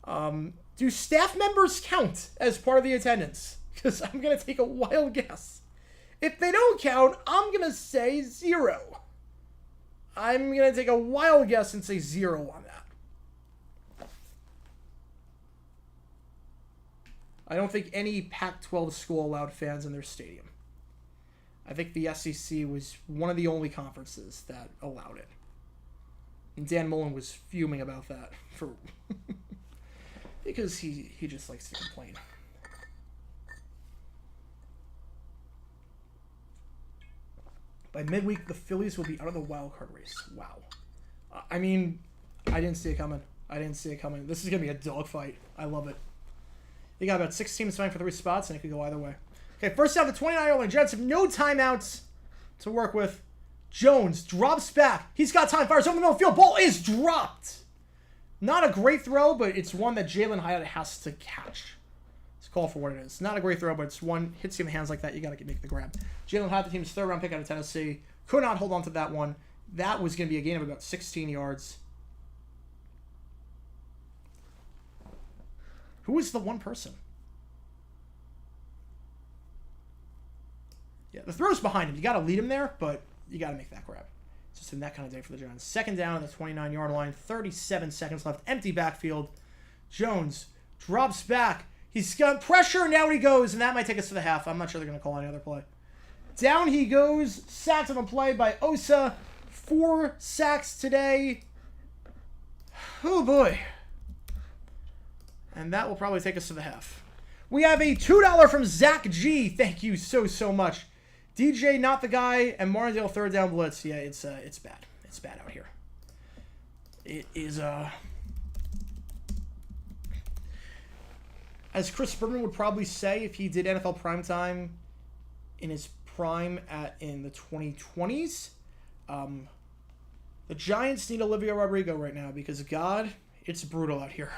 Do staff members count as part of the attendance? Because I'm going to take a wild guess. If they don't count, I'm going to say 0. I'm going to take a wild guess and say 0 on that. I don't think any Pac-12 school allowed fans in their stadium. I think the SEC was one of the only conferences that allowed it. And Dan Mullen was fuming about that for because he just likes to complain. By midweek, the Phillies will be out of the wild card race. Wow. I mean, I didn't see it coming. This is going to be a dogfight. I love it. You got about 6 teams fighting for 3 spots, and it could go either way. Okay, first down, the 29-year-old Giants have no timeouts to work with. Jones drops back. He's got time, fires over the middle of the field. Ball is dropped. Not a great throw, but it's one that Jalen Hyatt has to catch. It's called for what it is. Not a great throw, but it's one. Hits you in the hands like that, you got to make the grab. Jalen Hyatt, the team's 3rd-round pick out of Tennessee. Could not hold on to that one. That was going to be a gain of about 16 yards. Who is the one person? Yeah, the throw's behind him. You got to lead him there, but you got to make that grab. It's just in that kind of day for the Giants. 2nd down on the 29-yard line. 37 seconds left. Empty backfield. Jones drops back. He's got pressure, and now he goes, and that might take us to the half. I'm not sure they're going to call any other play. Down he goes. Sacked on the play by Osa. 4 sacks today. Oh, boy. And that will probably take us to the half. We have a $2 from Zach G. Thank you so much. DJ, not the guy, and Martindale 3rd down blitz. Yeah, it's bad. It's bad out here. It is, as Chris Berman would probably say if he did NFL primetime in his prime in the 2020s, the Giants need Olivia Rodrigo right now because, God, it's brutal out here.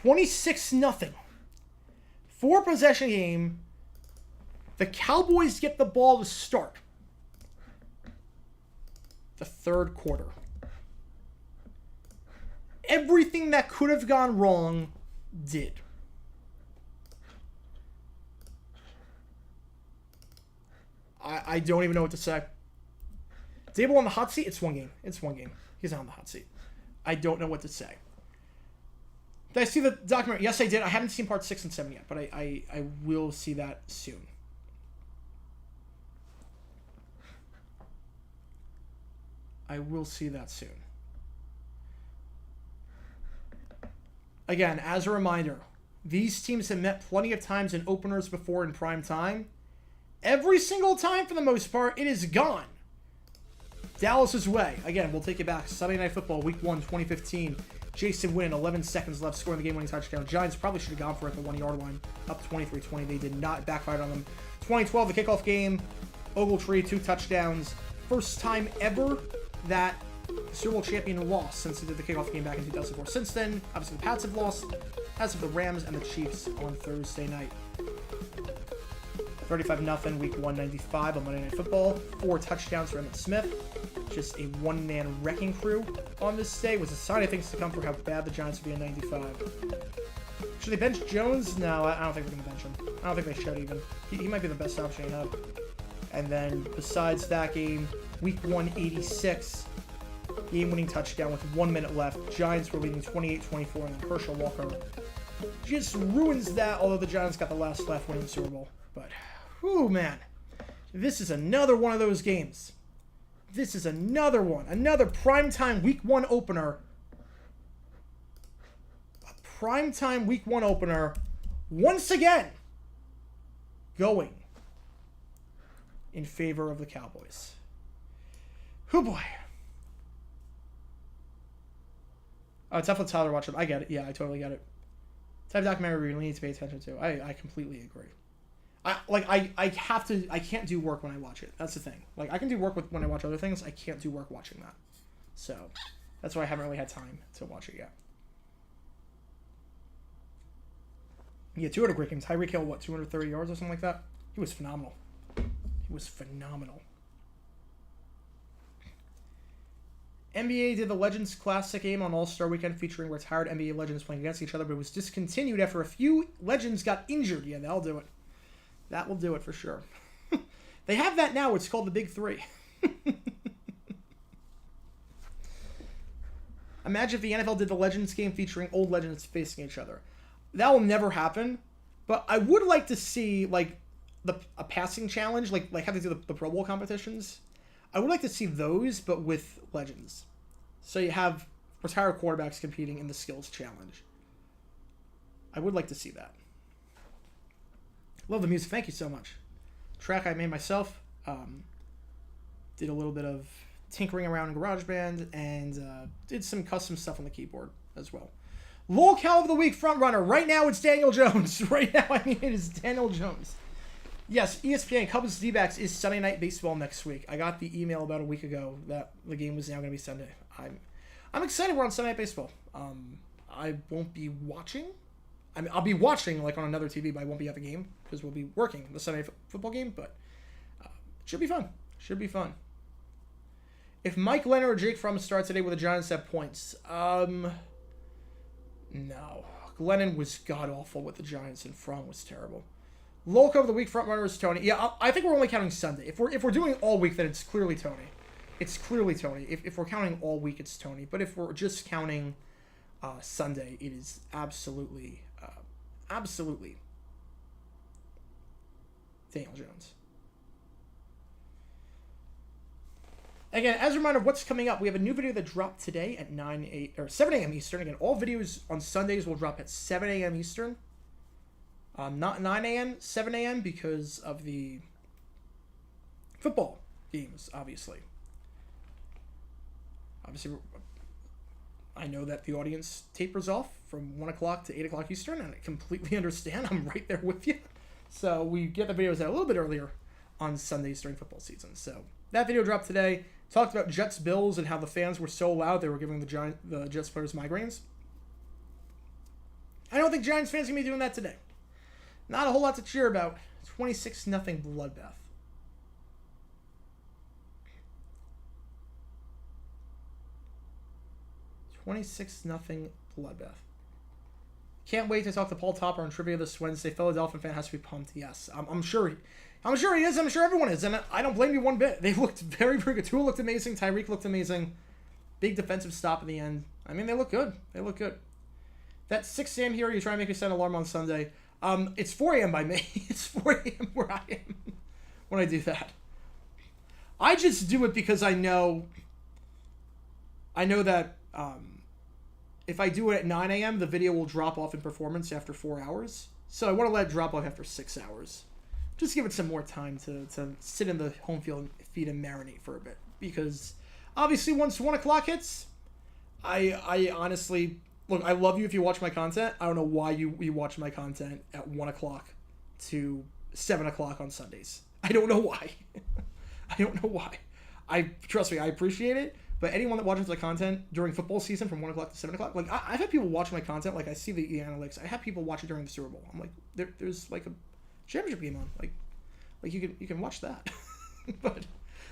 26-0. 4-possession game. The Cowboys get the ball to start the 3rd quarter. Everything that could have gone wrong did. I don't even know what to say. Dable on the hot seat? It's one game. He's not on the hot seat. I don't know what to say. Did I see the documentary? Yes, I did. I haven't seen part 6 and 7 yet, but I will see that soon. Again, as a reminder, these teams have met plenty of times in openers before in prime time. Every single time, for the most part, it is gone Dallas's way. Again, we'll take it back. Sunday Night Football, Week 1, 2015. Jason Witten, 11 seconds left, scoring the game-winning touchdown. Giants probably should have gone for it at the 1-yard line, up 23-20. They did not. Backfired on them. 2012, the kickoff game. Ogletree, 2 touchdowns. First time ever that the Super Bowl champion lost since they did the kickoff game back in 2004. Since then, obviously the Pats have lost, as have the Rams and the Chiefs on Thursday night. 35-0, Week 195 on Monday Night Football. 4 touchdowns for Emmitt Smith. Just a one-man wrecking crew on this day. Was a sign of things to come for how bad the Giants would be in 95. Should they bench Jones? No, I don't think they're going to bench him. I don't think they should even. He might be the best option you have. And then, besides that game, Week 186, game-winning touchdown with 1 minute left. Giants were leading 28-24, and then Herschel Walker just ruins that, although the Giants got the last laugh winning the Super Bowl. But, whew, man. This is another one of those games. This is another one. Another primetime Week 1 opener. A primetime Week 1 opener. Once again, going in favor of the Cowboys. Oh boy. Oh, it's definitely Tyler watch it. I get it. Yeah, I totally get it. Type of documentary we really need to pay attention to. I completely agree. I can't do work when I watch it. That's the thing. Like, I can do work when I watch other things. I can't do work watching that. So, that's why I haven't really had time to watch it yet. Yeah, 2 other great games. Tyreek Hill, 230 yards or something like that? He was phenomenal. He was phenomenal. NBA did the Legends Classic game on All-Star Weekend featuring retired NBA legends playing against each other, but it was discontinued after a few legends got injured. Yeah, that'll do it. That will do it for sure. They have that now. It's called the Big Three. Imagine if the NFL did the Legends game featuring old legends facing each other. That will never happen, but I would like to see like a passing challenge, like how they do the Pro Bowl competitions. I would like to see those, but with legends. So you have retired quarterbacks competing in the skills challenge. I would like to see that. Love the music. Thank you so much. Track I made myself. Did a little bit of tinkering around in GarageBand and did some custom stuff on the keyboard as well. Lolcow of the Week frontrunner. Right now it's Daniel Jones. Right now, I mean, it is Daniel Jones. Yes, ESPN Cubs D-backs is Sunday Night Baseball next week. I got the email about a week ago that the game was now going to be Sunday. I'm excited we're on Sunday Night Baseball. I won't be watching. I mean, I'll be watching like on another TV, but I won't be at the game because we'll be working the Sunday football game. But it should be fun. Should be fun. If Mike Leonard or Jake Fromm start today with the Giants at points, no. Glennon was god-awful with the Giants, and Fromm was terrible. Lolcow of the Week frontrunner is Tony. Yeah, I think we're only counting Sunday. If we're doing all week, then it's clearly Tony. It's clearly Tony. If we're counting all week, it's Tony. But if we're just counting Sunday, it is absolutely Daniel Jones. Again, as a reminder of what's coming up, we have a new video that dropped today at 7 a.m. Eastern. Again, all videos on Sundays will drop at 7 a.m. Eastern. Not 9 a.m., 7 a.m. because of the football games, obviously. Obviously, I know that the audience tapers off from 1 o'clock to 8 o'clock Eastern, and I completely understand. I'm right there with you. So we get the videos out a little bit earlier on Sundays during football season. So that video dropped today. Talked about Jets-Bills and how the fans were so loud they were giving the Jets players migraines. I don't think Giants fans are going to be doing that today. Not a whole lot to cheer about. 26-0 bloodbath. $26-0 bloodbath. Can't wait to talk to Paul Topper on trivia this Wednesday. Fellow Dolphin fan has to be pumped. Yes, I'm sure he is. I'm sure everyone is, and I don't blame you one bit. They looked very, very good. Tua looked amazing. Tyreek looked amazing. Big defensive stop in the end. I mean, they look good. They look good. That 6 a.m. here, you try to make me set an alarm on Sunday. It's 4 a.m. by me. It's 4 a.m. where I am when I do that. I just do it because I know that if I do it at 9 a.m., the video will drop off in performance after 4 hours. So I want to let it drop off after 6 hours. Just give it some more time to sit in the home field feed and marinate for a bit. Because obviously once 1 o'clock hits, I honestly... Look, I love you if you watch my content. I don't know why you watch my content at 1 o'clock to 7 o'clock on Sundays. I don't know why. I don't know why. Trust me, I appreciate it. But anyone that watches my content during football season from 1 o'clock to 7 o'clock, like I've had people watch my content. Like I see the analytics. I have people watch it during the Super Bowl. I'm like, there's like a championship game on. Like you can watch that. But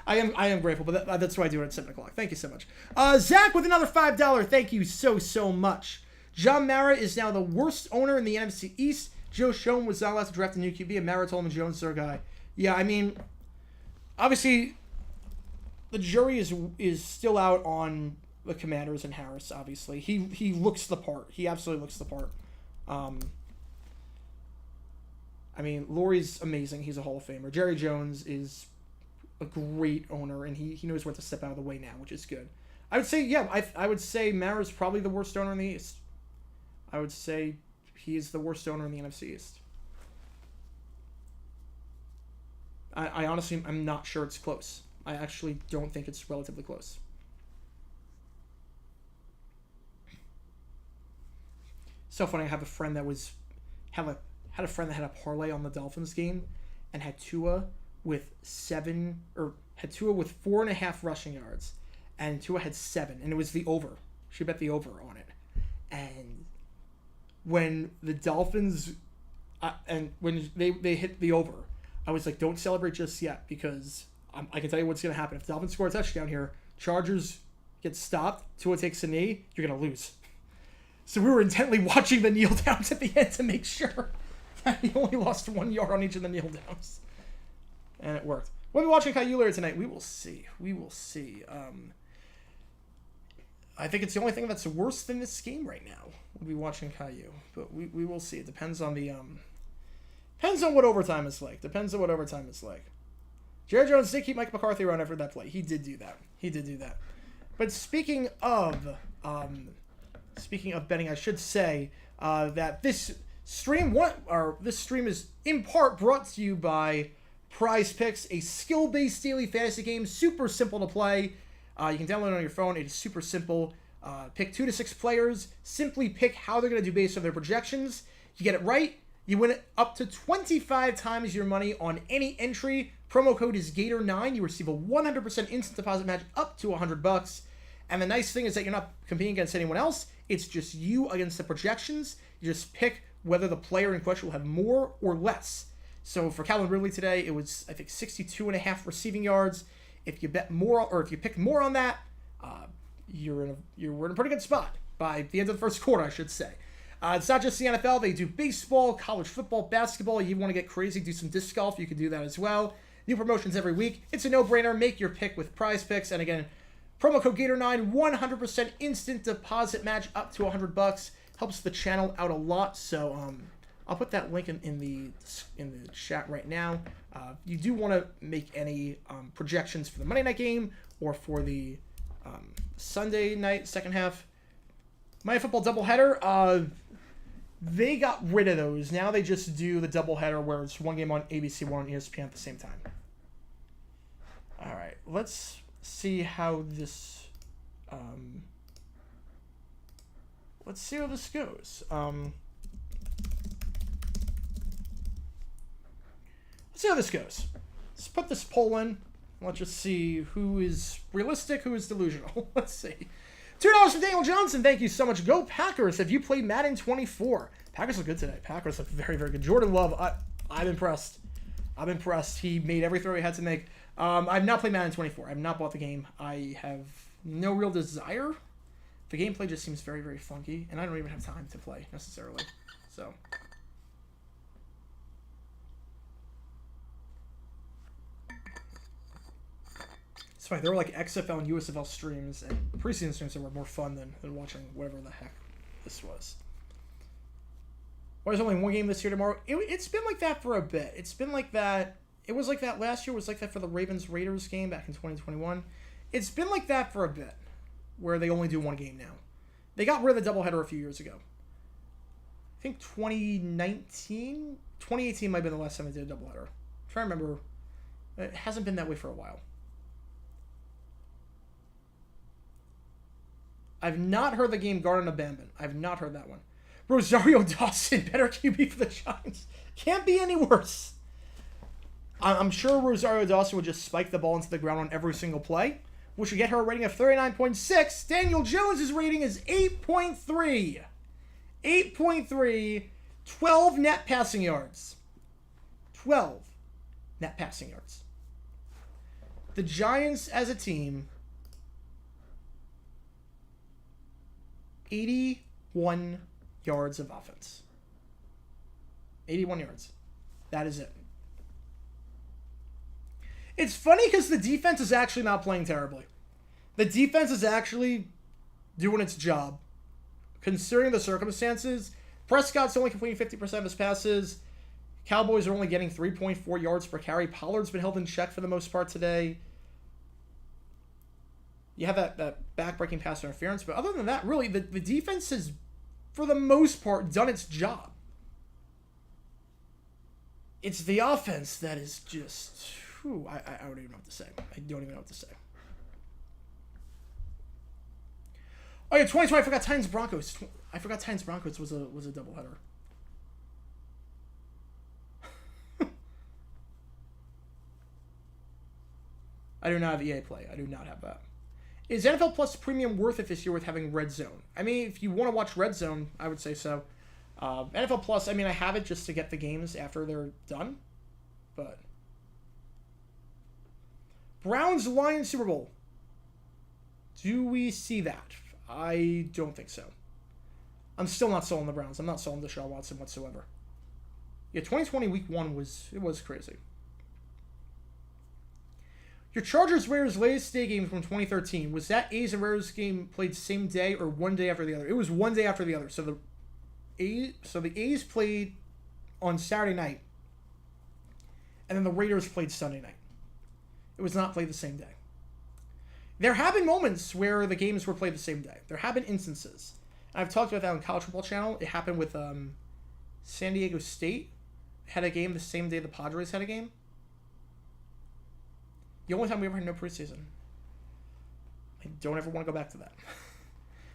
I am grateful, but that's why I do it at 7 o'clock. Thank you so much. Zach with another $5. Thank you so much. John Mara is now the worst owner in the NFC East. Joe Schoen was not allowed to draft a new QB, and Mara told him Jones is their guy. Yeah, I mean, obviously, the jury is still out on the Commanders and Harris, obviously. He looks the part. He absolutely looks the part. I mean, Laurie's amazing. He's a Hall of Famer. Jerry Jones is a great owner, and he knows where to step out of the way now, which is good. I would say, yeah, I would say Mara's probably the worst owner in the East. I would say he is the worst owner in the NFC East. I honestly, I'm not sure it's close. I actually don't think it's relatively close. So funny, I have a friend that had a friend that had a parlay on the Dolphins game and had Tua with 4.5 rushing yards, and Tua had 7, and it was the over. She bet the over on it, and when the Dolphins and when they hit the over, I was like, don't celebrate just yet because I can tell you what's going to happen. If Dolphins score a touchdown here, Chargers get stopped, Tua takes a knee, you're going to lose. So we were intently watching the kneel downs at the end to make sure that he only lost 1 yard on each of the kneel downs. And it worked. We'll be watching Caillou later tonight. We will see. We will see. I think it's the only thing that's worse than this game right now. We'll be watching Caillou. But we will see. It depends on the depends on what overtime is like. Depends on what overtime is like. Jerry Jones did keep Mike McCarthy around after that play. He did do that. He did do that. But speaking of betting, I should say that this stream is in part brought to you by Prize Picks, a skill-based daily fantasy game, super simple to play. You can download it on your phone. It is super simple. Pick 2 to 6 players. Simply pick how they're going to do based on their projections. You get it right, you win it up to 25 times your money on any entry. Promo code is Gator9. You receive a 100% instant deposit match up to $100. And the nice thing is that you're not competing against anyone else. It's just you against the projections. You just pick whether the player in question will have more or less. So for Calvin Ridley today, it was, I think, 62.5 receiving yards. If you bet more, or if you pick more on that, we're in a pretty good spot by the end of the first quarter, I should say. It's not just the NFL. They do baseball, college football, basketball. You want to get crazy, do some disc golf, you can do that as well. New promotions every week. It's a no-brainer. Make your pick with Prize Picks. And again, promo code Gator9, 100% instant deposit match up to $100. Helps the channel out a lot. So I'll put that link in the chat right now. You do want to make any projections for the Monday night game or for the Sunday night second half Monday football doubleheader. They got rid of those. Now they just do the doubleheader where it's one game on ABC, one on ESPN at the same time. All right, let's see how this. Let's see how this goes. Let's see how this goes. Let's put this poll in. Let's just see who is realistic, who is delusional. Let's see. $2 from Daniel Johnson. Thank you so much. Go Packers. Have you played Madden 24? Packers look good today. Packers look very, very good. Jordan Love, I'm impressed. I'm impressed. He made every throw he had to make. I've not played Madden 24. I've not bought the game. I have no real desire. The gameplay just seems very, very funky, and I don't even have time to play necessarily. So. That's why there were like XFL and USFL streams and preseason streams that were more fun than watching whatever the heck this was. Why there's only one game this year tomorrow? It's been like that for a bit. It's been like that. It was like that last year. It was like that for the Ravens-Raiders game back in 2021. It's been like that for a bit, where they only do one game now. They got rid of the doubleheader a few years ago. I think 2018 might have been the last time they did a doubleheader. I'm trying to remember. It hasn't been that way for a while. I've not heard the game Garden of Bambin. I've not heard that one. Rosario Dawson, better QB for the Giants. Can't be any worse. I'm sure Rosario Dawson would just spike the ball into the ground on every single play, which would get her a rating of 39.6. Daniel Jones' rating is 8.3. 8.3, 12 net passing yards. 12 net passing yards. The Giants as a team, 81 yards of offense. 81 yards. That is it. It's funny because the defense is actually not playing terribly. The defense is actually doing its job. Considering the circumstances, Prescott's only completing 50% of his passes. Cowboys are only getting 3.4 yards per carry. Pollard's been held in check for the most part today. You have that back-breaking pass interference, but other than that, really, the defense has, for the most part, done its job. It's the offense that is just... Whew, I don't even know what to say. I don't even know what to say. Oh, yeah, 2020, I forgot Titans-Broncos. I forgot Titans-Broncos was a doubleheader. I do not have EA Play. I do not have that. Is NFL Plus Premium worth it this year with having Red Zone? I mean, if you want to watch Red Zone, I would say so. NFL Plus, I mean, I have it just to get the games after they're done. But Browns-Lions Super Bowl. Do we see that? I don't think so. I'm still not sold on the Browns. I'm not sold on Deshaun Watson whatsoever. Yeah, 2020 Week 1 was crazy. Your Chargers-Raiders latest day game from 2013, was that A's and Raiders game played same day or one day after the other? It was one day after the other. So the A's played on Saturday night, and then the Raiders played Sunday night. It was not played the same day. There have been moments where the games were played the same day. There have been instances. I've talked about that on College Football Channel. It happened with San Diego State had a game the same day the Padres had a game. The only time we ever had no preseason. I don't ever want to go back to that.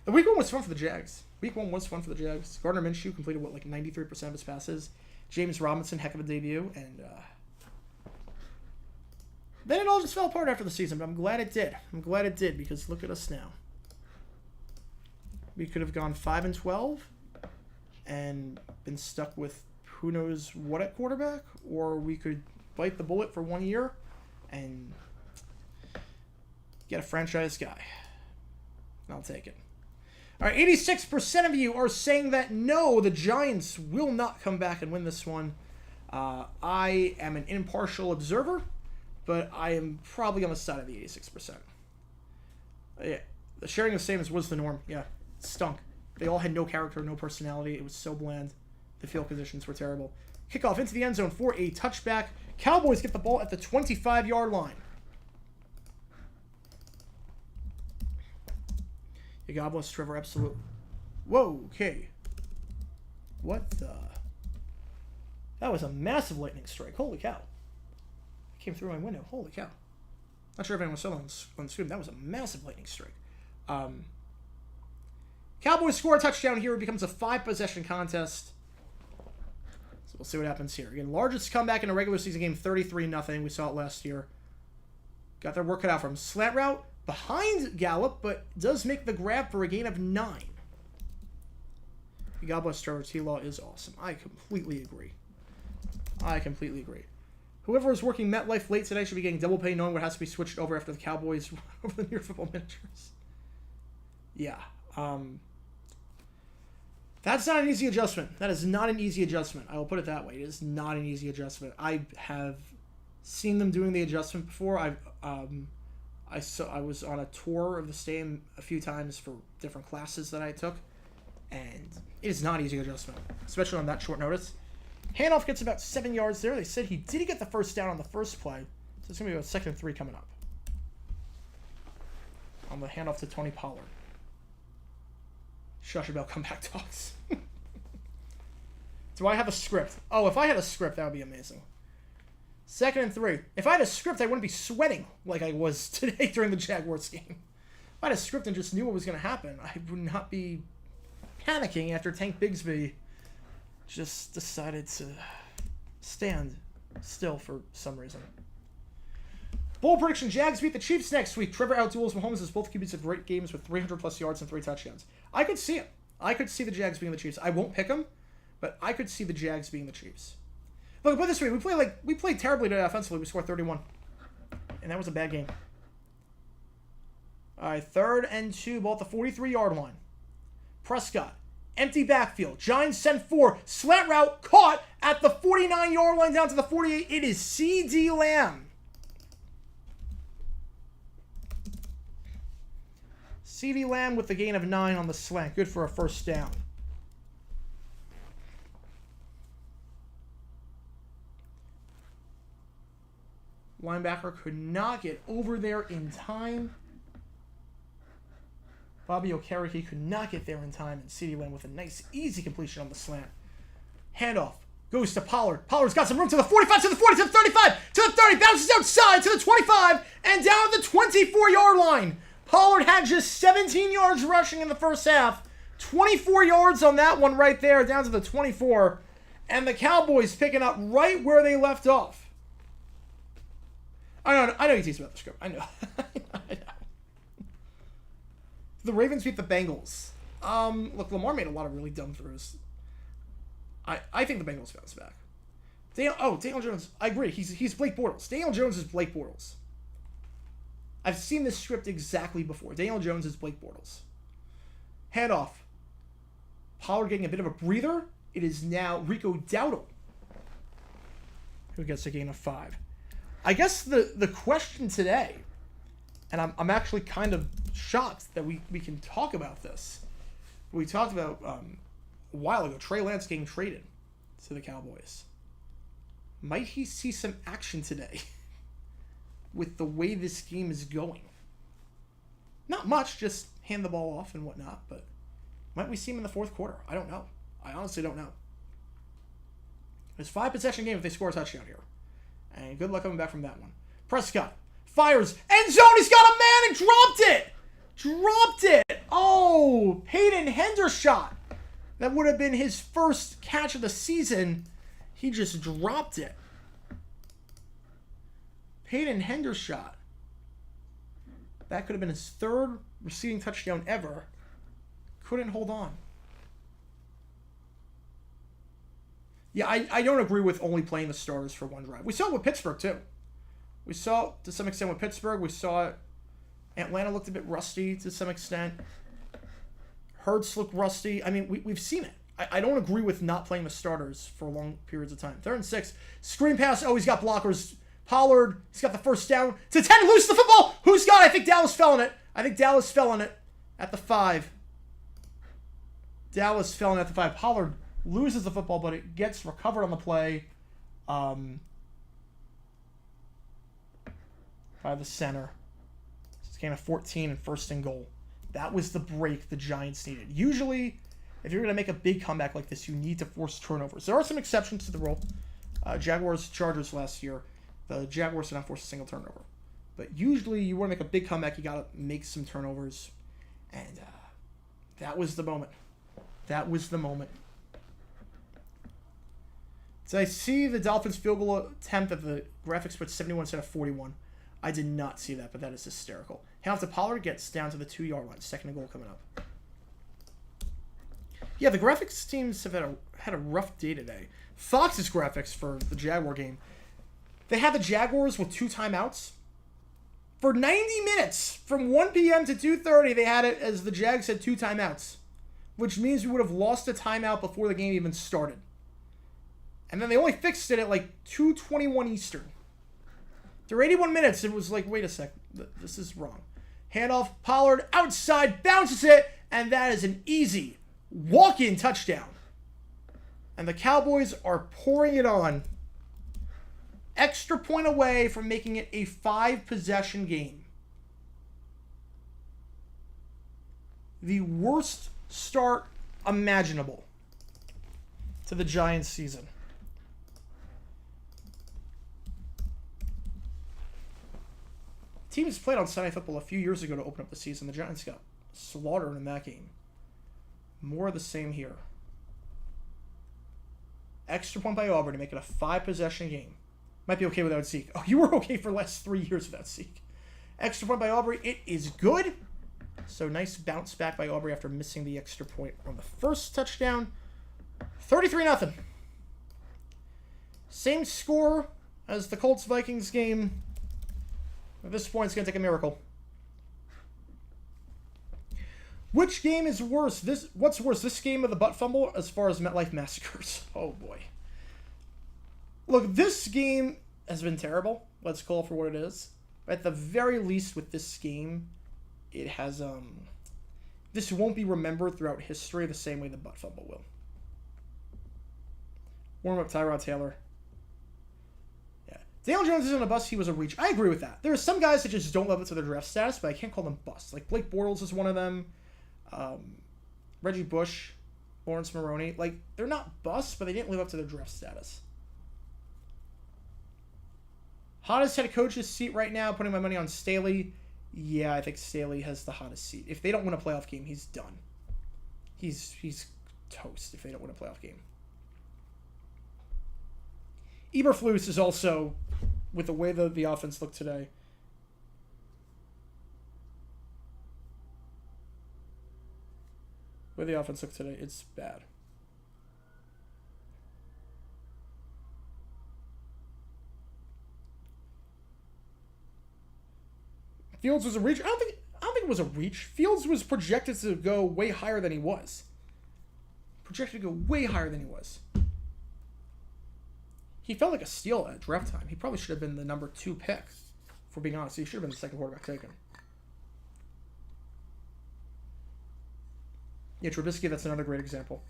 The Week 1 was fun for the Jags. Week 1 was fun for the Jags. Gardner Minshew completed, 93% of his passes. James Robinson, heck of a debut. And then it all just fell apart after the season, but I'm glad it did. I'm glad it did, because look at us now. We could have gone 5-12 and been stuck with who knows what at quarterback, or we could bite the bullet for 1 year and get a franchise guy. I'll take it. All right, 86% of you are saying that no, the Giants will not come back and win this one. I am an impartial observer, but I am probably on the side of the 86%. Yeah, the sharing of sameness was the norm. Yeah, it stunk. They all had no character, no personality. It was so bland. The field positions were terrible. Kickoff into the end zone for a touchback. Cowboys get the ball at the 25-yard line. Yeah, God bless Trevor, absolutely. Whoa, okay. What the? That was a massive lightning strike. Holy cow. It came through my window. Holy cow. Not sure if anyone saw that on the screen. That was a massive lightning strike. Cowboys score a touchdown here. It becomes a 5-possession contest. So we'll see what happens here. Again, largest comeback in a regular season game, 33-0. We saw it last year. Got their work cut out for him. Slant route behind Gallup, but does make the grab for a gain of 9. God bless Trevor. T-Law is awesome. I completely agree. Whoever is working MetLife late today should be getting double pay knowing what has to be switched over after the Cowboys over the near football miniatures. Yeah. That's not an easy adjustment. That is not an easy adjustment. I will put it that way. It is not an easy adjustment. I have seen them doing the adjustment before. I was on a tour of the stadium a few times for different classes that I took, and it is not an easy adjustment, especially on that short notice. Handoff gets about 7 yards there. They said he did get the first down on the first play, so it's going to be a 2nd and 3 coming up. On the handoff to Tony Pollard. Shush about comeback talks. Do I have a script? Oh, if I had a script, that would be amazing. 2nd and 3. If I had a script, I wouldn't be sweating like I was today during the Jaguars game. If I had a script and just knew what was going to happen, I would not be panicking after Tank Bigsby just decided to stand still for some reason. Bowl prediction, Jags beat the Chiefs next week. Trevor outduels Mahomes as both QBs have great games with 300-plus yards and 3 touchdowns. I could see it. I could see the Jags being the Chiefs. I won't pick them, but I could see the Jags being the Chiefs. Look, put it this way, we played terribly today offensively. We scored 31. And that was a bad game. All right, 3rd and 2, ball at the 43-yard line. Prescott, empty backfield. Giants send 4. Slant route caught at the 49-yard line down to the 48. It is C.D. Lamb. C.D. Lamb with the gain of 9 on the slant. Good for a first down. Linebacker could not get over there in time. Bobby Okereke could not get there in time, and C.D. Lamb with a nice, easy completion on the slant. Handoff goes to Pollard. Pollard's got some room to the 45, to the 40, to the 35, to the 30, bounces outside to the 25, and down the 24-yard line. Pollard had just 17 yards rushing in the first half. 24 yards on that one right there, down to the 24. And the Cowboys picking up right where they left off. I know you tease about the script. I know. I know. The Ravens beat the Bengals. Look, Lamar made a lot of really dumb throws. I think the Bengals bounce back. Daniel Jones. I agree. He's Blake Bortles. Daniel Jones is Blake Bortles. I've seen this script exactly before. Daniel Jones is Blake Bortles. Hand off. Pollard getting a bit of a breather. It is now Rico Dowdle who gets a gain of 5. I guess the question today, and I'm actually kind of shocked that we can talk about this. We talked about a while ago, Trey Lance getting traded to the Cowboys. Might he see some action today with the way this game is going? Not much, just hand the ball off and whatnot, but might we see him in the fourth quarter? I don't know. I honestly don't know. It's 5-possession game if they score a touchdown here. And good luck coming back from that one. Prescott fires. End zone. He's got a man and dropped it. Dropped it. Oh, Peyton Hendershot. That would have been his first catch of the season. He just dropped it. Peyton Hendershot. That could have been his third receiving touchdown ever. Couldn't hold on. Yeah, I don't agree with only playing the starters for one drive. We saw it with Pittsburgh, too. We saw it to some extent with Pittsburgh. We saw it. Atlanta looked a bit rusty to some extent. Hurts looked rusty. I mean, we've seen it. I don't agree with not playing the starters for long periods of time. 3rd and 6. Screen pass. Oh, he's got blockers. Pollard, he's got the first down. To 10, lose the football. Who's got it? I think Dallas fell on it. At the 5. Dallas fell on it at the 5. Pollard loses the football, but it gets recovered on the play by the center. It's a game of 14 and 1st and goal. That was the break the Giants needed. Usually, if you're going to make a big comeback like this, you need to force turnovers. There are some exceptions to the rule. Jaguars, Chargers last year, the Jaguars did not force a single turnover. But usually, you want to make a big comeback, you got to make some turnovers. And that was the moment. That was the moment. So I see the Dolphins field goal attempt that the graphics put 71 instead of 41. I did not see that, but that is hysterical. Hand off to Pollard, gets down to the 2-yard line. 2nd and goal coming up. Yeah, the graphics teams have had a rough day today. Fox's graphics for the Jaguar game, they had the Jaguars with 2 timeouts. For 90 minutes, from 1 p.m. to 2:30, they had it as the Jags had 2 timeouts, which means we would have lost a timeout before the game even started. And then they only fixed it at like 2:21 Eastern. After 81 minutes, it was like, wait a sec, this is wrong. Handoff, Pollard outside, bounces it, and that is an easy walk-in touchdown. And the Cowboys are pouring it on. Extra point away from making it a 5-possession game. The worst start imaginable to the Giants season. Teams played on Sunday Football a few years ago to open up the season. The Giants got slaughtered in that game. More of the same here. Extra point by Auburn to make it a 5-possession game. Might be okay without Zeke. Oh, you were okay for the last 3 years without Zeke. Extra point by Aubrey. It is good. So nice bounce back by Aubrey after missing the extra point on the first touchdown. 33-0. Same score as the Colts-Vikings game. At this point, it's going to take a miracle. Which game is worse? What's worse, this game or the butt fumble as far as MetLife massacres? Oh, boy. Look, this game has been terrible. Let's call it for what it is. At the very least with this game, it has, this won't be remembered throughout history the same way the butt fumble will. Warm up Tyrod Taylor. Yeah. Daniel Jones isn't a bust, he was a reach. I agree with that. There are some guys that just don't live up to their draft status, but I can't call them busts. Like Blake Bortles is one of them. Reggie Bush, Lawrence Maroney. Like, they're not busts, but they didn't live up to their draft status. Hottest head coach's seat right now, putting my money on Staley. Yeah, I think Staley has the hottest seat. If they don't win a playoff game, he's done. He's toast if they don't win a playoff game. Eberflus is also, with the way the offense looked today. The way the offense looked today, it's bad. Fields was a reach. I don't think it was a reach. Fields was projected to go way higher than he was. Projected to go way higher than he was. He felt like a steal at draft time. He probably should have been the number 2 pick. If we're being honest, he should have been the second quarterback taken. Yeah, Trubisky, that's another great example.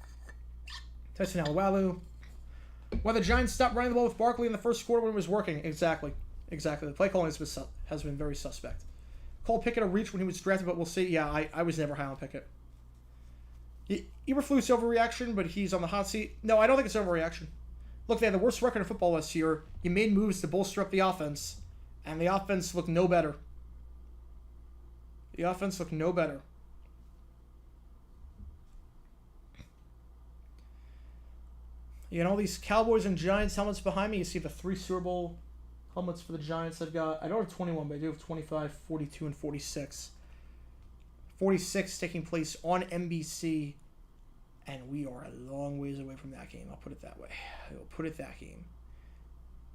Tyson Alualu. Why the Giants stopped running the ball with Barkley in the first quarter when it was working. Exactly. The play calling has been very suspect. Cole Pickett a reach when he was drafted, but we'll see. Yeah, I was never high on Pickett. Eberflus overreaction, but he's on the hot seat. No, I don't think it's overreaction. Look, they had the worst record in football this year. He made moves to bolster up the offense, and the offense looked no better. The offense looked no better. You know, all these Cowboys and Giants helmets behind me. You see the 3 Super Bowl helmets for the Giants. I don't have 21, but I do have 25, 42, and 46. 46 taking place on NBC, and we are a long ways away from that game. I'll put it that way.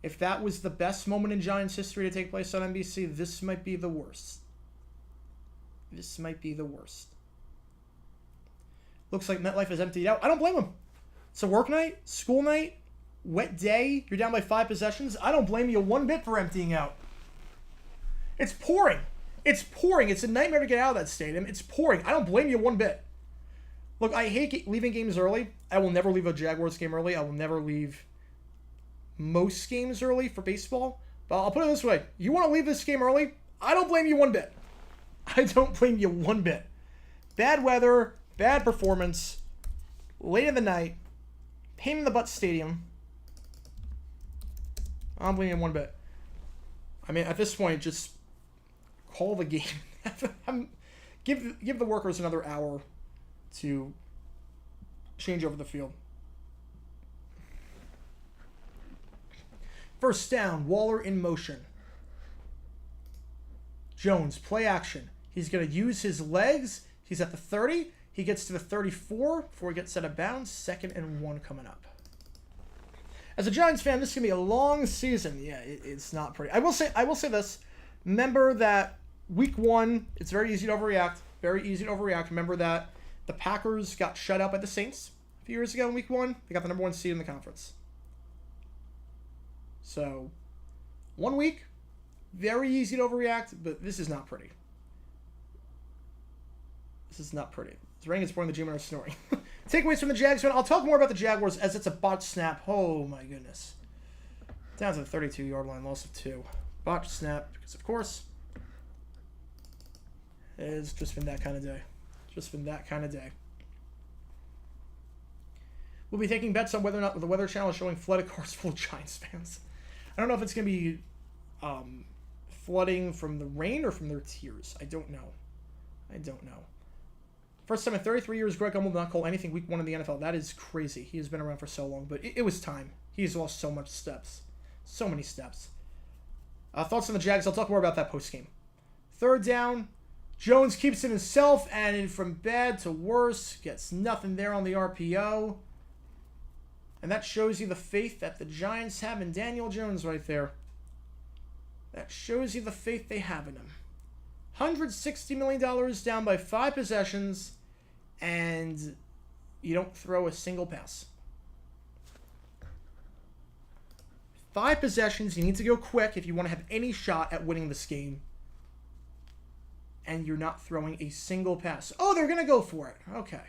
If that was the best moment in Giants history to take place on NBC, this might be the worst. Looks like MetLife is emptied out. I don't blame him. It's a work night, school night, wet day. You're down by 5 possessions. I don't blame you one bit for emptying out. It's pouring. It's a nightmare to get out of that stadium. It's pouring. I don't blame you one bit. Look, I hate leaving games early. I will never leave a Jaguars game early. I will never leave most games early for baseball. But I'll put it this way. You want to leave this game early? I don't blame you one bit. Bad weather, bad performance, late in the night, pain in the butt stadium. I don't blame you one bit. I mean, at this point, just call the game. Give the workers another hour to change over the field. First down, Waller in motion. Jones, play action. He's going to use his legs. He's at the 30. He gets to the 34 before he gets out of bounds. 2nd and 1 coming up. As a Giants fan, this is going to be a long season. Yeah, it's not pretty. I will say this. Remember that week 1, it's very easy to overreact. Remember that the Packers got shut out by the Saints a few years ago in week 1. They got the number 1 seed in the conference. So, 1 week, very easy to overreact, but this is not pretty. It's raining, it's pouring, the gym and are snoring. Takeaways from the Jags. I'll talk more about the Jaguars as it's a botched snap. Oh my goodness. Down to the 32-yard line, loss of 2. Botched snap, because of course, it's just been that kind of day. We'll be taking bets on whether or not the Weather Channel is showing flooded cars full of Giants fans. I don't know if it's going to be flooding from the rain or from their tears. I don't know. First time in 33 years, Greg Gumbel did not call anything week 1 in the NFL. That is crazy. He has been around for so long, but it was time. He's lost so many steps. Thoughts on the Jags? I'll talk more about that post-game. 3rd down. Jones keeps it himself, and from bad to worse, gets nothing there on the RPO. And that shows you the faith that the Giants have in Daniel Jones right there. That shows you the faith they have in him. $160 million down by 5 possessions, and you don't throw a single pass. 5 possessions, you need to go quick if you want to have any shot at winning this game. And you're not throwing a single pass. Oh, they're going to go for it. Okay.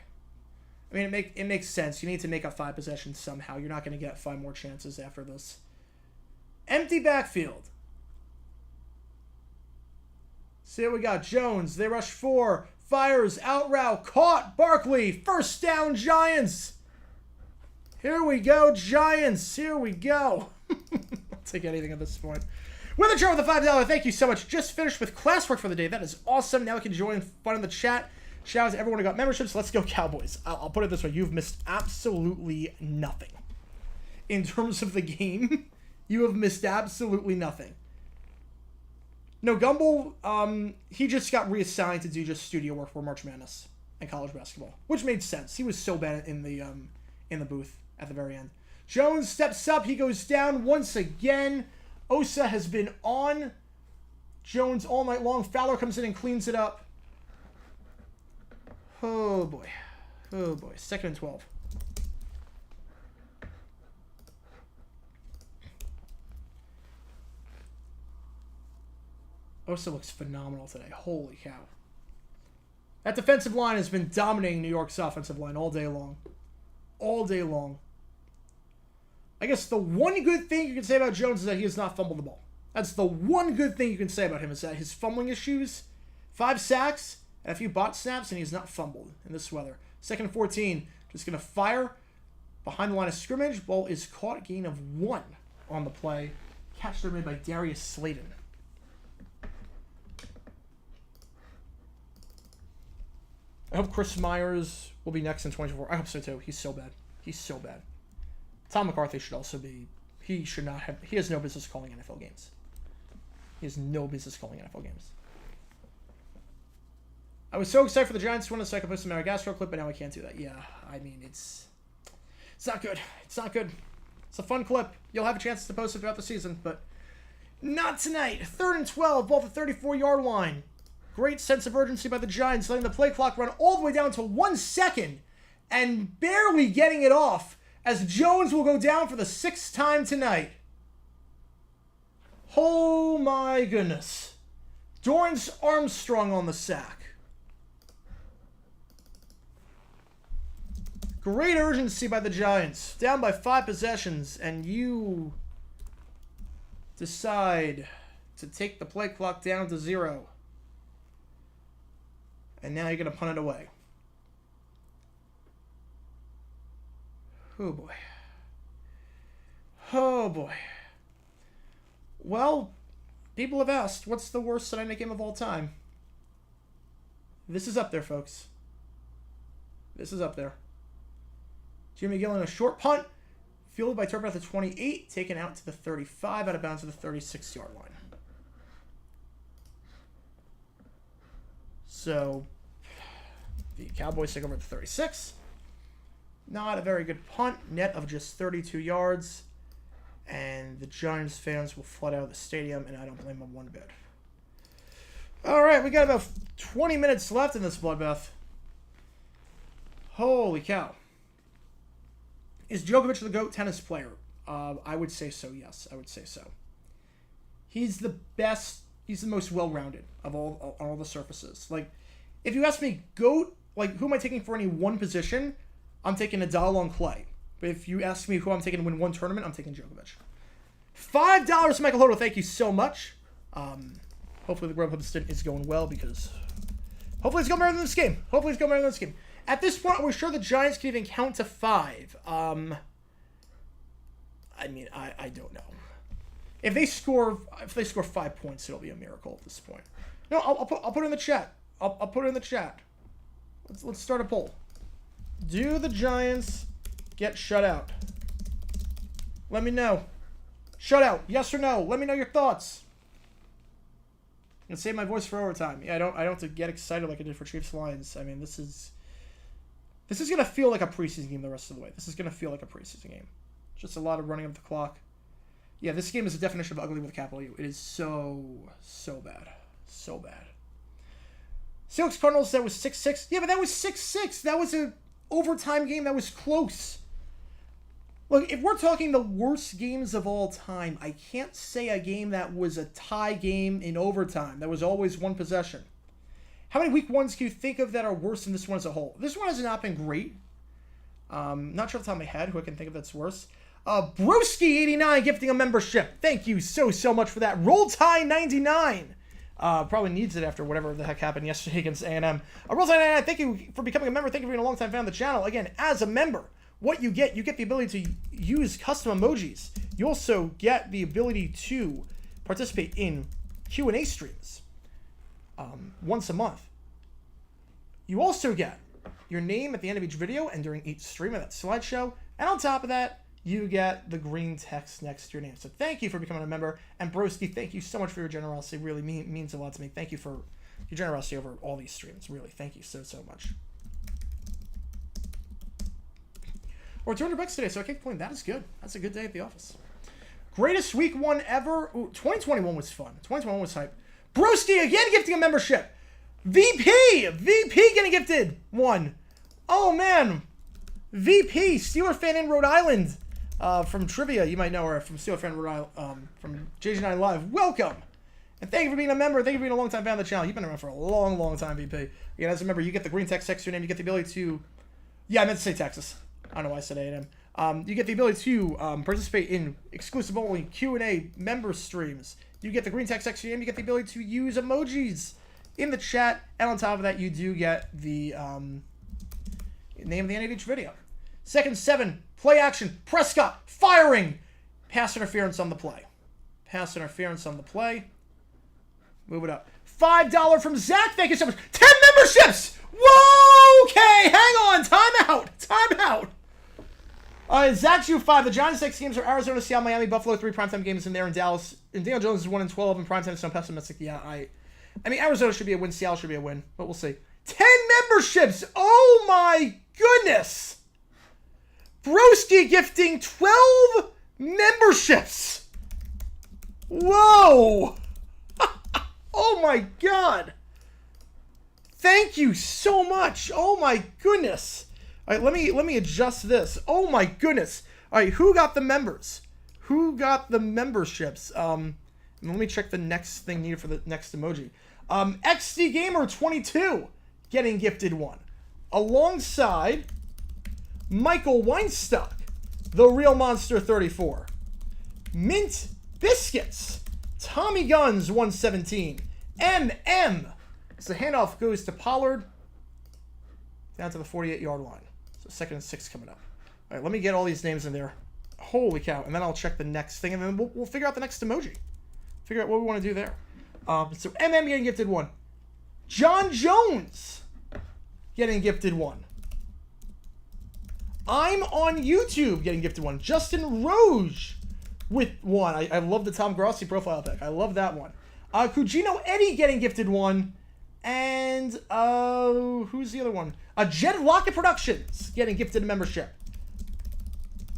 I mean, it makes sense. You need to make up 5 possessions somehow. You're not going to get 5 more chances after this. Empty backfield. See what we got. Jones, they rush 4. Fires, out route, caught. Barkley, first down, Giants. Here we go, Giants. Here we go. I'll take anything at this point. Weather Chart with a $5. Thank you so much. Just finished with classwork for the day. That is awesome. Now we can join fun in the chat. Shout out to everyone who got memberships. Let's go Cowboys. I'll put it this way. You've missed absolutely nothing. In terms of the game, you have missed absolutely nothing. No, Gumbel, he just got reassigned to do just studio work for March Madness and college basketball, which made sense. He was so bad in the booth at the very end. Jones steps up. He goes down once again. Osa has been on Jones all night long. Fowler comes in and cleans it up. Oh, boy. Oh, boy. 2nd and 12. Osa looks phenomenal today. Holy cow. That defensive line has been dominating New York's offensive line all day long. All day long. I guess the one good thing you can say about Jones is that he has not fumbled the ball. That's the one good thing you can say about him, is that his fumbling issues, 5 sacks, and a few bot snaps, and he's not fumbled in this weather. 2nd and 14. Just going to fire behind the line of scrimmage. Ball is caught. Gain of 1 on the play. Catch there made by Darius Slayton. I hope Chris Myers will be next in 2024. I hope so too. He's so bad. He's so bad. Tom McCarthy should also be. He should not have. He has no business calling NFL games. He has no business calling NFL games. I was so excited for the Giants to win, so I could post a Madagascar clip, but now I can't do that. Yeah, I mean, it's not good. It's not good. It's a fun clip. You'll have a chance to post it throughout the season, but not tonight. 3rd and 12, ball at the 34-yard line. Great sense of urgency by the Giants, letting the play clock run all the way down to 1 second and barely getting it off, as Jones will go down for the 6th time tonight. Oh my goodness. Dorrance Armstrong on the sack. Great urgency by the Giants. Down by 5 possessions, and you decide to take the play clock down to 0. And now you're going to punt it away. Oh, boy. Oh, boy. Well, people have asked, what's the worst Sunday night game of all time? This is up there, folks. This is up there. Jimmy Gillen, a short punt, fielded by Turpin at the 28, taken out to the 35, out of bounds to the 36-yard line. So, the Cowboys take over at the 36. Not a very good punt, net of just 32 yards. And the Giants fans will flood out of the stadium, and I don't blame them one bit. All right, we got about 20 minutes left in this bloodbath. Holy cow. Is Djokovic the GOAT tennis player? I would say so, yes. I would say so. He's the best. He's the most well-rounded of all the surfaces. Like, if you ask me, GOAT, like, who am I taking for any one position? I'm taking Nadal on clay. But if you ask me who I'm taking to win one tournament, I'm taking Djokovic. $5 to Michael Hodo. Thank you so much. Hopefully the Grubhub stint is going well, because hopefully it's going better than this game. Hopefully it's going better than this game. At this point, we're sure the Giants can even count to 5. I mean, I don't know. If they score 5 points, it'll be a miracle at this point. No, I'll put it in the chat. I'll put it in the chat. Let's start a poll. Do the Giants get shut out? Let me know. Shut out, yes or no? Let me know your thoughts. And save my voice for overtime. Yeah, I don't have to get excited like I did for Chiefs Lions. I mean, this is gonna feel like a preseason game the rest of the way. This is gonna feel like a preseason game. Just a lot of running of the clock. Yeah, this game is the definition of ugly with a capital U. It is so bad. So bad. Seahawks Cardinals, that was 6-6. Yeah, but that was 6-6. That was an overtime game that was close. Look, if we're talking the worst games of all time, I can't say a game that was a tie game in overtime. That was always one possession. How many week ones can you think of that are worse than this one as a whole? This one has not been great. Not sure off the top of my head who I can think of that's worse. Broski89 gifting a membership. Thank you so much for that. Roll Tide 99. Probably needs it after whatever the heck happened yesterday against A&M. Roll Tide 99, thank you for becoming a member. Thank you for being a long-time fan of the channel. Again, as a member, what you get the ability to use custom emojis. You also get the ability to participate in Q&A streams once a month. You also get your name at the end of each video and during each stream of that slideshow. And on top of that, you get the green text next to your name. So thank you for becoming a member. And Broski, thank you so much for your generosity. It really means a lot to me. Thank you for your generosity over all these streams. Really, thank you so much. Or $200 today, so I can't complain. That is good. That's a good day at the office. Greatest week one ever. Ooh, 2021 was fun. 2021 was hype. Broski again gifting a membership. VP getting gifted 1. Oh, man. VP, Steeler fan in Rhode Island. From Trivia, you might know her from Steeler fan in Rhode Island, from JG9 Live. Welcome. And thank you for being a member. Thank you for being a long-time fan of the channel. You've been around for a long, long time, VP. Again, as a member, you get the green text next to your name. You get the ability to... Yeah, I meant to say Texas. I don't know why I said A&M. You get the ability to participate in exclusive only Q&A member streams. You get the green text next to your name. You get the ability to use emojis in the chat. And on top of that, you do get the name of the end of each video. Second 7, play action. Prescott firing. Pass interference on the play. Pass interference on the play. Move it up. $5 from Zach. Thank you so much. 10 memberships. Whoa. Okay. Hang on. Time out. Zach's U5. The Giants' next games are Arizona, Seattle, Miami, Buffalo. 3 primetime games in there in Dallas. And Daniel Jones is 1-12 in primetime, so I'm pessimistic. Yeah, I mean, Arizona should be a win. Seattle should be a win. But we'll see. 10 memberships. Oh, my goodness. Broski gifting 12 memberships. Whoa. Oh my God. Thank you so much. Oh my goodness. All right, let me adjust this. Oh my goodness. All right, who got the members? Who got the memberships? Let me check the next thing needed for the next emoji. XD Gamer 22 getting gifted 1. Alongside Michael Weinstock, The Real Monster 34. Mint Biscuits, Tommy Guns 117. MM. So the handoff goes to Pollard down to the 48-yard line. So 2nd and 6 coming up. All right, let me get all these names in there. Holy cow. And then I'll check the next thing, and then we'll figure out the next emoji. Figure out what we want to do there. So MM getting gifted 1. John Jones getting gifted 1. I'm on YouTube getting gifted 1. Justin Roge with 1. I love the Tom Grossi profile pic. I love that one. Cugino Eddie getting gifted 1. And who's the other one? Jed Lockett Productions getting gifted a membership.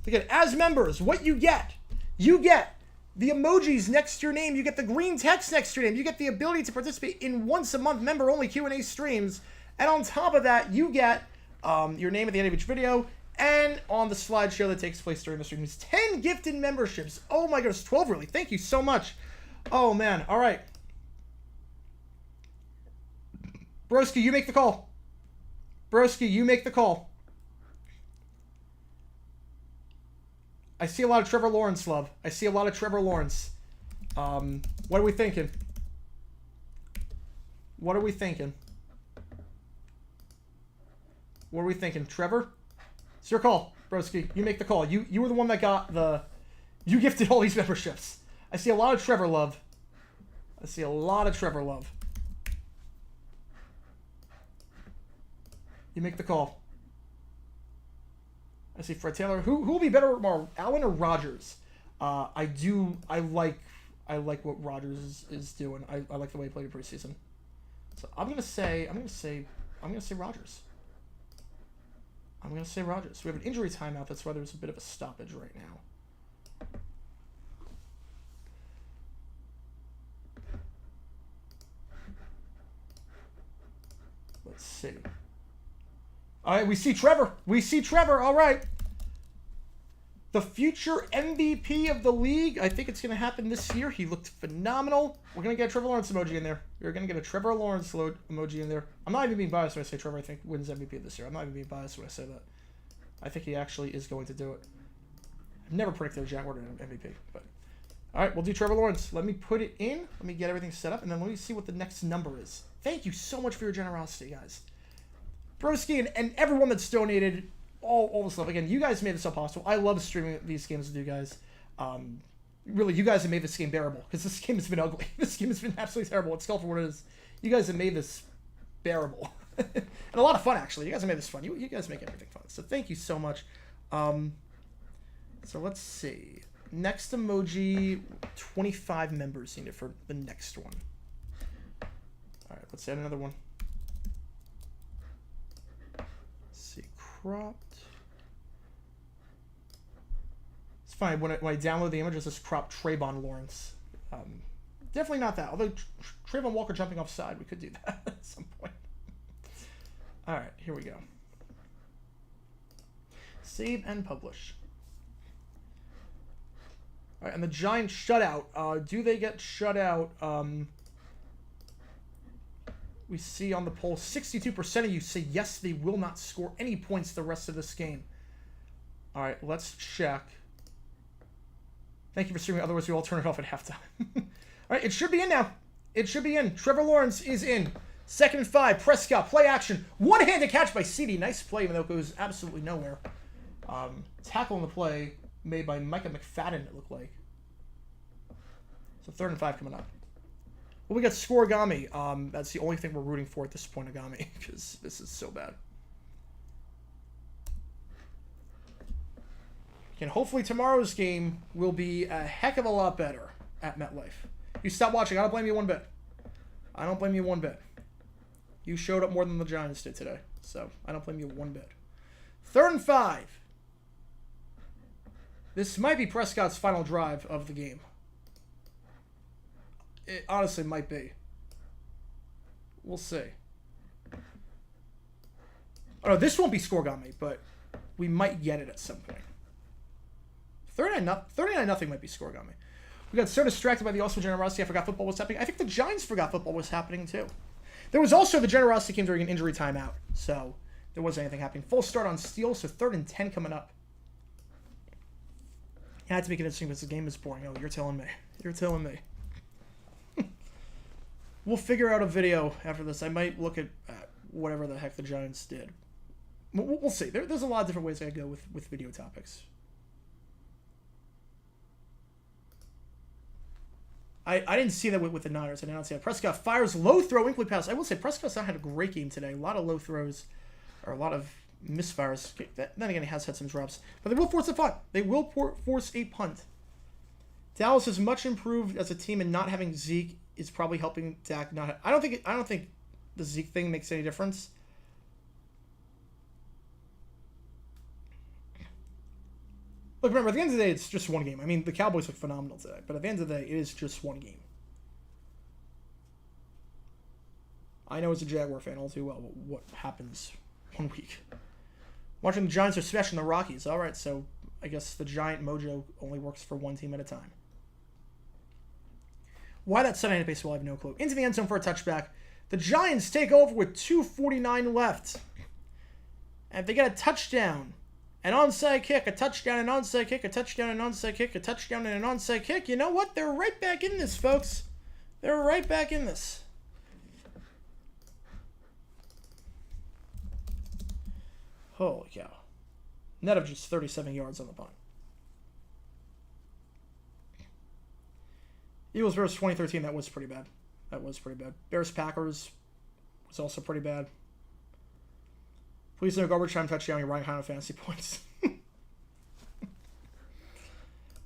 Again, as members, what you get the emojis next to your name. You get the green text next to your name. You get the ability to participate in once-a-month member-only Q&A streams. And on top of that, you get your name at the end of each video. And on the slideshow that takes place during the stream is 10 gifted memberships. Oh my goodness, 12 really. Thank you so much. Oh man, all right. Broski, you make the call. Broski, you make the call. I see a lot of Trevor Lawrence love. I see a lot of Trevor Lawrence. What are we thinking? What are we thinking? What are we thinking? Trevor? It's your call, Broski. You make the call. You were the one that got the... You gifted all these memberships. I see a lot of Trevor love. I see a lot of Trevor love. You make the call. I see Fred Taylor. Who will be better, more Allen or Rodgers? I like what Rodgers is doing. I like the way he played in preseason. So I'm gonna say Rodgers. I'm gonna say Rodgers. We have an injury timeout. That's why there's a bit of a stoppage right now. Let's see. All right, we see Trevor. We see Trevor. All right. The future MVP of the league. I think it's going to happen this year. He looked phenomenal. We're going to get a Trevor Lawrence emoji in there. You're going to get a Trevor Lawrence emoji in there. I'm not even being biased when I say Trevor, I think, wins MVP this year. I'm not even being biased when I say that. I think he actually is going to do it. I've never predicted a Jaguar to MVP. But all right, we'll do Trevor Lawrence. Let me put it in. Let me get everything set up, and then let me see what the next number is. Thank you so much for your generosity, guys. Broski and everyone that's donated all the stuff. Again, you guys made this so possible. I love streaming these games with you guys. Really, you guys have made this game bearable because this game has been ugly. This game has been absolutely terrible. It's called for what it is. You guys have made this bearable. And a lot of fun, actually. You guys have made this fun. You guys make everything fun. So thank you so much. So let's see. Next emoji, 25 members needed for the next one. All right, let's add another one. Cropped. It's funny when I download the image, it says cropped Trayvon Lawrence. Definitely not that. Although Trayvon Trayvon Walker jumping offside. We could do that at some point. All right, here we go. Save and publish. All right, and the Giants shutout. Do they get shut out? We see on the poll, 62% of you say yes, they will not score any points the rest of this game. All right, let's check. Thank you for streaming. Otherwise, we all turn it off at halftime. All right, it should be in now. It should be in. Trevor Lawrence is in. 2nd and 5. Prescott, play action. One-handed catch by CD. Nice play, even though it goes absolutely nowhere. Tackle on the play made by Micah McFadden, it looked like. So 3rd and 5 coming up. Well, we got Scorigami. That's the only thing we're rooting for at this point, Agami, because this is so bad. And hopefully tomorrow's game will be a heck of a lot better at MetLife. You stop watching. I don't blame you one bit. I don't blame you one bit. You showed up more than the Giants did today, so I don't blame you one bit. 3rd and 5. This might be Prescott's final drive of the game. It honestly might be. We'll see. Oh, no, this won't be Scorigami, but we might get it at some point. 39-0 might be Scorigami. We got so distracted by the also generosity, I forgot football was happening. I think the Giants forgot football was happening, too. There was also the generosity came during an injury timeout, so there wasn't anything happening. Full start on Steele, so 3rd and 10 coming up. I had to make it interesting because the game is boring. Oh, you're telling me. You're telling me. We'll figure out a video after this. I might look at whatever the heck the Giants did. We'll see. There's a lot of different ways I go with video topics. I didn't see that with the Niners. I did not see that. Prescott fires low throw, incomplete pass. I will say Prescott's not had a great game today. A lot of low throws, or a lot of misfires. Then again, he has had some drops. But they will force a punt. They will force a punt. Dallas is much improved as a team, and not having Zeke is probably helping Dak. I don't think the Zeke thing makes any difference. Look, remember, at the end of the day, it's just one game. I mean, the Cowboys look phenomenal today, but at the end of the day, it is just one game. I know as a Jaguar fan all too well what happens one week. Watching the Giants are smashing the Rockies. All right, so I guess the Giant mojo only works for one team at a time. Why that Sunday night baseball, I have no clue. Into the end zone for a touchback. The Giants take over with 2:49 left. And if they get a touchdown, an onside kick, a touchdown, an onside kick, a touchdown, an onside kick, a touchdown, and an onside kick, you know what? They're right back in this, folks. They're right back in this. Holy cow. Net of just 37 yards on the punt. Eagles versus 2013, that was pretty bad. That was pretty bad. Bears-Packers was also pretty bad. Please no garbage time touchdown. You're running high on fantasy points. All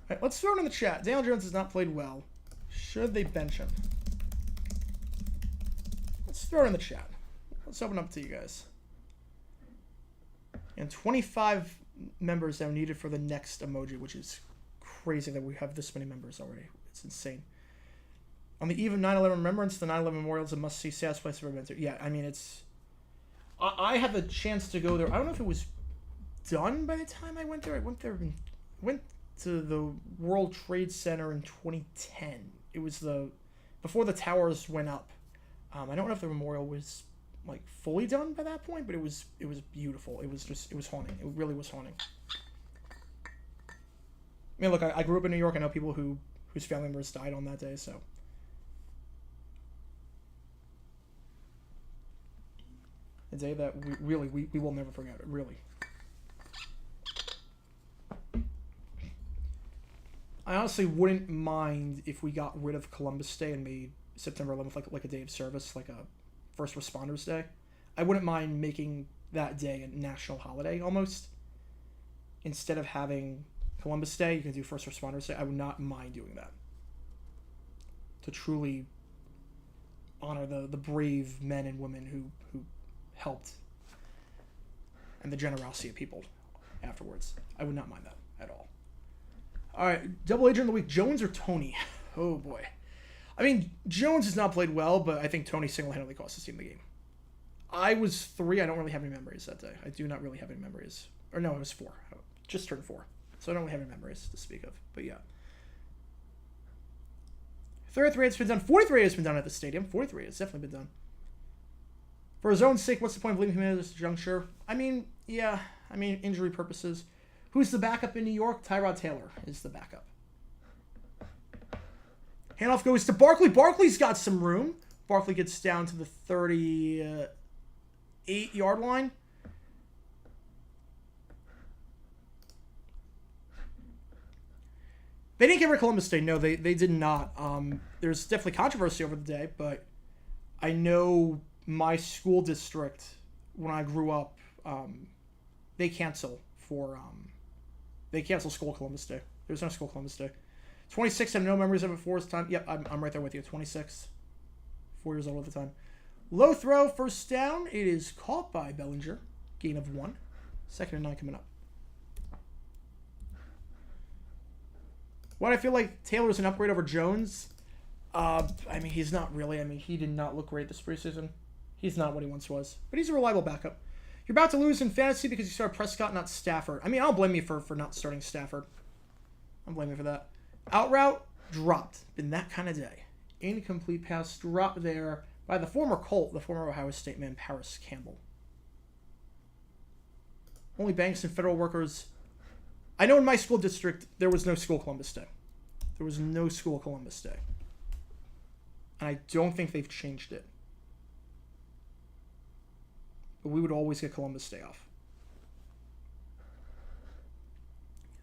right, let's throw it in the chat. Daniel Jones has not played well. Should they bench him? Let's throw it in the chat. Let's open up to you guys. And 25 members are needed for the next emoji, which is crazy that we have this many members already. It's insane. On the eve of 9/11 Remembrance, the 9/11 Memorial is a must-see saddest place I've ever been to. Yeah, I mean, it's... I had the chance to go there. I don't know if it was done by the time I went there. I went to the World Trade Center in 2010. It was before the towers went up. I don't know if the memorial was like fully done by that point, but it was beautiful. It was haunting. It really was haunting. I mean, look, I grew up in New York. I know people whose family members died on that day, so. A day that we will never forget it, really. I honestly wouldn't mind if we got rid of Columbus Day and made September 11th like a day of service, like a First Responders Day. I wouldn't mind making that day a national holiday almost. Instead of having Columbus Day, you can do First Responders Day. I would not mind doing that. To truly honor the brave men and women who helped and the generosity of people afterwards. I would not mind that at all. All right, double agent of the week, Jones or Tony? Oh boy. I mean, Jones has not played well, but I think Tony single-handedly cost his team the game. I was 3. I don't really have any memories that day. I do not really have any memories. Or no, I was 4. I just turned 4. So I don't really have any memories to speak of. But yeah. 33 has been done. 43 has been done at the stadium. 43 has definitely been done. For his own sake, what's the point of leaving him at this juncture? I mean, yeah. I mean, injury purposes. Who's the backup in New York? Tyrod Taylor is the backup. Handoff goes to Barkley. Barkley's got some room. Barkley gets down to the 38-yard line. They didn't get rid of Columbus Day. No, they did not. There's definitely controversy over the day, but I know my school district, when I grew up, they cancel school Columbus Day. There's no school Columbus Day. 26, I have no memories of it for his time. Yep, I'm right there with you. 26. 4 years old at the time. Low throw, first down. It is caught by Bellinger. Gain of 1. 2nd and 9 coming up. Why do I feel like Taylor's an upgrade over Jones? I mean, he's not really. I mean, he did not look great this preseason. He's not what he once was. But he's a reliable backup. You're about to lose in fantasy because you started Prescott, not Stafford. I mean, I'll blame you for not starting Stafford. I'll blame you for that. Out route, dropped. Been that kind of day. Incomplete pass dropped there by the former Colt, the former Ohio State man, Paris Campbell. Only banks and federal workers. I know in my school district, there was no school Columbus Day. There was no school Columbus Day. And I don't think they've changed it. But we would always get Columbus Day off.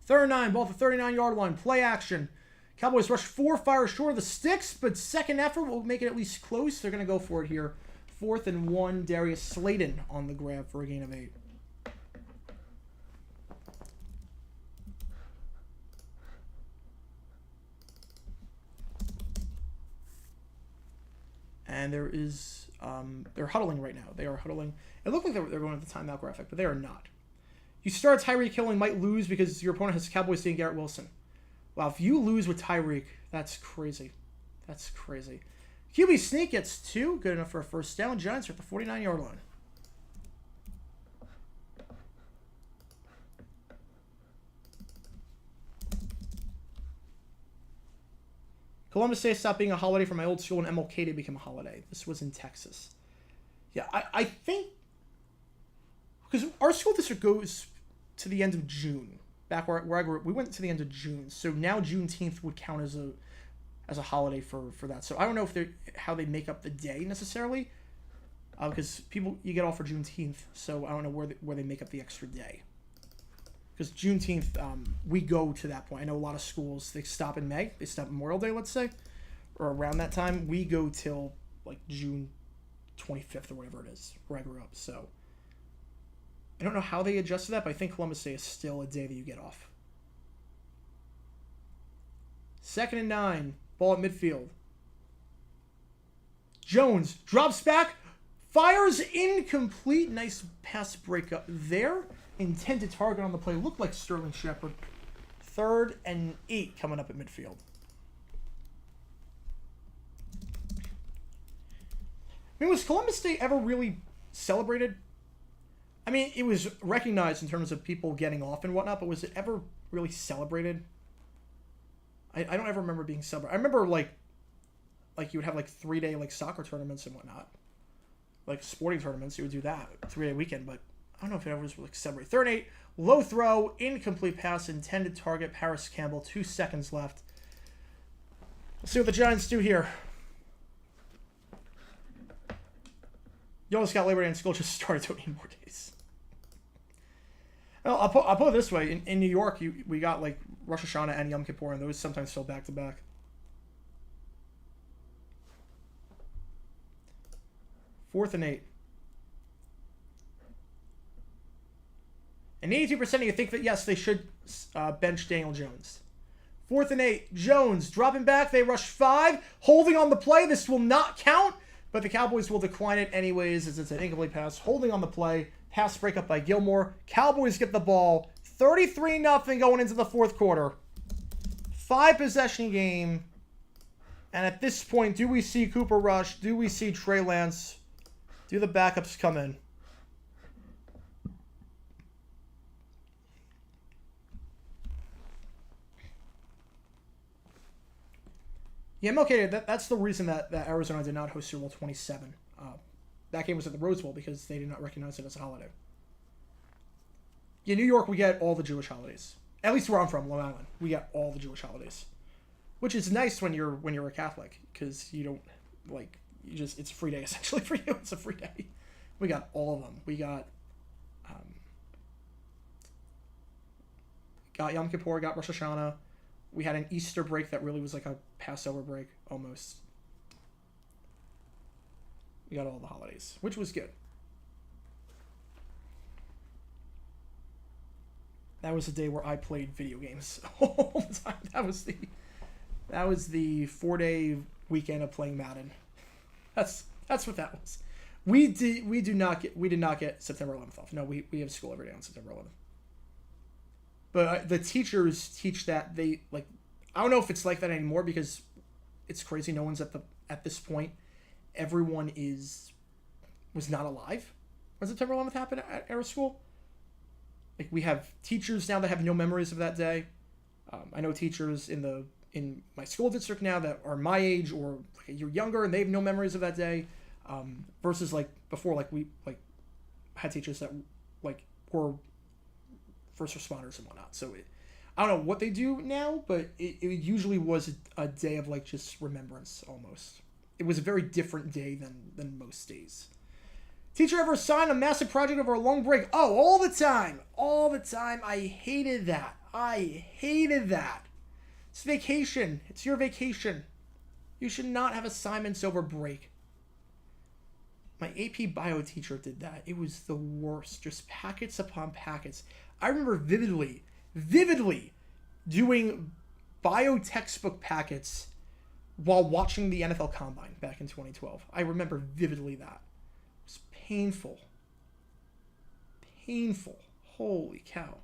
3rd and 9, ball at the 39-yard line. Play action. Cowboys rush 4, fire short of the sticks, but second effort will make it at least close. They're going to go for it here. 4th and 1, Darius Slayton on the grab for a gain of 8. And there is, they're huddling right now. They are huddling. It looked like they're going to the timeout graphic, but they are not. You start Tyreek Hill and might lose because your opponent has Cowboys and Garrett Wilson. Wow, if you lose with Tyreek, that's crazy. That's crazy. QB sneak gets 2. Good enough for a first down. Giants are at the 49-yard line. Columbus Day stopped being a holiday for my old school and MLK Day became a holiday. This was in Texas. Yeah, I think... Because our school district goes to the end of June. Back where I grew up, we went to the end of June. So now Juneteenth would count as a holiday for that. So I don't know if how they make up the day necessarily. Because you get off for Juneteenth. So I don't know where they make up the extra day. Because Juneteenth, we go to that point. I know a lot of schools, they stop in May. They stop Memorial Day, let's say. Or around that time. We go till like June 25th or whatever it is, where I grew up. So I don't know how they adjusted that, but I think Columbus Day is still a day that you get off. 2nd and 9. Ball at midfield. Jones drops back. Fires incomplete. Nice pass breakup there. Intended target on the play. Looked like Sterling Shepard. 3rd and 8 coming up at midfield. I mean, was Columbus Day ever really celebrated? I mean, it was recognized in terms of people getting off and whatnot, but was it ever really celebrated? I don't ever remember being celebrated. I remember, like you would have, like, 3-day, like, soccer tournaments and whatnot. Like, sporting tournaments, you would do that. 3-day weekend, but I don't know if it ever was, like, celebrated. 3rd and 8, low throw, incomplete pass, intended target, Paris Campbell, 2 seconds left. Let's see what the Giants do here. You almost got Labor Day and school just started, don't need more days. Well, I'll put it this way. In New York, we got like Rosh Hashanah and Yom Kippur, and those sometimes fell back to back. Fourth and 8. And 82% of you think that, yes, they should bench Daniel Jones. 4th and 8. Jones dropping back. They rush 5. Holding on the play. This will not count, but the Cowboys will decline it anyways as it's an incomplete pass. Holding on the play. Pass breakup by Gilmore. Cowboys get the ball. 33-0 going into the 4th quarter. 5-possession game. And at this point, do we see Cooper Rush? Do we see Trey Lance? Do the backups come in? Yeah, I'm okay. That's the reason that Arizona did not host Super Bowl 27. That game was at the Rose Bowl because they did not recognize it as a holiday. Yeah, New York, we get all the Jewish holidays. At least where I'm from, Long Island, we get all the Jewish holidays, which is nice when you're a Catholic because you don't it's a free day essentially for you. It's a free day. We got all of them. We got Yom Kippur, got Rosh Hashanah. We had an Easter break that really was like a Passover break almost. We got all the holidays, which was good. That was the day where I played video games all the time. That was the 4-day weekend of playing Madden. That's what that was. We did not get September 11th off. No, we have school every day on September 11th. But the teachers teach that I don't know if it's like that anymore because it's crazy. No one's at this point. Everyone was not alive when September 11th happened at our school. Like, we have teachers now that have no memories of that day. I know teachers in my school district now that are my age or you're younger and they have no memories of that day. Versus like before, we had teachers that were first responders and whatnot. So I don't know what they do now, but it usually was a day of just remembrance almost. It was a very different day than most days. Teacher ever assigned a massive project over a long break? Oh, all the time. All the time. I hated that. It's vacation. It's your vacation. You should not have assignments over break. My AP bio teacher did that. It was the worst. Just packets upon packets. I remember vividly doing bio textbook packets while watching the NFL Combine back in 2012. I remember vividly that. It was painful. Holy cow.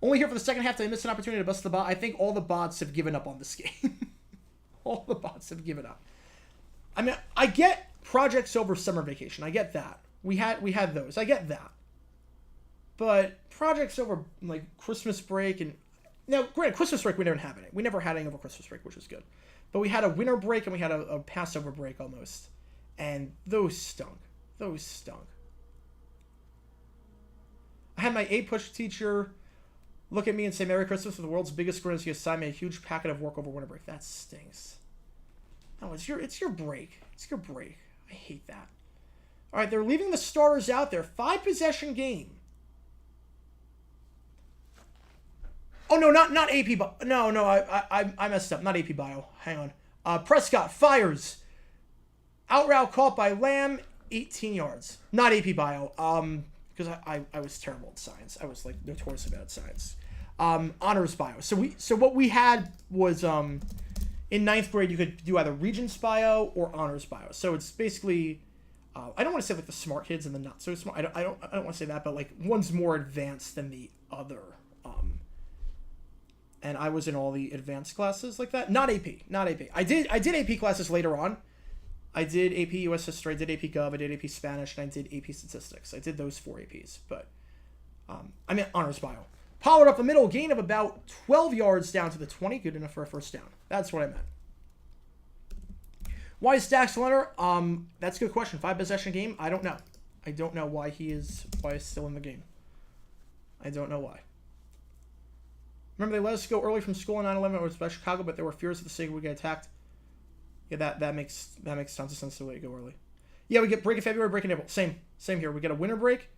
Only here for the second half. Did I miss an opportunity to bust the bot? I think all the bots have given up on this game. All the bots have given up. I mean, I get projects over summer vacation. I get that. We had those. I get that. But projects over Christmas break and now, granted, Christmas break we didn't have any. We never had any over Christmas break, which was good. But we had a winter break and we had a Passover break almost, and those stunk. I had my A-push teacher look at me and say, "Merry Christmas," with the world's biggest grin as he assigned me a huge packet of work over winter break. That stinks. No, it's your break. It's your break. I hate that. All right, they're leaving the starters out there. 5-possession game. Oh no, not AP bio. No, I messed up. Not AP bio. Hang on. Prescott fires. Out route caught by Lamb, 18 yards. Not AP bio. Because I was terrible at science. I was notoriously bad at science. Honors bio. So what we had was in 9th grade you could do either Regents bio or honors bio. So it's basically I don't want to say the smart kids and the not so smart. I don't want to say that, but one's more advanced than the other. And I was in all the advanced classes like that. Not AP. I did AP classes later on. I did AP US History, I did AP Gov, I did AP Spanish, and I did AP Statistics. I did those 4 APs, but I meant honors bio. Pollard up the middle, gain of about 12 yards down to the 20. Good enough for a first down. That's what I meant. Why is Dax Leonard? That's a good question. 5-possession game? I don't know. I don't know why he's still in the game. I don't know why. Remember, they let us go early from school in 9/11 or by Chicago, but there were fears of the city would get attacked. Yeah, that makes tons of sense the way to go early. Yeah, we get break in February, break in April. Same here. We get a winter break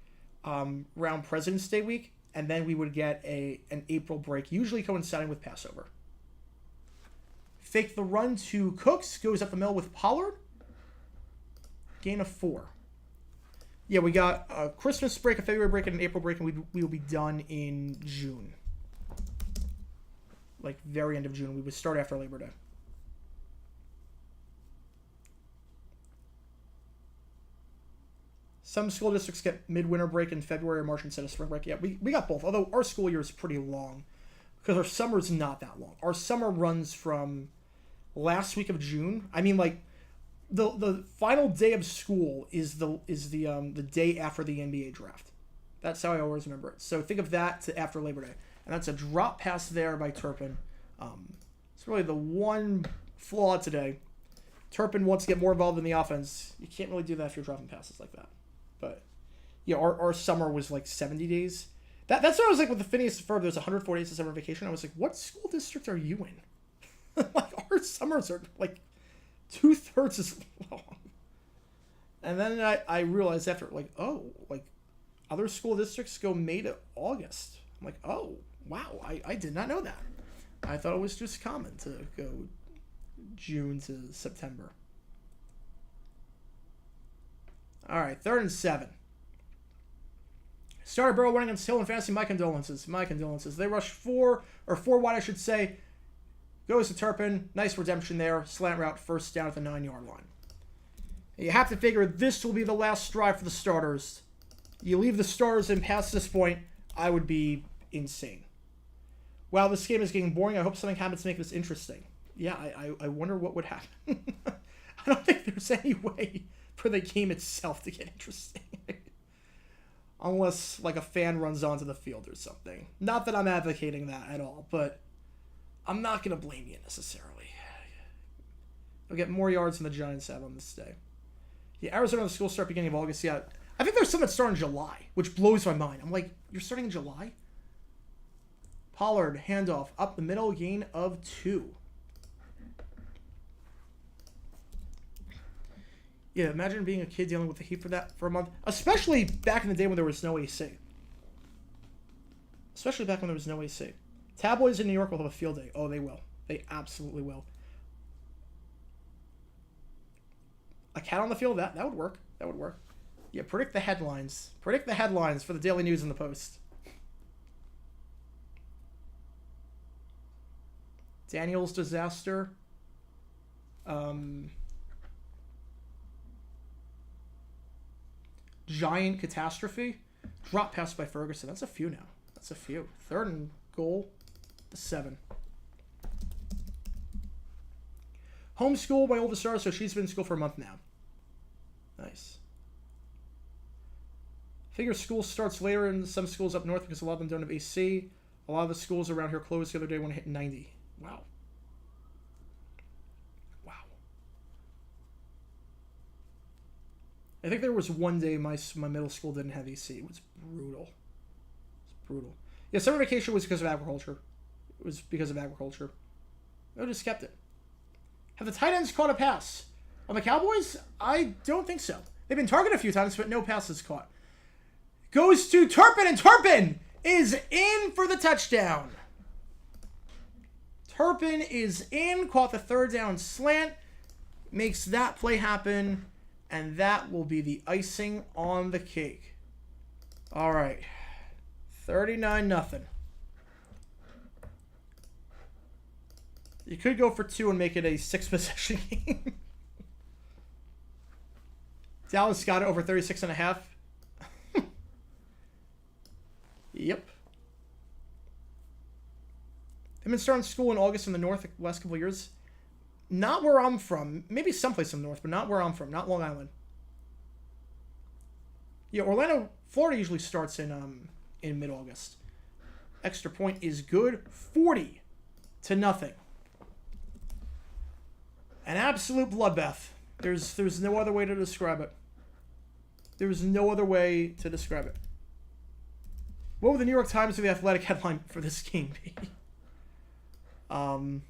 around President's Day week, and then we would get an April break, usually coinciding with Passover. Fake the run to Cooks, goes up the middle with Pollard. Gain of 4. Yeah, we got a Christmas break, a February break, and an April break, and we will be done in June. Very end of June. We would start after Labor Day. Some school districts get midwinter break in February or March instead of spring break. Yeah, we got both. Although our school year is pretty long because our summer's not that long. Our summer runs from last week of June. I mean, like, the final day of school is the day after the NBA draft. That's how I always remember it. So think of that to after Labor Day, and that's a drop pass there by Turpin. It's really the one flaw today. Turpin wants to get more involved in the offense. You can't really do that if you're dropping passes like that. But yeah, our summer was like 70 days. That's what I was like with the Phineas and Ferb. There's 140 days of summer vacation. I was like, what school district are you in? Like, our summers are like 2/3 as long. And then I realized after, like, oh, like, other school districts go May to August. I'm like, oh, wow, I did not know that. I thought it was just common to go June to September. All right, 3rd and 7. Starter Burrow running on Hill and Fantasy. My condolences. My condolences. They rushed 4 wide, I should say. Goes to Turpin. Nice redemption there. Slant route, first down at the 9-yard line. You have to figure this will be the last drive for the starters. You leave the starters in past this point, I would be insane. Wow, this game is getting boring. I hope something happens to make this interesting. Yeah, I wonder what would happen. I don't think there's any way for the game itself to get interesting. Unless, like, a fan runs onto the field or something. Not that I'm advocating that at all, but I'm not going to blame you necessarily. They'll get more yards than the Giants have on this day. Yeah, Arizona, the school start beginning of August. Yeah, I think there's some that start in July, which blows my mind. I'm like, you're starting in July? Pollard, handoff, up the middle, gain of 2. Yeah, imagine being a kid dealing with the heat for a month. Especially back in the day when there was no AC. Especially back when there was no AC. Tabloids in New York will have a field day. Oh, they will. They absolutely will. A cat on the field? That would work. That would work. Yeah, predict the headlines. Predict the headlines for the Daily News and the Post. Daniel's disaster. Giant catastrophe. Drop pass by Ferguson. That's a few now. That's a few. 3rd and goal. 7. Homeschooled my oldest daughter, so she's been in school for a month now. Nice. Figure school starts later in some schools up north because a lot of them don't have AC. A lot of the schools around here closed the other day when it hit 90. Wow. Wow. I think there was one day my middle school didn't have AC. It was brutal. It's brutal. Yeah, summer vacation was because of agriculture. It was because of agriculture. I just kept it. Have the tight ends caught a pass? On the Cowboys? I don't think so. They've been targeted a few times, but no passes caught. Goes to Turpin, and Turpin is in for the touchdown. Turpin is in, caught the 3rd down slant, makes that play happen, and that will be the icing on the cake. All right. 39-0. You could go for 2 and make it a 6-possession game. Dallas got it over 36.5. Yep. They've been starting school in August in the north the last couple of years. Not where I'm from. Maybe someplace in the north, but not where I'm from. Not Long Island. Yeah, Orlando, Florida usually starts in mid-August. Extra point is good. 40-0. An absolute bloodbath. There's no other way to describe it. There's no other way to describe it. What would the New York Times or the Athletic headline for this game be? Oh,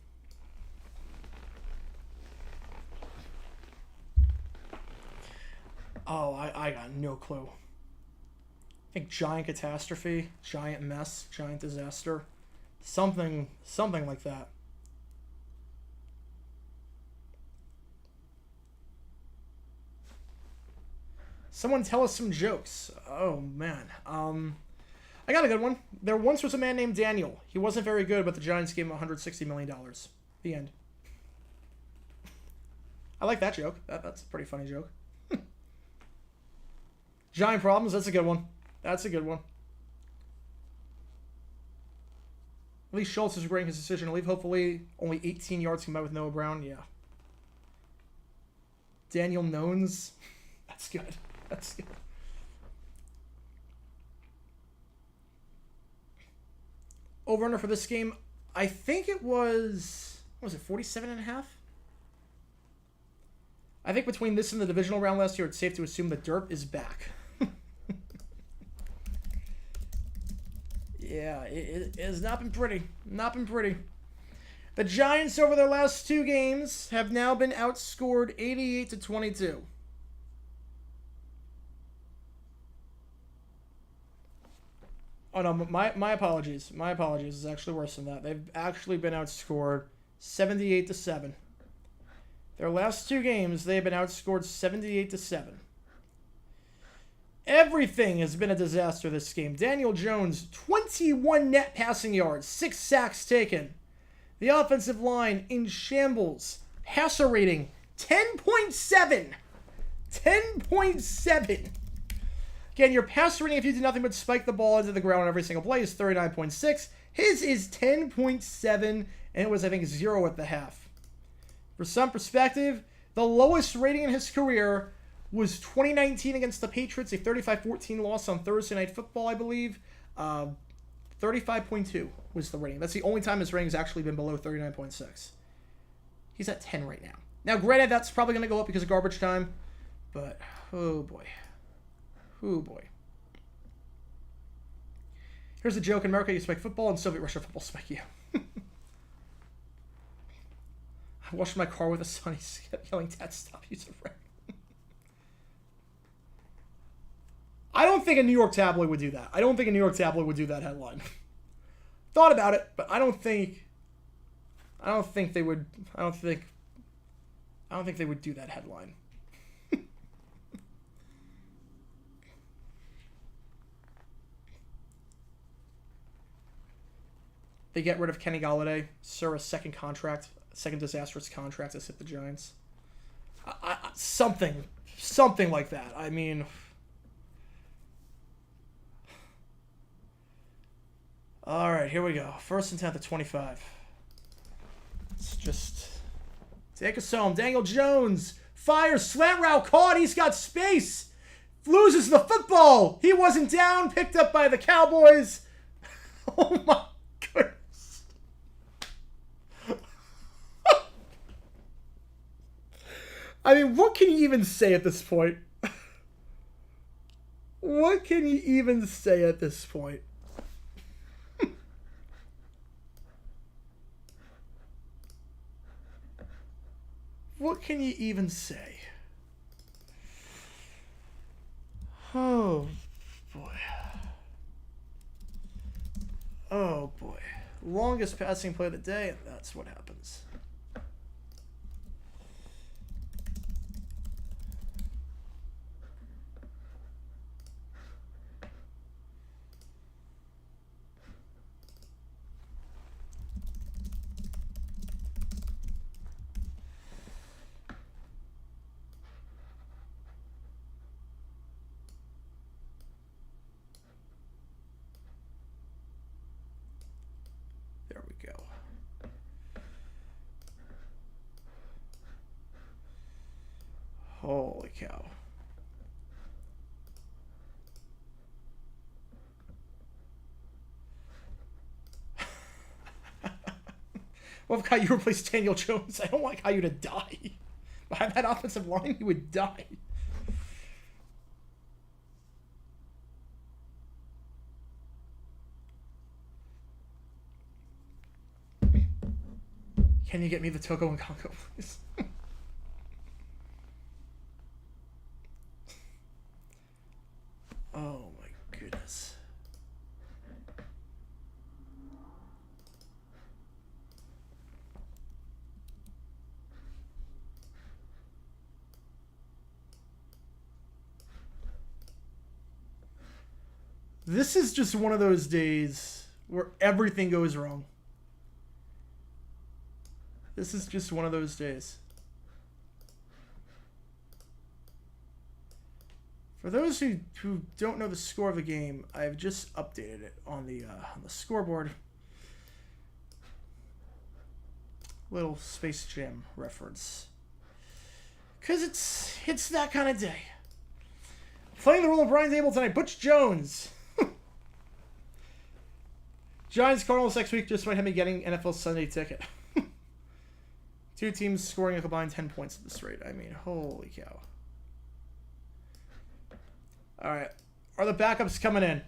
I got no clue. I think giant catastrophe, giant mess, giant disaster. Something like that. Someone tell us some jokes. Oh, man. I got a good one. There once was a man named Daniel. He wasn't very good, but the Giants gave him $160 million. The end. I like that joke. That's a pretty funny joke. Giant problems. That's a good one. That's a good one. At least Schultz is regretting his decision to leave. Hopefully, only 18 yards combined with Noah Brown. Yeah. Daniel Nones. That's good. That's good. Over-under for this game, I think it was... What was it, 47.5? I think between this and the divisional round last year, it's safe to assume the Derp is back. Yeah, it has not been pretty. Not been pretty. The Giants, over their last 2 games, have now been outscored 88-22. Oh, no, my apologies. My apologies. It's actually worse than that. They've actually been outscored 78-7. Their last 2 games, they've been outscored 78-7. Everything has been a disaster this game. Daniel Jones, 21 net passing yards, 6 sacks taken. The offensive line in shambles. Passer rating, 10.7. 10.7. Again, your passer rating, if you do nothing but spike the ball into the ground on every single play, is 39.6. His is 10.7, and it was, I think, 0 at the half. For some perspective, the lowest rating in his career was 2019 against the Patriots, a 35-14 loss on Thursday Night Football, I believe. 35.2 was the rating. That's the only time his rating has actually been below 39.6. He's at 10 right now. Now, granted, that's probably going to go up because of garbage time, but, oh boy. Oh boy. Here's a joke. In America, you spike football, and Soviet Russia, football spike you. I washed my car with a son. He's yelling, "Dad, stop using Frank." I don't think a New York tabloid would do that. I don't think a New York tabloid would do that headline. Thought about it, but I don't think they would. I don't think they would do that headline. They get rid of Kenny Golladay. Sir, a second disastrous contract has hit the Giants. Something like that. I mean, all right, here we go. 1st and 10 at 25. Let's just take us home. Daniel Jones fires, slant route caught. He's got space. Loses the football. He wasn't down. Picked up by the Cowboys. Oh my goodness. I mean, what can you even say at this point? What can you even say at this point? What can you even say? Oh, boy. Oh, boy. Longest passing play of the day, and that's what happens. There we go. Holy cow. Well, if Caillou replaced Daniel Jones, I don't want Caillou to die. Behind that offensive line, he would die. Can you get me the Togo and Congo, please? Oh my goodness. This is just one of those days where everything goes wrong. This is just one of those days. For those who don't know the score of the game, I've just updated it on the scoreboard. Little Space Jam reference. Because it's that kind of day. Playing the role of Brian Dable tonight, Butch Jones. Giants Cardinals next week just might have me getting NFL Sunday ticket. 2 teams scoring a combined 10 points at this rate. I mean, holy cow. Alright. Are the backups coming in?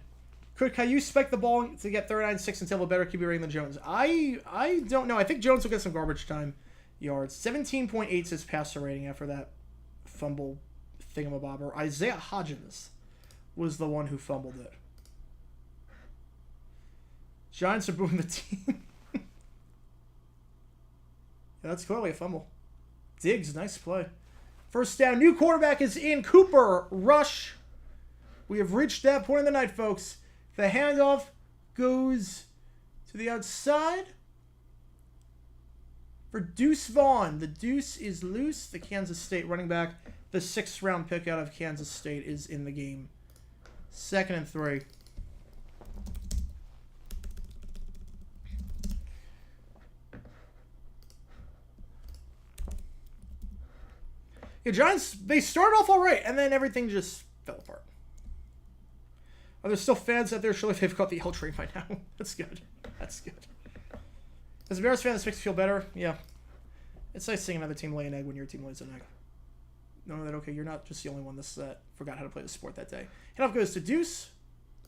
Could Caillou spike the ball to get 39-6 until a better QB rating than Jones? I don't know. I think Jones will get some garbage time yards. 17.8 is his passer rating after that fumble thingamabobber. Isaiah Hodgins was the one who fumbled it. Giants are booing the team. Yeah, that's clearly a fumble. Diggs, nice play. First down. New quarterback is in. Cooper Rush. We have reached that point in the night, folks. The handoff goes to the outside for Deuce Vaughn. The Deuce is loose. The Kansas State running back, the 6th round pick out of Kansas State, is in the game. 2nd and 3. The Giants, they started off all right, and then everything just fell apart. Are there still fans out there? Surely they've got the L train by now. That's good. That's good. As a Bears fan, this makes me feel better. Yeah. It's nice seeing another team lay an egg when your team lays an egg. Know that, okay, you're not just the only one that forgot how to play the sport that day. Handoff goes to Deuce.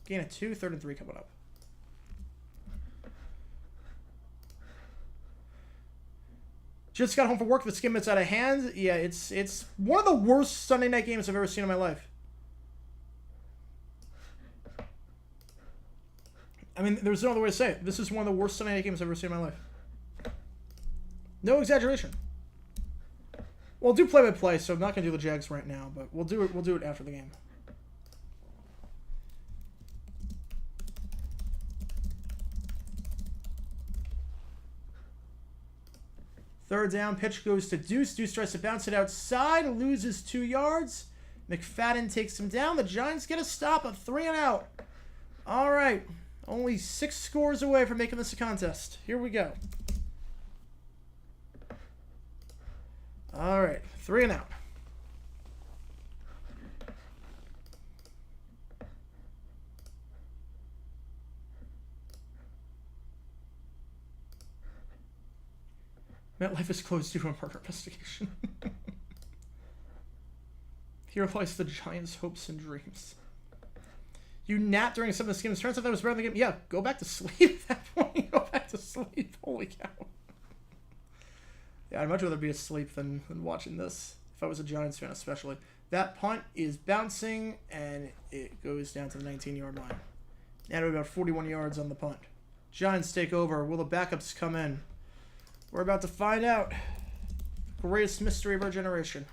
Gain of 2, 3rd and 3 coming up. Just got home from work. The skin mitts out of hand. Yeah, it's one of the worst Sunday night games I've ever seen in my life. I mean, there's no other way to say it. This is one of the worst Sunday night games I've ever seen in my life. No exaggeration. Well, I'll do play-by-play, so I'm not going to do the Jags right now, but we'll do it after the game. Third down, pitch goes to Deuce. Deuce tries to bounce it outside, loses 2 yards. McFadden takes him down. The Giants get a stop, a 3 and out. All right. Only 6 scores away from making this a contest. Here we go. All right. 3 and out. MetLife is closed due to a murder investigation. Here lies the Giants' hopes and dreams. You napped during some of the games. Turns out that was better than the game. Yeah, go back to sleep at that point. Go back to sleep. Holy cow. Yeah, I'd much rather be asleep than watching this. If I was a Giants fan especially. That punt is bouncing, and it goes down to the 19-yard line. And about 41 yards on the punt. Giants take over. Will the backups come in? We're about to find out. Greatest mystery of our generation.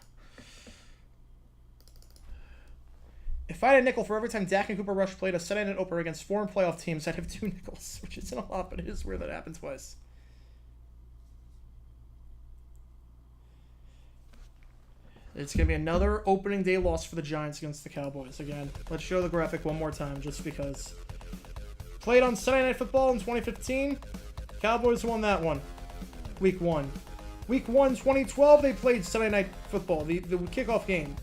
If I had a nickel for every time Dak and Cooper Rush played a Sunday night opener against foreign playoff teams, I'd have 2 nickels, which isn't a lot, but it is weird that happened twice. It's going to be another opening day loss for the Giants against the Cowboys. Again, let's show the graphic one more time, just because. Played on Sunday Night Football in 2015. Cowboys won that one. Week 1. Week 1, 2012, they played Sunday Night Football, the kickoff game.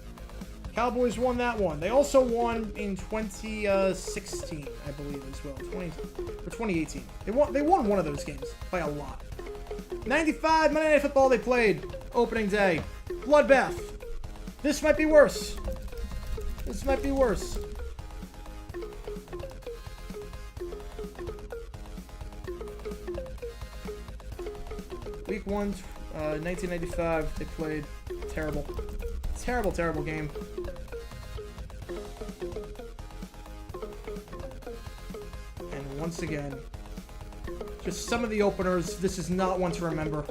Cowboys won that one. They also won in 2016, I believe, as well. 2018. They won one of those games by a lot. 95, Monday Night Football, they played. Opening day. Bloodbath. This might be worse. This might be worse. Week 1, 1995, they played. Terrible. Terrible, terrible game. And once again, just some of the openers. This is not one to remember.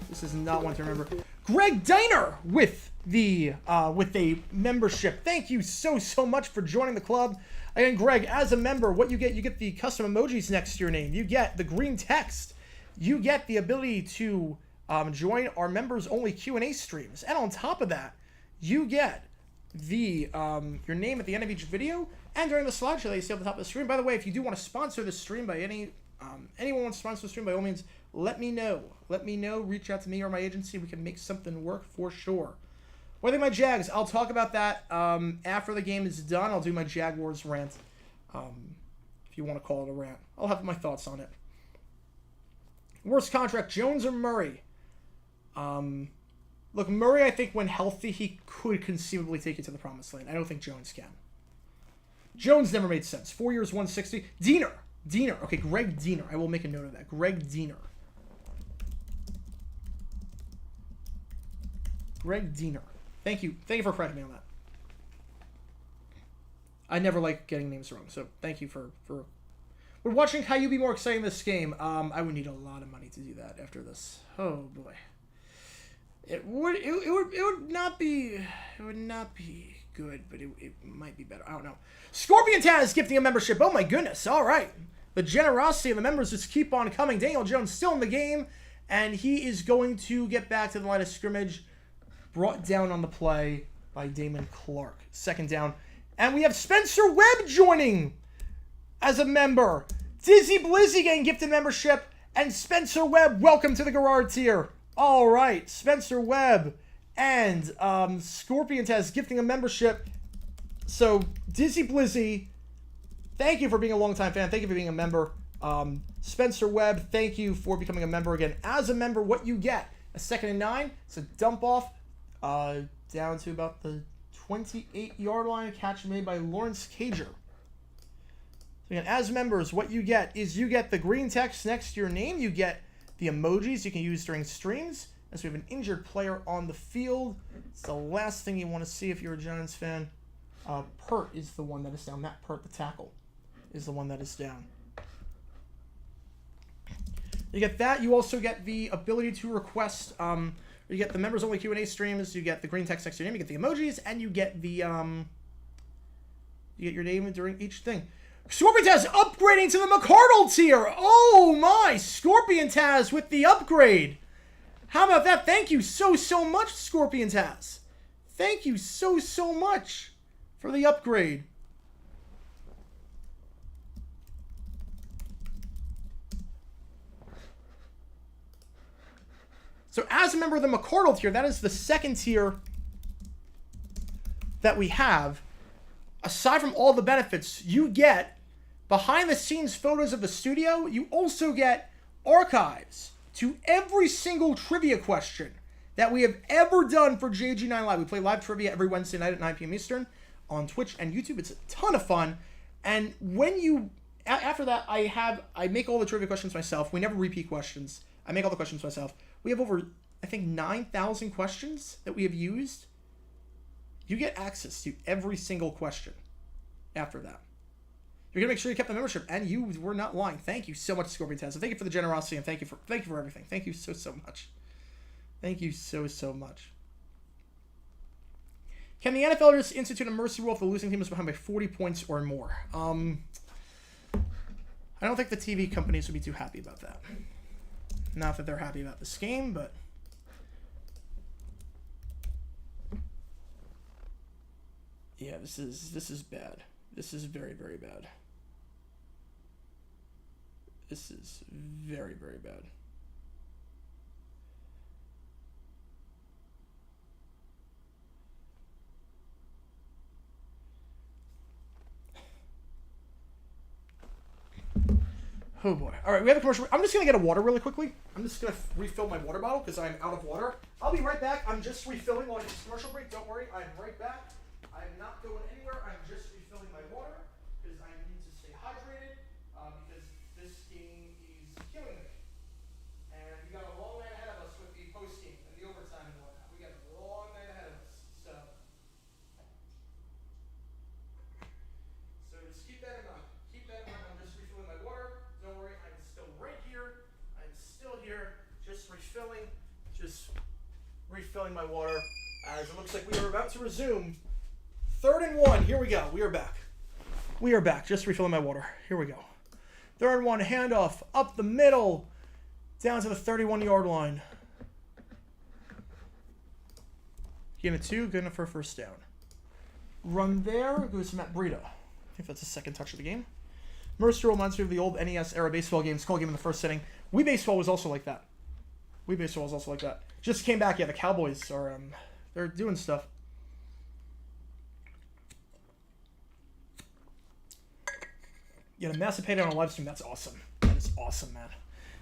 This is not one to remember. Greg Diner with a membership. Thank you so much for joining the club. Again, Greg, as a member, what you get the custom emojis next to your name. You get the green text. You get the ability to join our members-only Q&A streams. And on top of that, you get the your name at the end of each video and during the slideshow that you see at the top of the stream. By the way, if you do want to sponsor this stream by anyone wants to sponsor the stream, by all means, let me know. Let me know. Reach out to me or my agency. We can make something work for sure. What do you think my Jags? I'll talk about that after the game is done. I'll do my Jaguars rant. If you want to call it a rant. I'll have my thoughts on it. Worst contract, Jones or Murray? Look, Murray, I think when healthy, he could conceivably take you to the promised land. I don't think Jones can. Jones never made sense. 4 years, 160. Diener. Okay, Greg Diener. I will make a note of that. Greg Diener. Thank you for correcting me on that. I never like getting names wrong, so thank you for. Would watching Caillou be more exciting this game? I would need a lot of money to do that after this. Oh boy. It would not be good, but it might be better. I don't know. Scorpion Taz gifting a membership. Oh my goodness. All right. The generosity of the members just keep on coming. Daniel Jones still in the game, and he is going to get back to the line of scrimmage. Brought down on the play by Damon Clark. Second down. And we have Spencer Webb joining as a member. Dizzy Blizzy getting gifted membership. And Spencer Webb, welcome to the Garrard tier. All right, Spencer Webb and Scorpion Test gifting a membership. So, Dizzy Blizzy, thank you for being a longtime fan. Thank you for being a member. Spencer Webb, thank you for becoming a member again. As a member, what you get, a 2nd and 9. It's a dump off down to about the 28-yard line. Catch made by Lawrence Cager. So again, as members, what you get is you get the green text next to your name. You get the emojis you can use during streams. As we have an injured player on the field. It's the last thing you want to see if you're a Giants fan. Pert is the one that is down. Matt Pert, the tackle, is the one that is down. You get that. You also get the ability to request. You get the members only Q&A streams. You get the green text next to your name. You get the emojis, and you get the you get your name during each thing. Scorpion Taz upgrading to the McCardle tier. Oh my, Scorpion Taz with the upgrade. How about that? Thank you so much, Scorpion Taz. Thank you so much for the upgrade. So as a member of the McCardle tier, that is the second tier that we have. Aside from all the benefits, you get behind-the-scenes photos of the studio. You also get archives to every single trivia question that we have ever done for JG9 Live. We play live trivia every Wednesday night at 9 p.m. Eastern on Twitch and YouTube. It's a ton of fun. And when you, after that, I make all the trivia questions myself. We never repeat questions. I make all the questions myself. We have over, I think, 9,000 questions that we have used. You get access to every single question after that. You're going to make sure you kept the membership, and you were not lying. Thank you so much, Scorpion Taz. Thank you for the generosity, and thank you for everything. Thank you so much. Thank you so much. Can the NFL just institute a mercy rule if the losing team is behind by 40 points or more? I don't think the TV companies would be too happy about that. Not that they're happy about this game, but yeah, this is bad. This is very bad. This is very bad. Oh boy. All right, we have a commercial. I'm just going to get a water really quickly. I'm just going to refill my water bottle because I'm out of water. I'll be right back. I'm just refilling while I get this commercial break. Don't worry. I'm right back. I'm not going anywhere. I'm just refilling my water because I need to stay hydrated because this game is killing me. And we got a long night ahead of us with the post-game and the overtime and whatnot. We got a long night ahead of us. So just keep that in mind. Keep that in mind. I'm just refilling my water. Don't worry, I'm still right here. I'm still here, just refilling my water. As it looks like we are about to resume 3rd and 1. Here we go. We are back. We are back. Just refilling my water. Here we go. 3rd and 1, handoff up the middle, down to the 31-yard line. Gain of 2, good enough for a first down. Run there, goes to Matt Breida. I think that's the second touch of the game. Mercer reminds me of the old NES era baseball games, call game in the first inning. Wii Baseball was also like that. Just came back. Yeah, the Cowboys are they're doing stuff. Yeah, the massive payday on a live stream. That's awesome. That is awesome, man.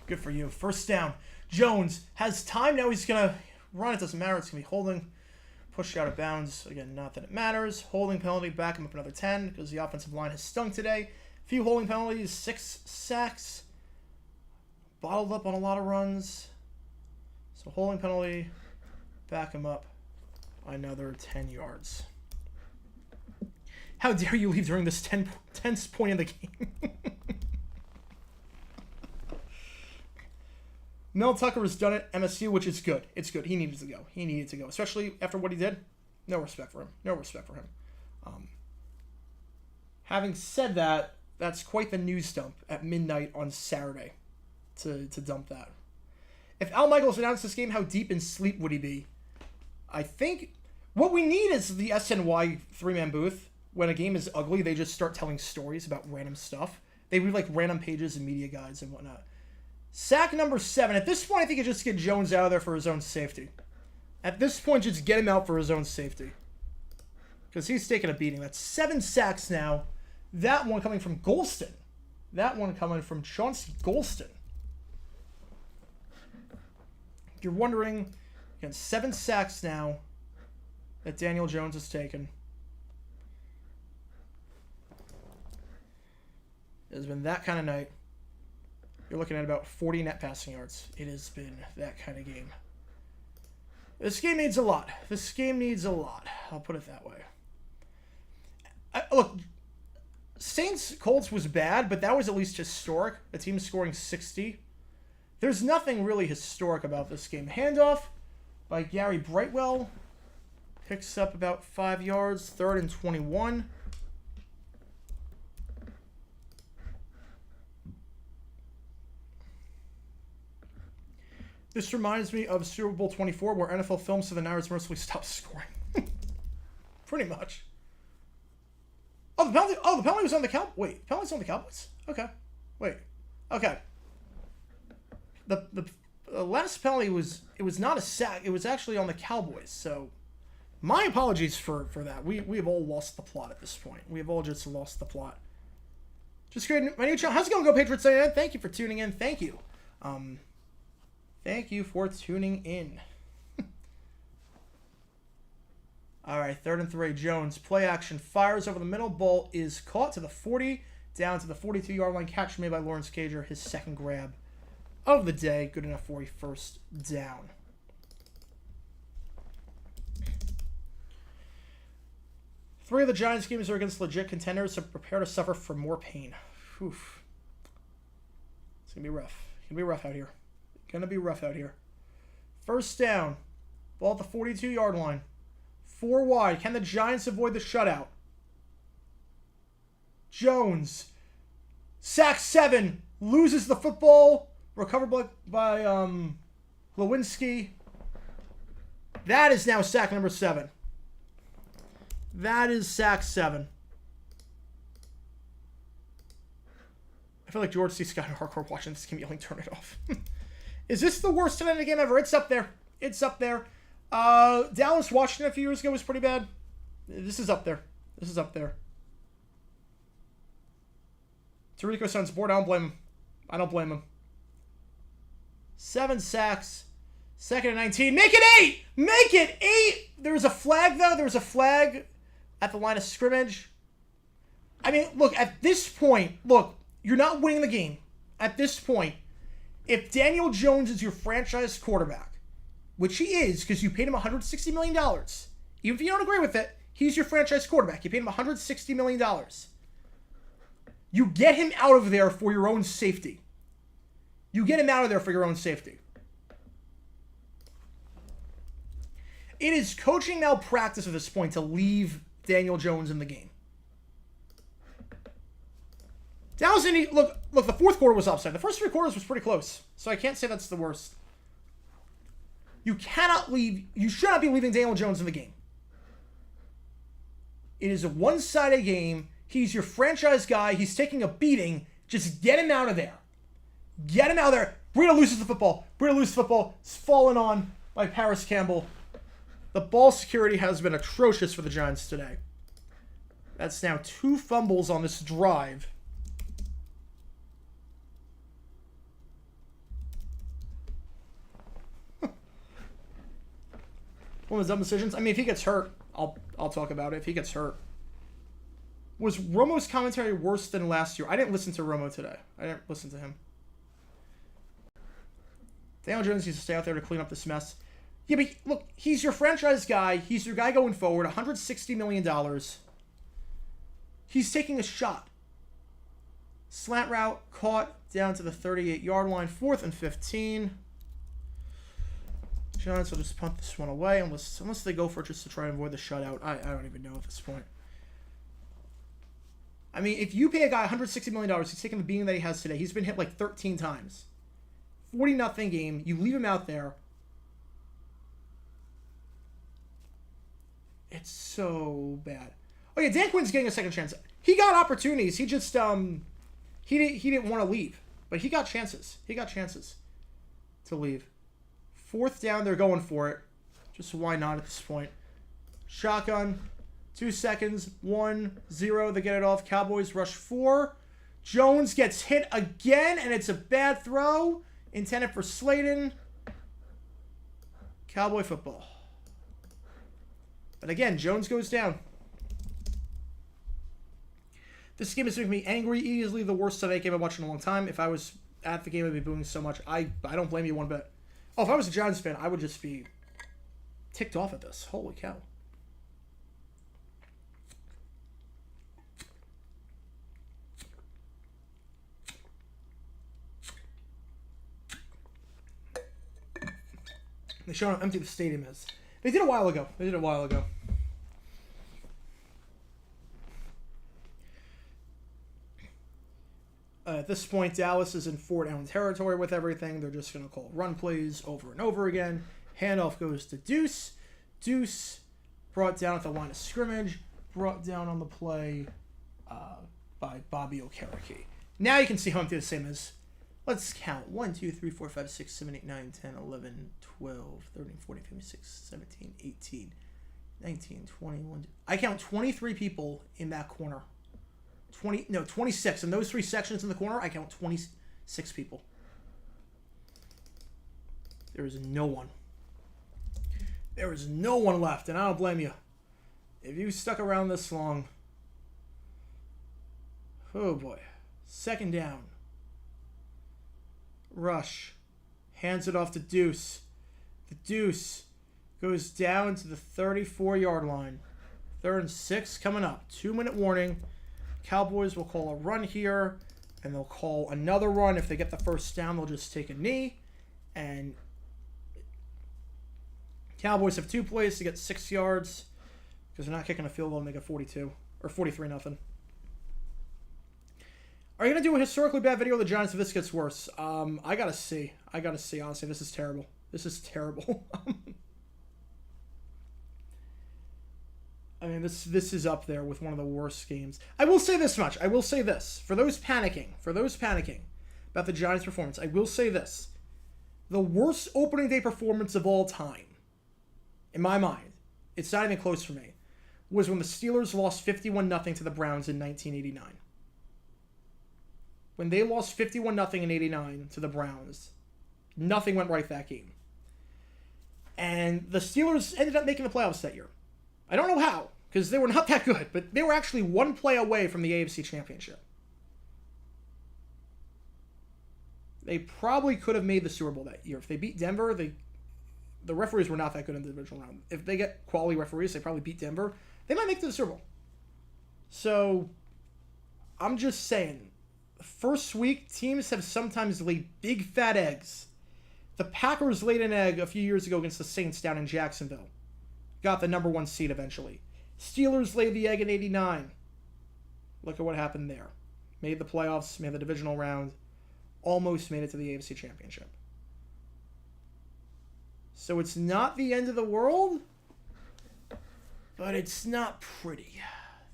Good for you. First down. Jones has time now. He's gonna run. It doesn't matter. It's gonna be holding. Pushed out of bounds. Again, not that it matters. Holding penalty. Back him up another 10 because the offensive line has stunk today. Few holding penalties. 6 sacks. Bottled up on a lot of runs. So holding penalty. Back him up another 10 yards. How dare you leave during this tense point of the game? Mel Tucker has done it, MSU, which is good. It's good. He needed to go. Especially after what he did. No respect for him. Having said that, that's quite the news dump at midnight on Saturday to dump that. If Al Michaels announced this game, how deep in sleep would he be? I think what we need is the SNY three-man booth. When a game is ugly, they just start telling stories about random stuff. They read like random pages and media guides and whatnot. Sack number 7. At this point, I think you just get Jones out of there for his own safety. At this point, just get him out for his own safety. Because he's taking a beating. That's 7 sacks now. That one coming from Golston. That one coming from Chauncey Golston. If you're wondering, again, 7 sacks now that Daniel Jones has taken. It has been that kind of night. You're looking at about 40 net passing yards. It has been that kind of game. This game needs a lot. I'll put it that way. Look, Saints-Colts was bad, but that was at least historic. The team scoring 60. There's nothing really historic about this game. Handoff by Gary Brightwell. Picks up about 5 yards. 3rd and 21. This reminds me of Super Bowl 24, where NFL films so the Niners mercifully stopped scoring. Pretty much. Oh, the penalty was on the Cowboys. Wait, the penalty was on the Cowboys? Okay. Wait. Okay. The last penalty was not a sack. It was actually on the Cowboys. So, my apologies for that. We have all lost the plot at this point. We have all just lost the plot. Just creating my new channel. How's it going, Go Patriots? Thank you for tuning in. Thank you. Thank you for tuning in. All right, 3rd and 3. Jones. Play action. Fires over the middle. Ball is caught to the 40. Down to the 42-yard line. Catch made by Lawrence Cager. His second grab of the day. Good enough for a first down. Three of the Giants games are against legit contenders, so prepare to suffer from more pain. Oof. It's going to be rough. It's going to be rough out here. First down. Ball at the 42-yard line. 4 wide. Can the Giants avoid the shutout? Jones. Sack 7. Loses the football. Recovered by Lewinsky. That is now sack number 7. That is sack 7. I feel like George C. Scott and Hardcore watching this game yelling, turn it off. Is this the worst 10-inning game ever? It's up there. Dallas, Washington a few years ago was pretty bad. This is up there. Tirico sounds bored. I don't blame him. 7 sacks. 2nd and 19. Make it 8! There was a flag, though. There was a flag at the line of scrimmage. I mean, look, at this point, you're not winning the game. At this point, if Daniel Jones is your franchise quarterback, which he is because you paid him $160 million, even if you don't agree with it, he's your franchise quarterback. You paid him $160 million. You get him out of there for your own safety. It is coaching malpractice at this point to leave Daniel Jones in the game. Dallas Indy, look, the 4th quarter was offside. The first 3 quarters was pretty close, so I can't say that's the worst. You should not be leaving Daniel Jones in the game. It is a one-sided game. He's your franchise guy. He's taking a beating. Just get him out of there. Get him out of there. Breida loses the football. Breida loses the football. It's fallen on by Paris Campbell. The ball security has been atrocious for the Giants today. That's now 2 fumbles on this drive. One of the dumb decisions. I mean, if he gets hurt, I'll talk about it. If he gets hurt. Was Romo's commentary worse than last year? I didn't listen to Romo today. I didn't listen to him. Daniel Jones needs to stay out there to clean up this mess. Yeah, but look, he's your franchise guy. He's your guy going forward. $160 million. He's taking a shot. Slant route, caught down to the 38-yard line. 4th and 15. Giants will just punt this one away unless they go for it just to try and avoid the shutout. I don't even know at this point. I mean, if you pay a guy $160 million, he's taking the beating that he has today. He's been hit like 13 times. 40-0 game. You leave him out there. It's so bad. Oh yeah, Dan Quinn's getting a second chance. He got opportunities. He just he didn't want to leave, but he got chances. He got chances to leave. 4th down, they're going for it. Just why not at this point? Shotgun, 2 seconds, 1-0. They get it off. Cowboys rush 4. Jones gets hit again, and it's a bad throw intended for Slayton. Cowboy football. But again, Jones goes down. This game is making me angry. Easily the worst Sunday game I've watched in a long time. If I was at the game, I'd be booing so much. I don't blame you one bit. Oh, if I was a Giants fan, I would just be ticked off at this. Holy cow. They show how empty the stadium is. They did a while ago. At this point, Dallas is in 4-down territory with everything. They're just going to call run plays over and over again. Handoff goes to Deuce. Deuce brought down at the line of scrimmage. Brought down on the play by Bobby Okereke. Now you can see how empty the same is. Let's count. 1, 2, 3, 4, 5, 6, 7, 8, 9, 10, 11, 12, 13, 14, 15, 16, 17, 18, 19, 21. I count 23 people in that corner. 26. In those 3 sections in the corner, I count 26 people. There is no one. There is no one left, and I don't blame you. If you stuck around this long, oh boy. 2nd down. Rush. Hands it off to Deuce. The Deuce goes down to the 34-yard line. 3rd and 6 coming up. 2-minute warning. Cowboys will call a run here, and they'll call another run. If they get the first down, they'll just take a knee. And Cowboys have 2 plays to get 6 yards because they're not kicking a field goal and they get 42 or 43-0. Are you going to do a historically bad video of the Giants if this gets worse? I got to see. Honestly, this is terrible. I mean, this is up there with one of the worst games. I will say this much. For those panicking about the Giants' performance, I will say this. The worst opening day performance of all time, in my mind, it's not even close for me, was when the Steelers lost 51-0 to the Browns in 1989. When they lost 51-0 in 89 to the Browns, nothing went right that game. And the Steelers ended up making the playoffs that year. I don't know how, because they were not that good, but they were actually 1 play away from the AFC Championship. They probably could have made the Super Bowl that year. If they beat Denver, the referees were not that good in the divisional round. If they get quality referees, they probably beat Denver. They might make it to the Super Bowl. So, I'm just saying, first week, teams have sometimes laid big fat eggs. The Packers laid an egg a few years ago against the Saints down in Jacksonville. Got the number 1 seed eventually. Steelers laid the egg in 89. Look at what happened there. Made the playoffs, made the divisional round, almost made it to the AFC Championship. So it's not the end of the world, but it's not pretty.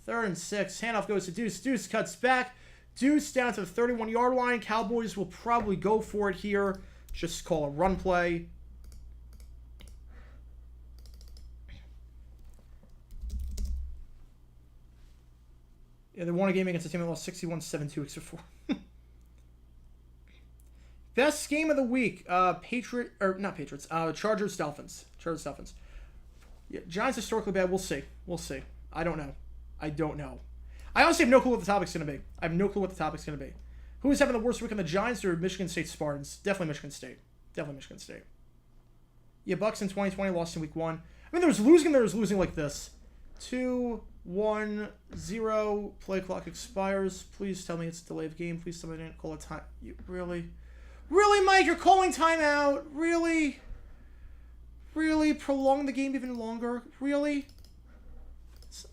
3rd and 6. Handoff goes to Deuce. Deuce cuts back. Deuce down to the 31-yard line. Cowboys will probably go for it here. Just call a run play. Yeah, they won a game against a team that lost 61-7 2 weeks before. Best game of the week. Chargers, Dolphins. Yeah, Giants historically bad. We'll see. I don't know. I honestly have no clue what the topic's going to be. Who is having the worst week on the Giants or Michigan State Spartans? Definitely Michigan State. Yeah, Bucks in 2020 lost in week 1. I mean, there was losing like this. 2-1-0. Play clock expires. Please tell me it's a delay of game. Please tell me I didn't call a time. You really, Mike? You're calling timeout? Really? Prolong the game even longer? Really?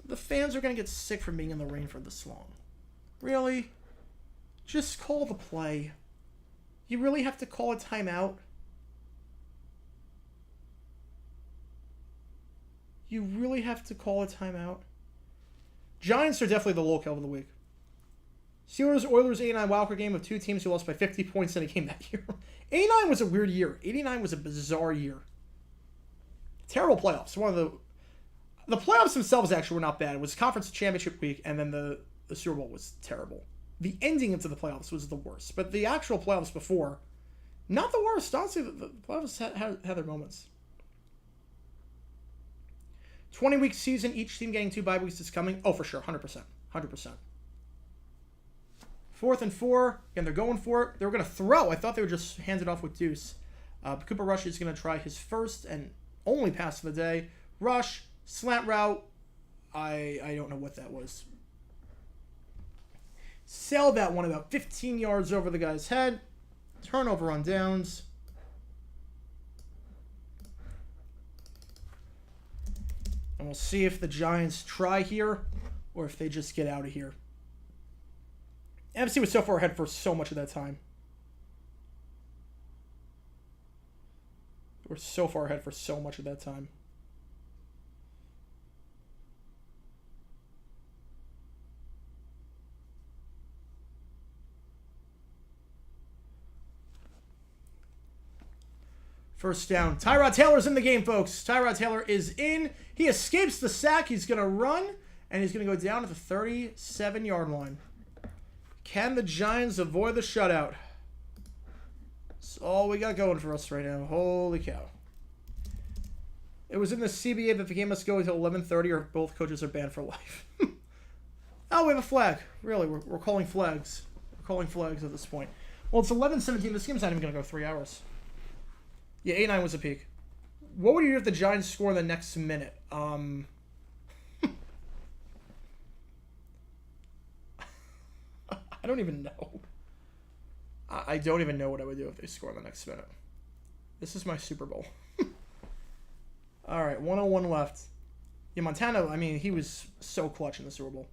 The fans are gonna get sick from being in the rain for this long. Really? Just call the play. You really have to call a timeout? You really have to call a timeout? Giants are definitely the lowcal of the week. Steelers, Oilers, 89 wildcard game of two teams who lost by 50 points in a game that year. 89 was a weird year. 89 was a bizarre year. Terrible playoffs. The playoffs themselves actually were not bad. It was conference championship week, and then the Super Bowl was terrible. The ending into the playoffs was the worst, but the actual playoffs before, not the worst. Honestly, the playoffs had their moments. 20-week season, each team getting 2 bye weeks is coming. Oh, for sure, 100%. 4th and 4, and they're going for it. They were going to throw. I thought they would just hand it off with Deuce. But Cooper Rush is going to try his first and only pass of the day. Rush, slant route. I don't know what that was. Sailed that one about 15 yards over the guy's head. Turnover on downs. And we'll see if the Giants try here or if they just get out of here. NFC was so far ahead for so much of that time. We're so far ahead for so much of that time. First down. Tyrod Taylor's in the game, folks. Tyrod Taylor is in. He escapes the sack. He's going to run, and he's going to go down to the 37-yard line. Can the Giants avoid the shutout? That's all we got going for us right now. Holy cow. It was in the CBA that the game must go until 11:30 or both coaches are banned for life. Oh, we have a flag. Really, we're calling flags. We're calling flags at this point. Well, it's 11:17. This game's not even going to go 3 hours. Yeah, 8-9 was a peak. What would you do if the Giants score in the next minute? I don't even know. I don't even know what I would do if they score in the next minute. This is my Super Bowl. All right, 101 left. Yeah, Montana, I mean, he was so clutch in the Super Bowl.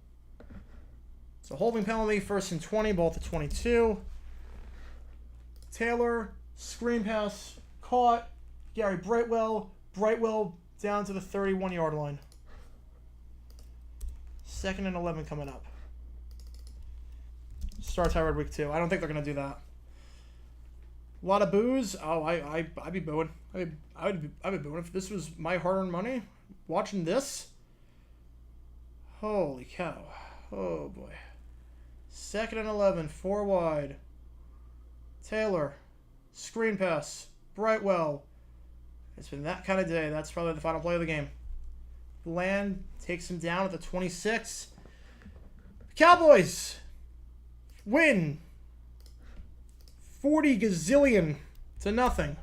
So holding penalty, 1st and 20, ball to 22. Taylor, screen pass, caught. Gary Brightwell down to the 31-yard line. 2nd and 11 coming up. Start Tyrod week 2. I don't think they're going to do that. A lot of boos. Oh, I'd be booing. I'd be booing if this was my hard-earned money. Watching this. Holy cow. Oh, boy. 2nd and 11. 4 wide. Taylor. Screen pass. Brightwell. It's been that kind of day. That's probably the final play of the game. Bland takes him down at the 26. Cowboys win 40 gazillion to nothing.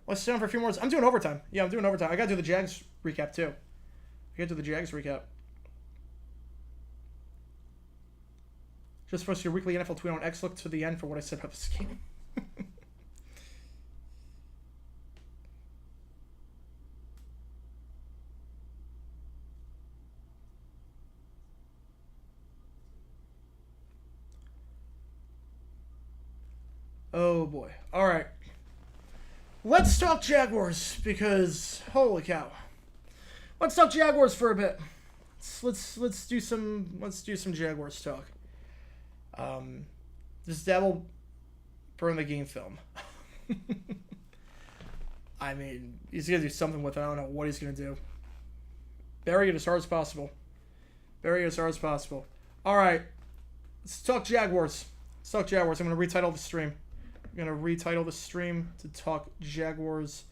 Let's sit down for a few more. I'm doing overtime. Yeah, I'm doing overtime. I got to do the Jags recap, too. Just post your weekly NFL tweet on X. Look to the end for what I said about this game. Oh, boy. All right. Let's talk Jaguars because, holy cow. Let's talk Jaguars for a bit. Let's do some Jaguars talk. This devil burn the game film. I mean, he's gonna do something with it. I don't know what he's gonna do. Bury it as hard as possible. Bury it as hard as possible. All right, let's talk Jaguars. I'm gonna retitle the stream. To talk Jaguars,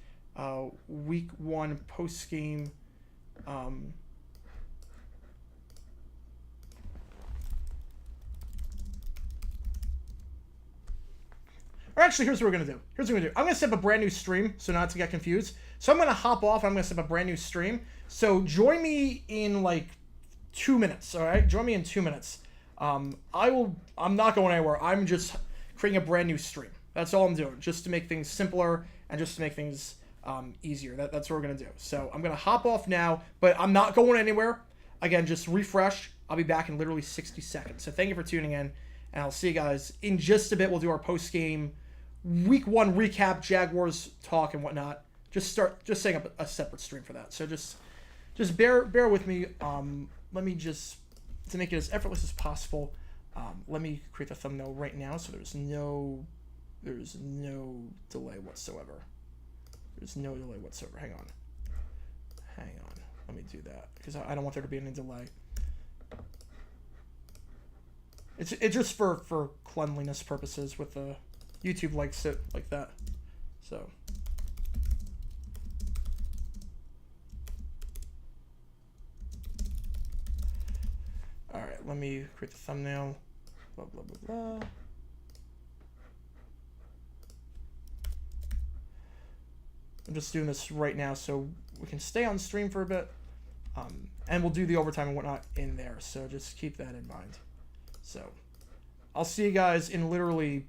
Week 1 post game. Or actually, here's what we're going to do. I'm going to set up a brand new stream, so not to get confused. So I'm going to hop off, and I'm going to set up a brand new stream. So join me in, like, 2 minutes, all right? Join me in 2 minutes. I'm not going anywhere. I'm just creating a brand new stream. That's all I'm doing, just to make things simpler and just to make things easier. That's what we're going to do. So I'm going to hop off now, but I'm not going anywhere. Again, just refresh. I'll be back in literally 60 seconds. So thank you for tuning in, and I'll see you guys in just a bit. We'll do our post-game Week 1 recap, Jaguars talk and whatnot. Just setting up a separate stream for that. So just bear with me. Let me just, to make it as effortless as possible, let me create the thumbnail right now so there's no delay whatsoever. Hang on. Let me do that because I don't want there to be any delay. It's just for cleanliness purposes with the YouTube likes it like that. So all right, let me create the thumbnail. Blah blah blah blah. I'm just doing this right now so we can stay on stream for a bit, and we'll do the overtime and whatnot in there. So just keep that in mind. So I'll see you guys in literally